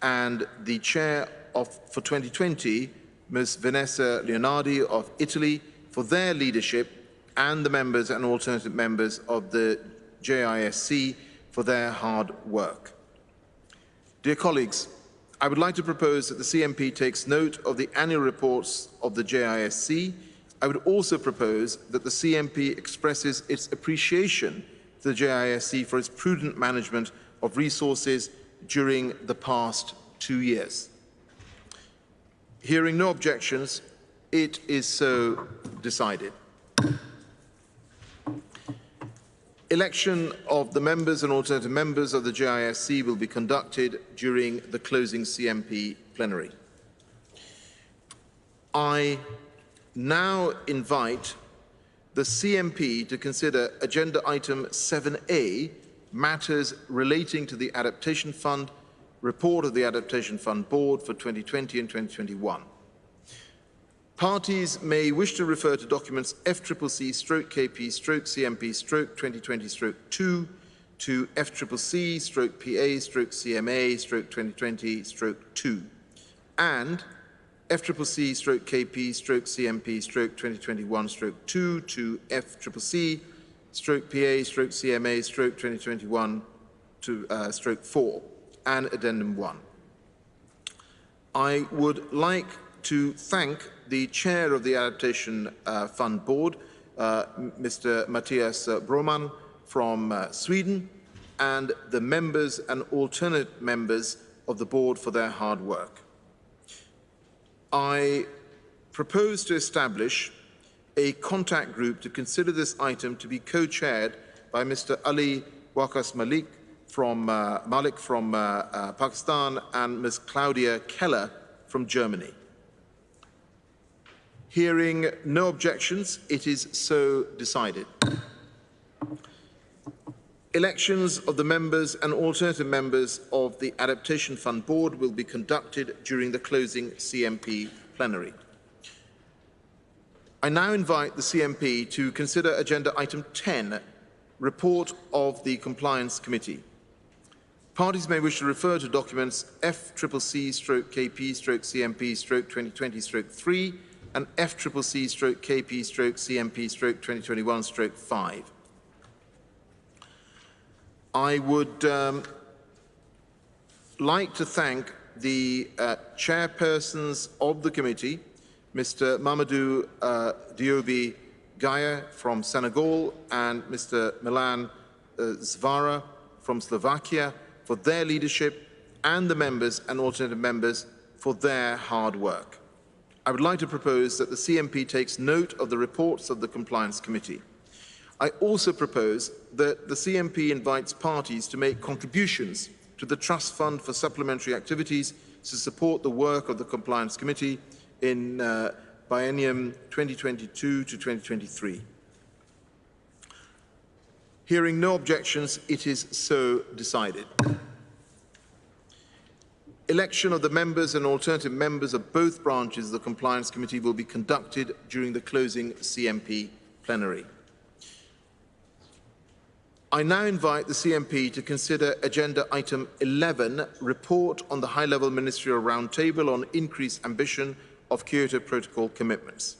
and the Chair for 2020, Ms. Vanessa Leonardi of Italy, for their leadership, and the members and alternate members of the JISC for their hard work. Dear colleagues, I would like to propose that the CMP takes note of the annual reports of the JISC. I would also propose that the CMP expresses its appreciation to the JISC for its prudent management of resources during the past 2 years. Hearing no objections, it is so decided. Election of the members and alternative members of the JISC will be conducted during the closing CMP plenary. I now invite the CMP to consider Agenda Item 7A, matters relating to the Adaptation Fund, report of the Adaptation Fund Board for 2020 and 2021. Parties may wish to refer to documents FCCC/KP/CMP/2020/2 to FCCC/PA/CMA/2020/2 and FCCC/KP/CMP/2021/2 to FCCC/PA/CMA/2021/4 and Addendum 1. I would like to thank the Chair of the Adaptation Fund Board, Mr. Matthias Broman from Sweden, and the members and alternate members of the board for their hard work. I propose to establish a contact group to consider this item to be co-chaired by Mr. Ali Waqas Malik from Pakistan and Ms. Claudia Keller from Germany. Hearing no objections, it is so decided. Elections of the members and alternative members of the Adaptation Fund Board will be conducted during the closing CMP plenary. I now invite the CMP to consider Agenda Item 10, report of the Compliance Committee. Parties may wish to refer to documents FCCC/KP/CMP/2020/3 and FCCC/KP/CMP/2021/5. I would like to thank the chairpersons of the committee, Mr. Mamadou Diobi Gaye from Senegal and Mr. Milan Zvara from Slovakia for their leadership, and the members and alternative members for their hard work. I would like to propose that the CMP takes note of the reports of the Compliance Committee. I also propose that the CMP invites parties to make contributions to the Trust Fund for supplementary activities to support the work of the Compliance Committee in biennium 2022 to 2023. Hearing no objections, it is so decided. Election of the members and alternative members of both branches of the Compliance Committee will be conducted during the closing CMP plenary. I now invite the CMP to consider Agenda Item 11, Report on the High-Level Ministerial Roundtable on Increased Ambition of Kyoto Protocol Commitments.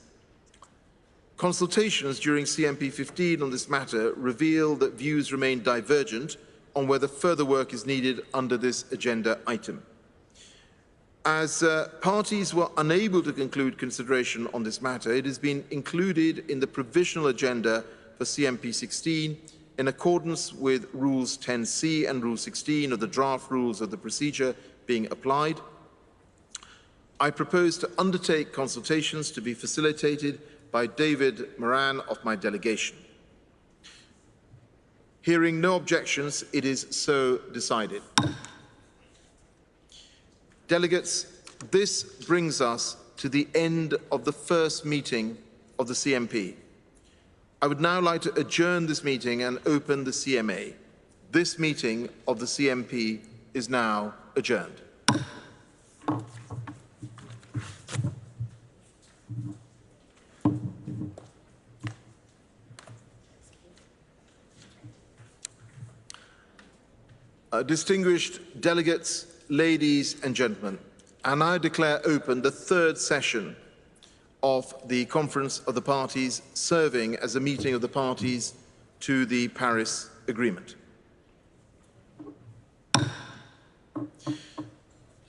Consultations during CMP 15 on this matter reveal that views remain divergent on whether further work is needed under this agenda item. As parties were unable to conclude consideration on this matter, it has been included in the provisional agenda for CMP 16 in accordance with Rules 10C and Rule 16 of the draft rules of the procedure being applied. I propose to undertake consultations to be facilitated by David Moran of my delegation. Hearing no objections, it is so decided. Delegates, this brings us to the end of the first meeting of the CMP. I would now like to adjourn this meeting and open the CMA. This meeting of the CMP is now adjourned. Distinguished delegates, ladies and gentlemen, I now declare open the third session of the Conference of the Parties, serving as a meeting of the parties to the Paris Agreement.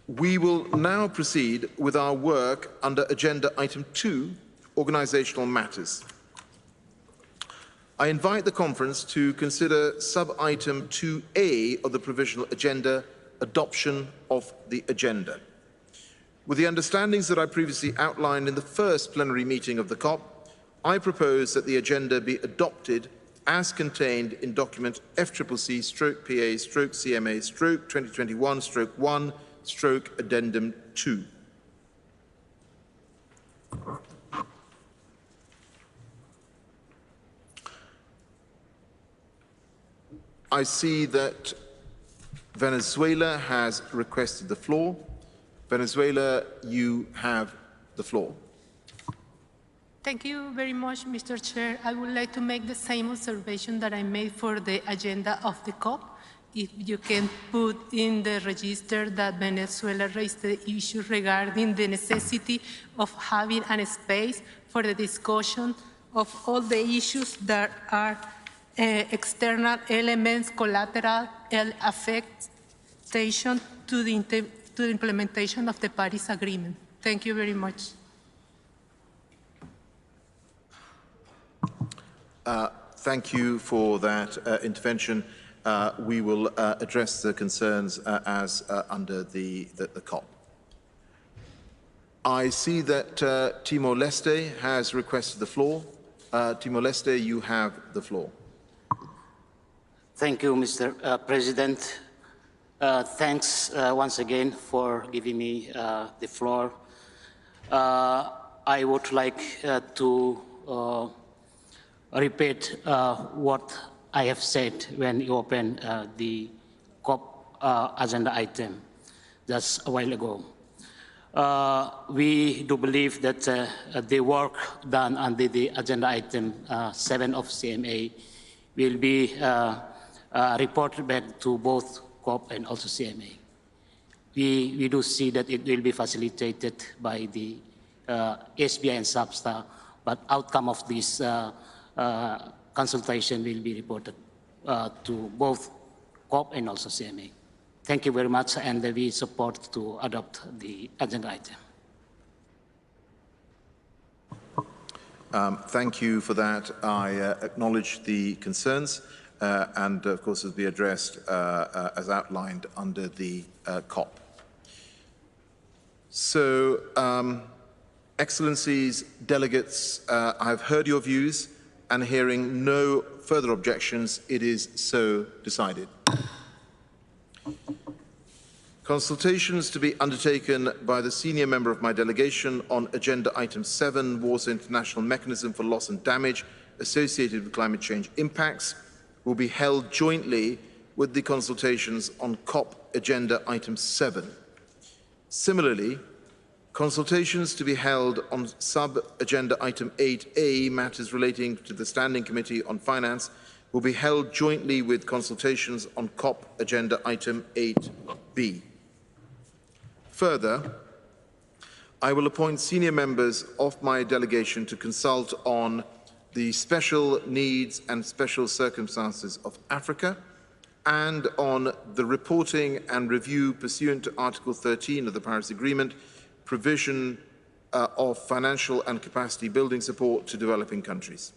We will now proceed with our work under Agenda Item 2, Organisational Matters. I invite the Conference to consider Sub-Item 2A of the Provisional Agenda, Adoption of the Agenda. With the understandings that I previously outlined in the first plenary meeting of the COP, I propose that the agenda be adopted as contained in document FCCMA/PA/CMA/2021/1/Addendum 2. I see that Venezuela has requested the floor. Venezuela, you have the floor. Thank you very much, Mr. Chair. I would like to make the same observation that I made for the agenda of the COP. If you can put in the register that Venezuela raised the issue regarding the necessity of having a space for the discussion of all the issues that are external elements, collateral affectation to the implementation of the Paris Agreement. Thank you very much. Thank you for that intervention. We will address the concerns as under the COP. I see that Timor-Leste has requested the floor. Timor-Leste, you have the floor. Thank you, Mr. President. Thanks once again for giving me the floor. I would like to repeat what I have said when you opened the COP agenda item just a while ago. We do believe that the work done under the agenda item 7 of CMA will be reported back to both COP and also CMA. We do see that it will be facilitated by the SBI and SABSTA, but outcome of this consultation will be reported to both COP and also CMA. Thank you very much, and we support to adopt the agenda item. Thank you for that. I acknowledge the concerns. and of course will be addressed as outlined under the COP. So, Excellencies, delegates, I have heard your views, and hearing no further objections, it is so decided. Consultations to be undertaken by the senior member of my delegation on Agenda Item 7, Warsaw International Mechanism for Loss and Damage associated with climate change impacts, will be held jointly with the consultations on COP Agenda Item 7. Similarly, consultations to be held on sub-agenda item 8A, matters relating to the Standing Committee on Finance, will be held jointly with consultations on COP agenda item 8B. Further, I will appoint senior members of my delegation to consult on the special needs and special circumstances of Africa and on the reporting and review pursuant to Article 13 of the Paris Agreement, provision of financial and capacity building support to developing countries.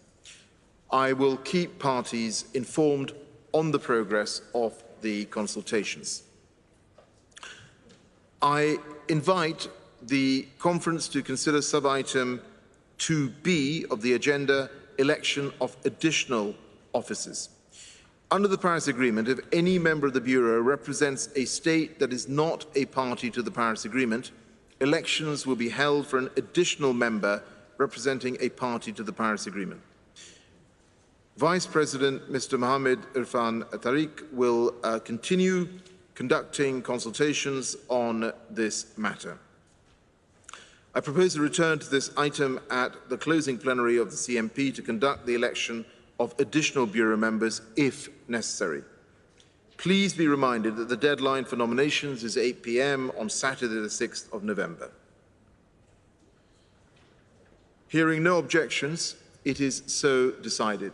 I will keep parties informed on the progress of the consultations. I invite the conference to consider sub-item 2B of the agenda, election of additional officers. Under the Paris Agreement, if any member of the Bureau represents a state that is not a party to the Paris Agreement, elections will be held for an additional member representing a party to the Paris Agreement. Vice President Mr. Mohamed Irfan Tariq will continue conducting consultations on this matter. I propose a return to this item at the closing plenary of the CMP to conduct the election of additional Bureau members if necessary. Please be reminded that the deadline for nominations is 8 p.m. on Saturday, the 6th of November. Hearing no objections, it is so decided.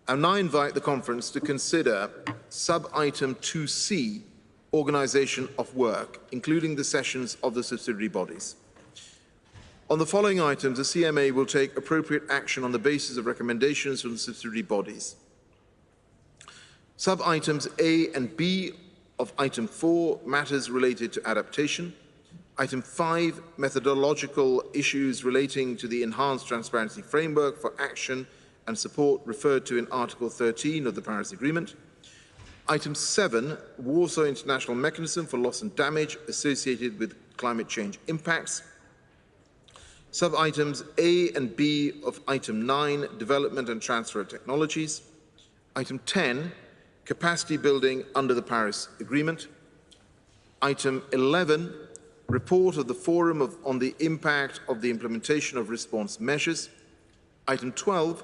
I now invite the conference to consider sub-item 2C, organisation of work, including the sessions of the subsidiary bodies. On the following items, the CMA will take appropriate action on the basis of recommendations from the subsidiary bodies. Sub-items A and B of item 4, matters related to adaptation. Item 5, methodological issues relating to the enhanced transparency framework for action and support referred to in Article 13 of the Paris Agreement. Item 7, Warsaw International Mechanism for Loss and Damage associated with climate change impacts. Sub-items A and B of item 9, development and transfer of technologies. Item 10, capacity building under the Paris Agreement. Item 11, report of the Forum on the impact of the implementation of response measures. Item 12,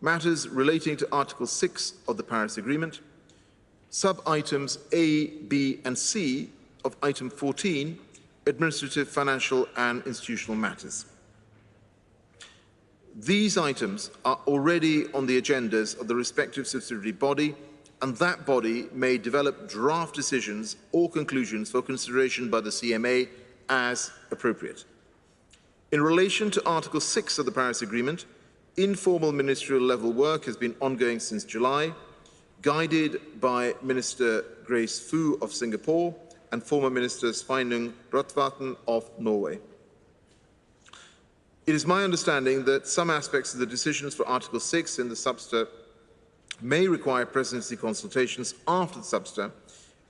matters relating to Article 6 of the Paris Agreement. Sub-items A, B, and C of item 14, administrative, financial, and institutional matters. These items are already on the agendas of the respective subsidiary body, and that body may develop draft decisions or conclusions for consideration by the CMA as appropriate. In relation to Article 6 of the Paris Agreement, informal ministerial level work has been ongoing since July, guided by Minister Grace Fu of Singapore and former Minister Sveinung Rotevatn of Norway. It is my understanding that some aspects of the decisions for Article 6 in the Subster may require presidency consultations after the Subster,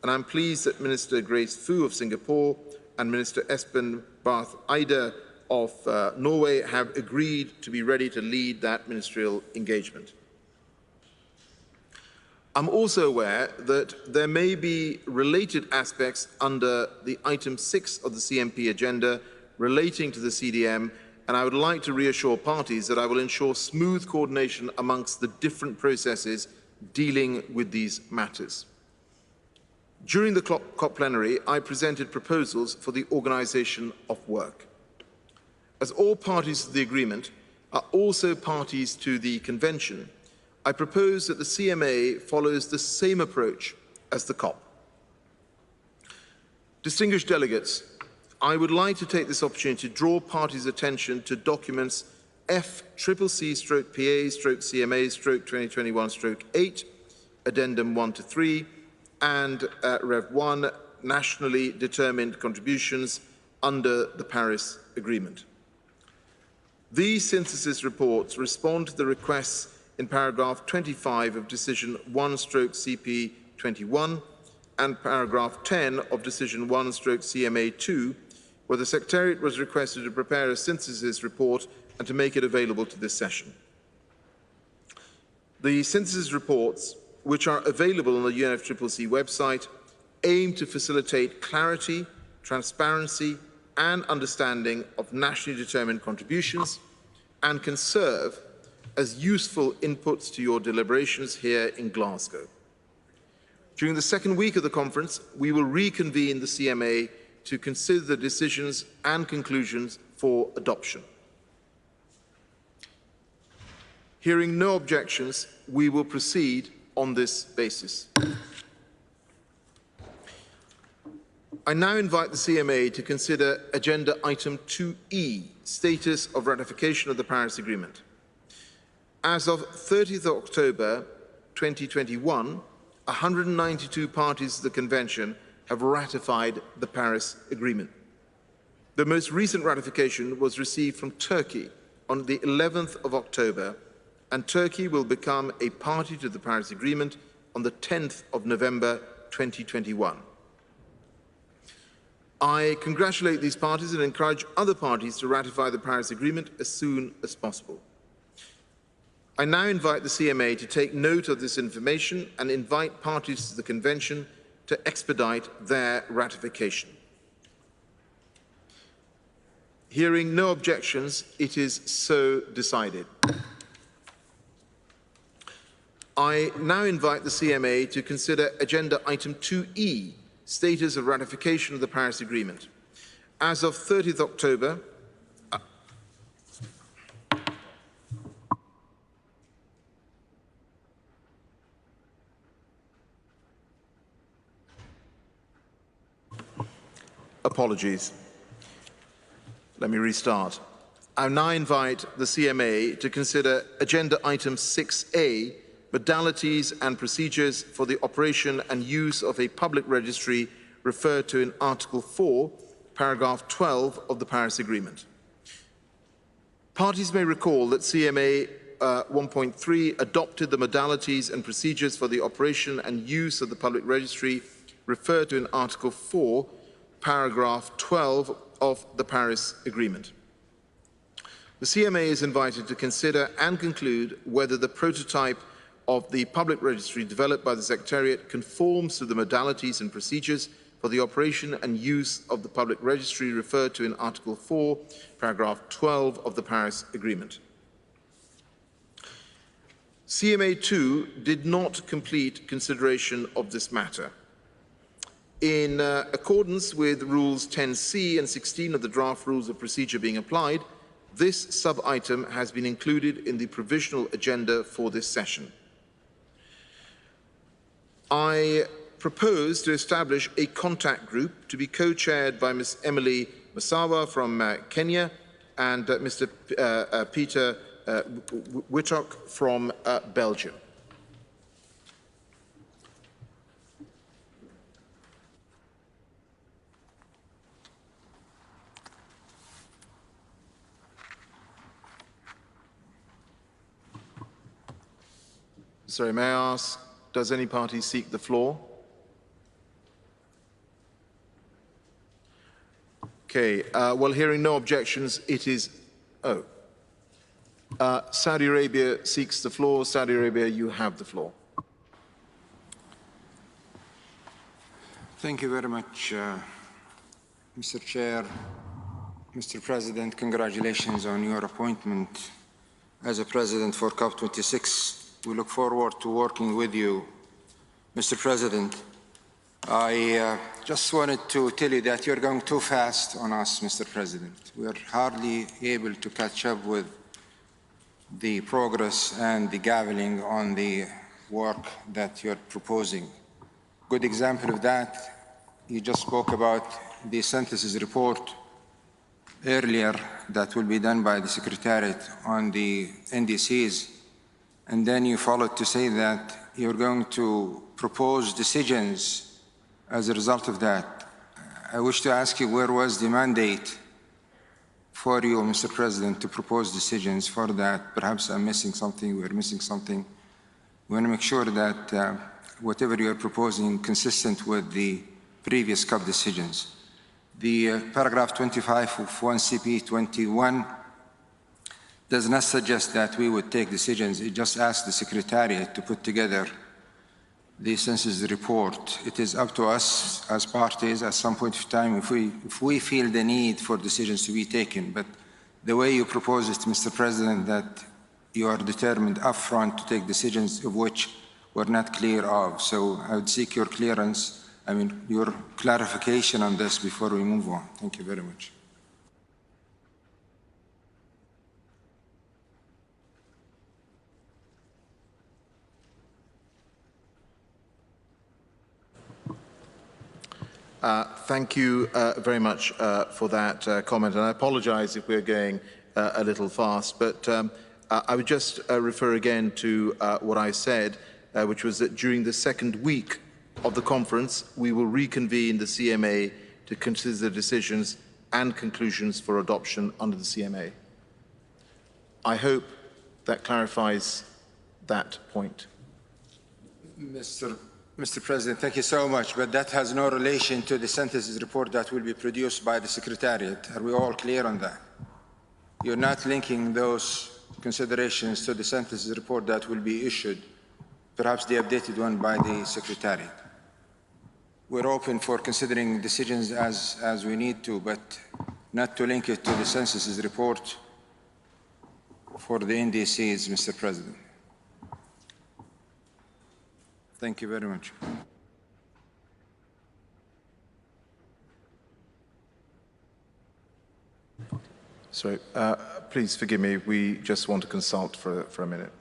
and I'm pleased that Minister Grace Fu of Singapore and Minister Espen Barth Eide of Norway have agreed to be ready to lead that ministerial engagement. I'm also aware that there may be related aspects under the item 6 of the CMP agenda relating to the CDM, and I would like to reassure parties that I will ensure smooth coordination amongst the different processes dealing with these matters. During the COP plenary, I presented proposals for the organisation of work. As all parties to the agreement are also parties to the convention, I propose that the CMA follows the same approach as the COP. Distinguished delegates, I would like to take this opportunity to draw parties' attention to documents FCCC/PA/CMA/2021/8, Addendum 1 to 3, and Rev 1, nationally determined contributions under the Paris Agreement. These synthesis reports respond to the requests in paragraph 25 of Decision 1/CP21 and paragraph 10 of Decision 1/CMA2, where the Secretariat was requested to prepare a synthesis report and to make it available to this session. The synthesis reports, which are available on the UNFCCC website, aim to facilitate clarity, transparency, and understanding of nationally determined contributions and can serve as useful inputs to your deliberations here in Glasgow. During the second week of the conference, we will reconvene the CMA to consider the decisions and conclusions for adoption. Hearing no objections, we will proceed on this basis. I now invite the CMA to consider Agenda Item 2E, Status of Ratification of the Paris Agreement. As of 30th October 2021, 192 parties to the Convention have ratified the Paris Agreement. The most recent ratification was received from Turkey on the 11th of October, and Turkey will become a party to the Paris Agreement on the 10th of November 2021. I congratulate these parties and encourage other parties to ratify the Paris Agreement as soon as possible. I now invite the CMA to take note of this information and invite parties to the Convention to expedite their ratification. Hearing no objections, it is so decided. I now invite the CMA to consider Agenda Item 2E, Status of Ratification of the Paris Agreement. As of 30th October, apologies. Let me restart. I now invite the CMA to consider Agenda Item 6A, modalities and procedures for the operation and use of a public registry referred to in Article 4, paragraph 12 of the Paris Agreement. Parties may recall that CMA 1.3 adopted the modalities and procedures for the operation and use of the public registry referred to in Article 4, paragraph 12 of the Paris Agreement. The CMA is invited to consider and conclude whether the prototype of the public registry developed by the Secretariat conforms to the modalities and procedures for the operation and use of the public registry referred to in Article 4, paragraph 12 of the Paris Agreement. CMA 2 did not complete consideration of this matter. In accordance with Rules 10C and 16 of the draft Rules of Procedure being applied, this sub-item has been included in the provisional agenda for this session. I propose to establish a contact group to be co-chaired by Ms. Emily Masawa from Kenya and Mr. Peter Wittock from Belgium. Sorry, may I ask, does any party seek the floor? Okay, well, hearing no objections, it is... Oh. Saudi Arabia seeks the floor. Saudi Arabia, you have the floor. Thank you very much, Mr. Chair. Mr. President, congratulations on your appointment as a President for COP26. We look forward to working with you, Mr. President. I just wanted to tell you that you're going too fast on us, Mr. President. We are hardly able to catch up with the progress and the gaveling on the work that you're proposing. Good example of that, you just spoke about the synthesis report earlier that will be done by the Secretariat on the NDCs, and then you followed to say that you're going to propose decisions as a result of that. I wish to ask you, where was the mandate for you, Mr. President, to propose decisions for that? Perhaps I'm missing something, we're missing something. We want to make sure that whatever you're proposing consistent with the previous COP decisions. The paragraph 25 of 1CP 21 does not suggest that we would take decisions. It just asks the Secretariat to put together the census report. It is up to us as parties at some point of time if we feel the need for decisions to be taken. But the way you propose it, Mr. President, that you are determined upfront to take decisions of which we're not clear of. So I would seek your clearance, your clarification on this before we move on. Thank you very much. Thank you very much for that comment, and I apologize if we're going a little fast, but I would just refer again to what I said, which was that during the second week of the conference, we will reconvene the CMA to consider decisions and conclusions for adoption under the CMA. I hope that clarifies that point. Mr. President, thank you so much, but that has no relation to the synthesis report that will be produced by the Secretariat. Are we all clear on that? You're not linking those considerations to the synthesis report that will be issued, perhaps the updated one by the Secretariat. We're open for considering decisions as we need to, but not to link it to the census report for the NDCs, Mr. President. Thank you very much. Sorry, please forgive me. We just want to consult for a minute.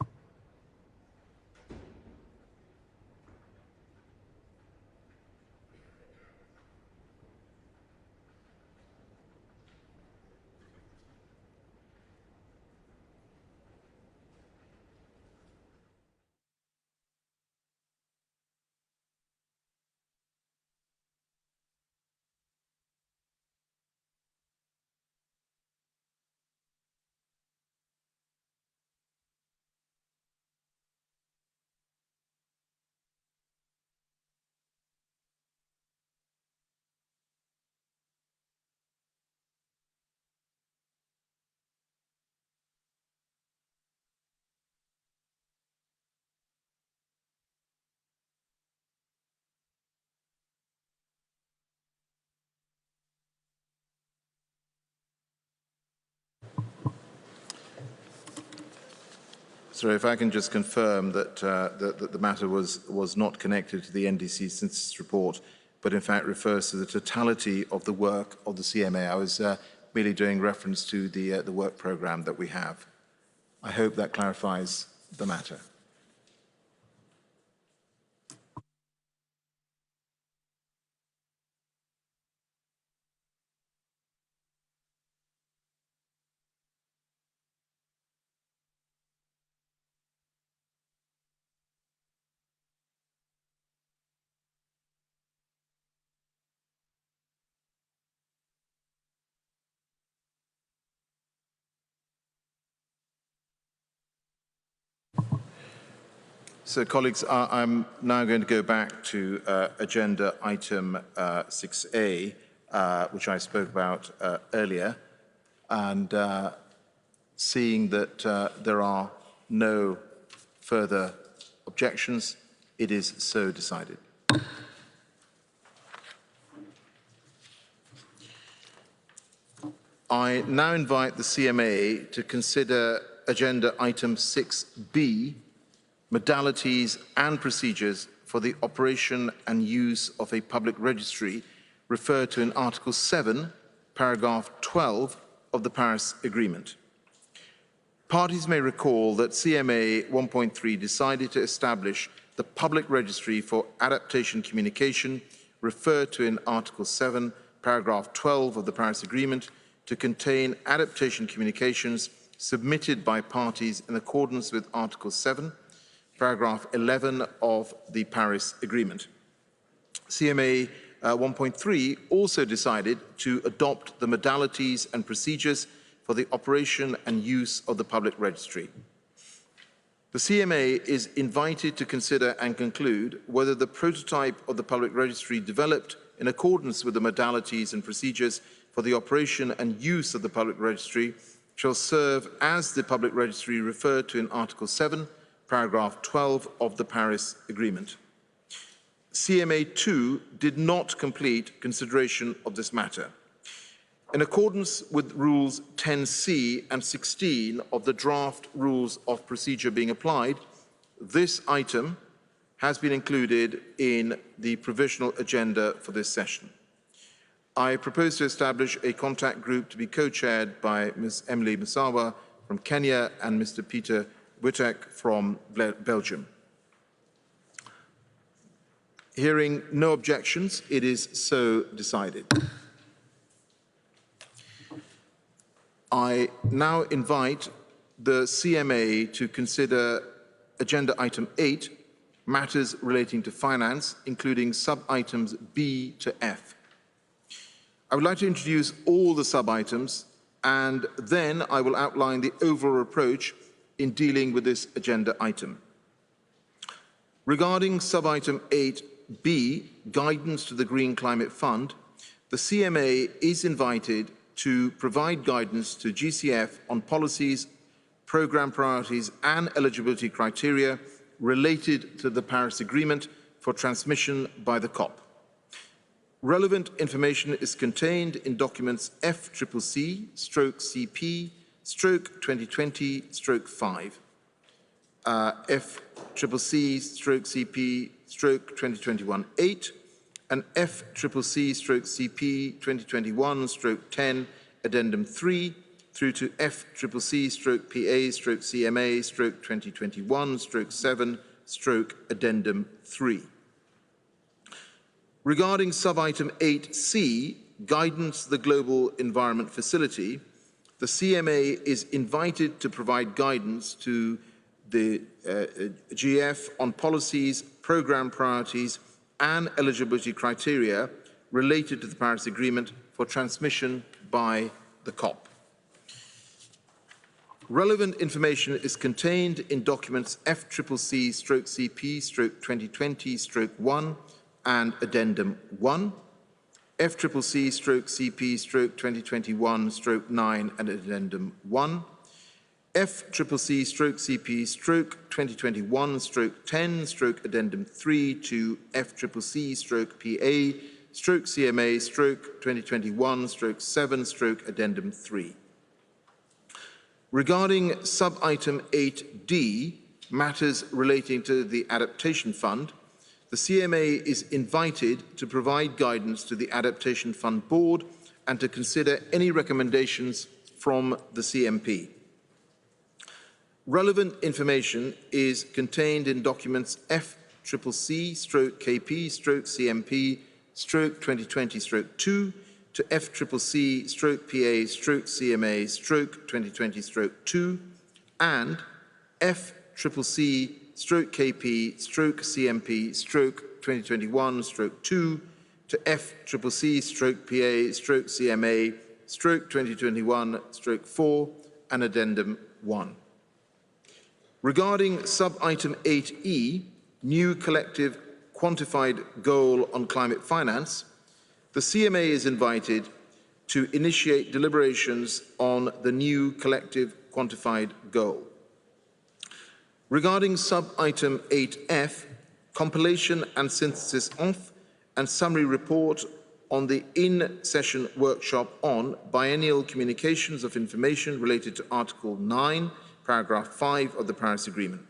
Sorry, if I can just confirm that, that the matter was not connected to the NDC synthesis report, but in fact refers to the totality of the work of the CMA. I was merely doing reference to the work programme that we have. I hope that clarifies the matter. So, colleagues, I'm now going to go back to agenda item 6A, which I spoke about earlier, and seeing that there are no further objections, it is so decided. I now invite the CMA to consider agenda item 6B, modalities and procedures for the operation and use of a public registry referred to in Article 7, paragraph 12 of the Paris Agreement. Parties may recall that CMA 1.3 decided to establish the public registry for adaptation communication referred to in Article 7, paragraph 12 of the Paris Agreement to contain adaptation communications submitted by parties in accordance with Article 7, paragraph 11 of the Paris Agreement. CMA 1.3 also decided to adopt the modalities and procedures for the operation and use of the public registry. The CMA is invited to consider and conclude whether the prototype of the public registry developed in accordance with the modalities and procedures for the operation and use of the public registry shall serve as the public registry referred to in Article 7, paragraph 12 of the Paris Agreement. CMA 2 did not complete consideration of this matter. In accordance with Rules 10C and 16 of the draft Rules of Procedure being applied, this item has been included in the provisional agenda for this session. I propose to establish a contact group to be co-chaired by Ms. Emily Masawa from Kenya and Mr. Peter Wittek from Belgium. Hearing no objections, it is so decided. I now invite the CMA to consider Agenda Item 8, matters relating to finance, including sub-items B to F. I would like to introduce all the sub-items, and then I will outline the overall approach in dealing with this agenda item. Regarding sub-item 8B, guidance to the Green Climate Fund, the CMA is invited to provide guidance to GCF on policies, programme priorities and eligibility criteria related to the Paris Agreement for transmission by the COP. Relevant information is contained in documents FCCC/CP/2020/5, FCCC/CP/2021/8, and FCCC/CP/2021/10 Addendum 3 through to FCCC/PA/CMA/2021/7 Addendum 3. Regarding sub-item 8C, guidance to the Global Environment Facility, the CMA is invited to provide guidance to the GF on policies, programme priorities and eligibility criteria related to the Paris Agreement for transmission by the COP. Relevant information is contained in documents FCCC/CP/2020/1 and Addendum 1, FCCC/CP/2021/9 and Addendum 1, FCCC/CP/2021/10 Addendum 3 to FCCC/PA/CMA/2021/7 Addendum 3. Regarding sub-item 8D, matters relating to the Adaptation Fund, the CMA is invited to provide guidance to the Adaptation Fund Board and to consider any recommendations from the CMP. Relevant information is contained in documents FCCC/KP/CMP/2020/2 to FCCC/PA/CMA/2020/2 and FCCC/KP/CMP/2021/2 to FCCC/PA/CMA/2021/4 and Addendum 1. Regarding sub-item 8E, new collective quantified goal on climate finance, the CMA is invited to initiate deliberations on the new collective quantified goal. Regarding sub-item 8F, compilation and synthesis of and summary report on the in-session workshop on biennial communications of information related to Article 9, paragraph 5 of the Paris Agreement.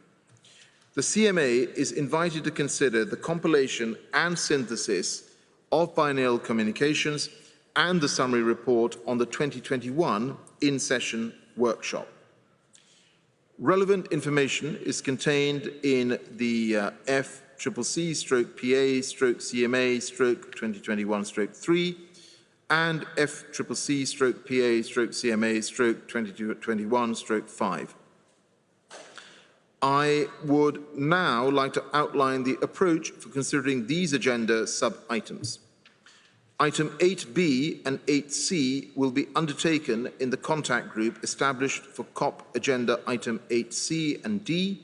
The CMA is invited to consider the compilation and synthesis of biennial communications and the summary report on the 2021 in-session workshop. Relevant information is contained in the FCCC/PA/CMA/2021/3 and FCCC/PA/CMA/2221/5. I would now like to outline the approach for considering these agenda sub-items. Item 8B and 8C will be undertaken in the contact group established for COP agenda item 8C and D,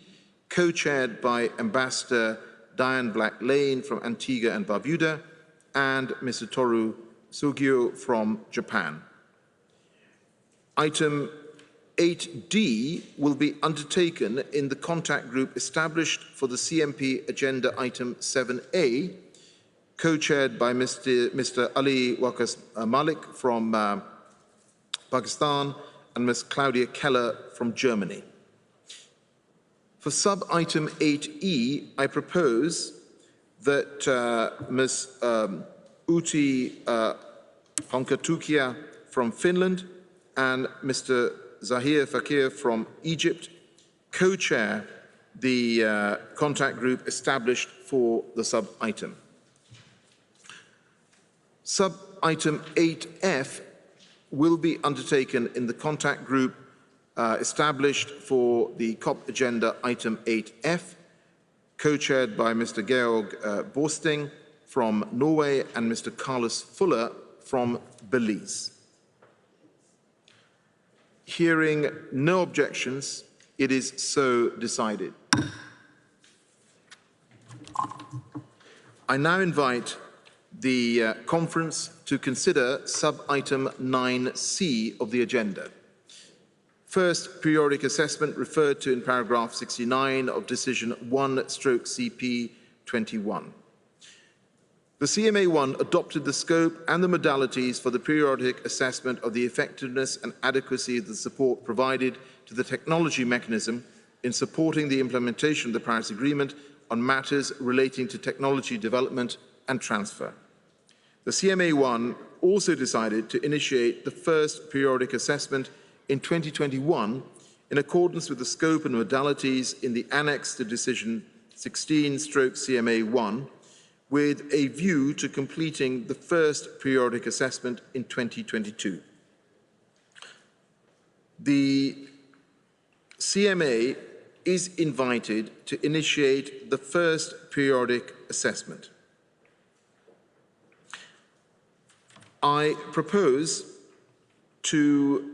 co-chaired by Ambassador Diane Black-Lane from Antigua and Barbuda and Mr. Toru Sugio from Japan. Item 8D will be undertaken in the contact group established for the CMP agenda item 7A, co-chaired by Mr. Ali Waqas Malik from Pakistan and Ms. Claudia Keller from Germany. For sub-item 8E, I propose that Ms. Uti Honkatukia from Finland and Mr. Zahir Fakir from Egypt co-chair the contact group established for the sub-item. Sub-item 8F will be undertaken in the contact group established for the COP agenda item 8F, co-chaired by Mr. Georg Borsting from Norway and Mr. Carlos Fuller from Belize. Hearing no objections, it is so decided. I now invite the conference to consider sub-item 9C of the agenda. First, periodic assessment referred to in paragraph 69 of decision 1/CP21. The CMA1 adopted the scope and the modalities for the periodic assessment of the effectiveness and adequacy of the support provided to the technology mechanism in supporting the implementation of the Paris Agreement on matters relating to technology development and transfer. The CMA1 also decided to initiate the first periodic assessment in 2021 in accordance with the scope and modalities in the annex to decision 16/CMA1, with a view to completing the first periodic assessment in 2022. The CMA is invited to initiate the first periodic assessment. I propose to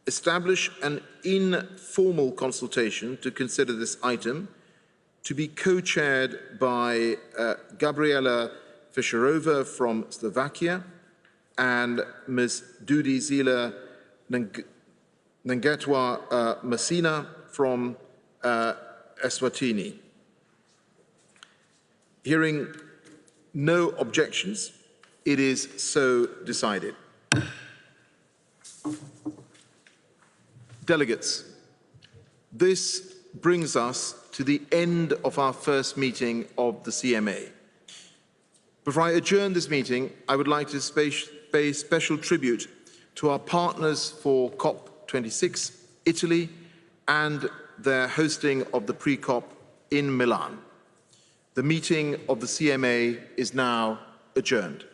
establish an informal consultation to consider this item, to be co-chaired by Gabriela Fischerova from Slovakia and Ms. Dudi Zila Ngetwa Masina from Eswatini. Hearing no objections, it is so decided. Delegates, this brings us to the end of our first meeting of the CMA. Before I adjourn this meeting, I would like to pay special tribute to our partners for COP26, Italy, and their hosting of the pre-COP in Milan. The meeting of the CMA is now adjourned.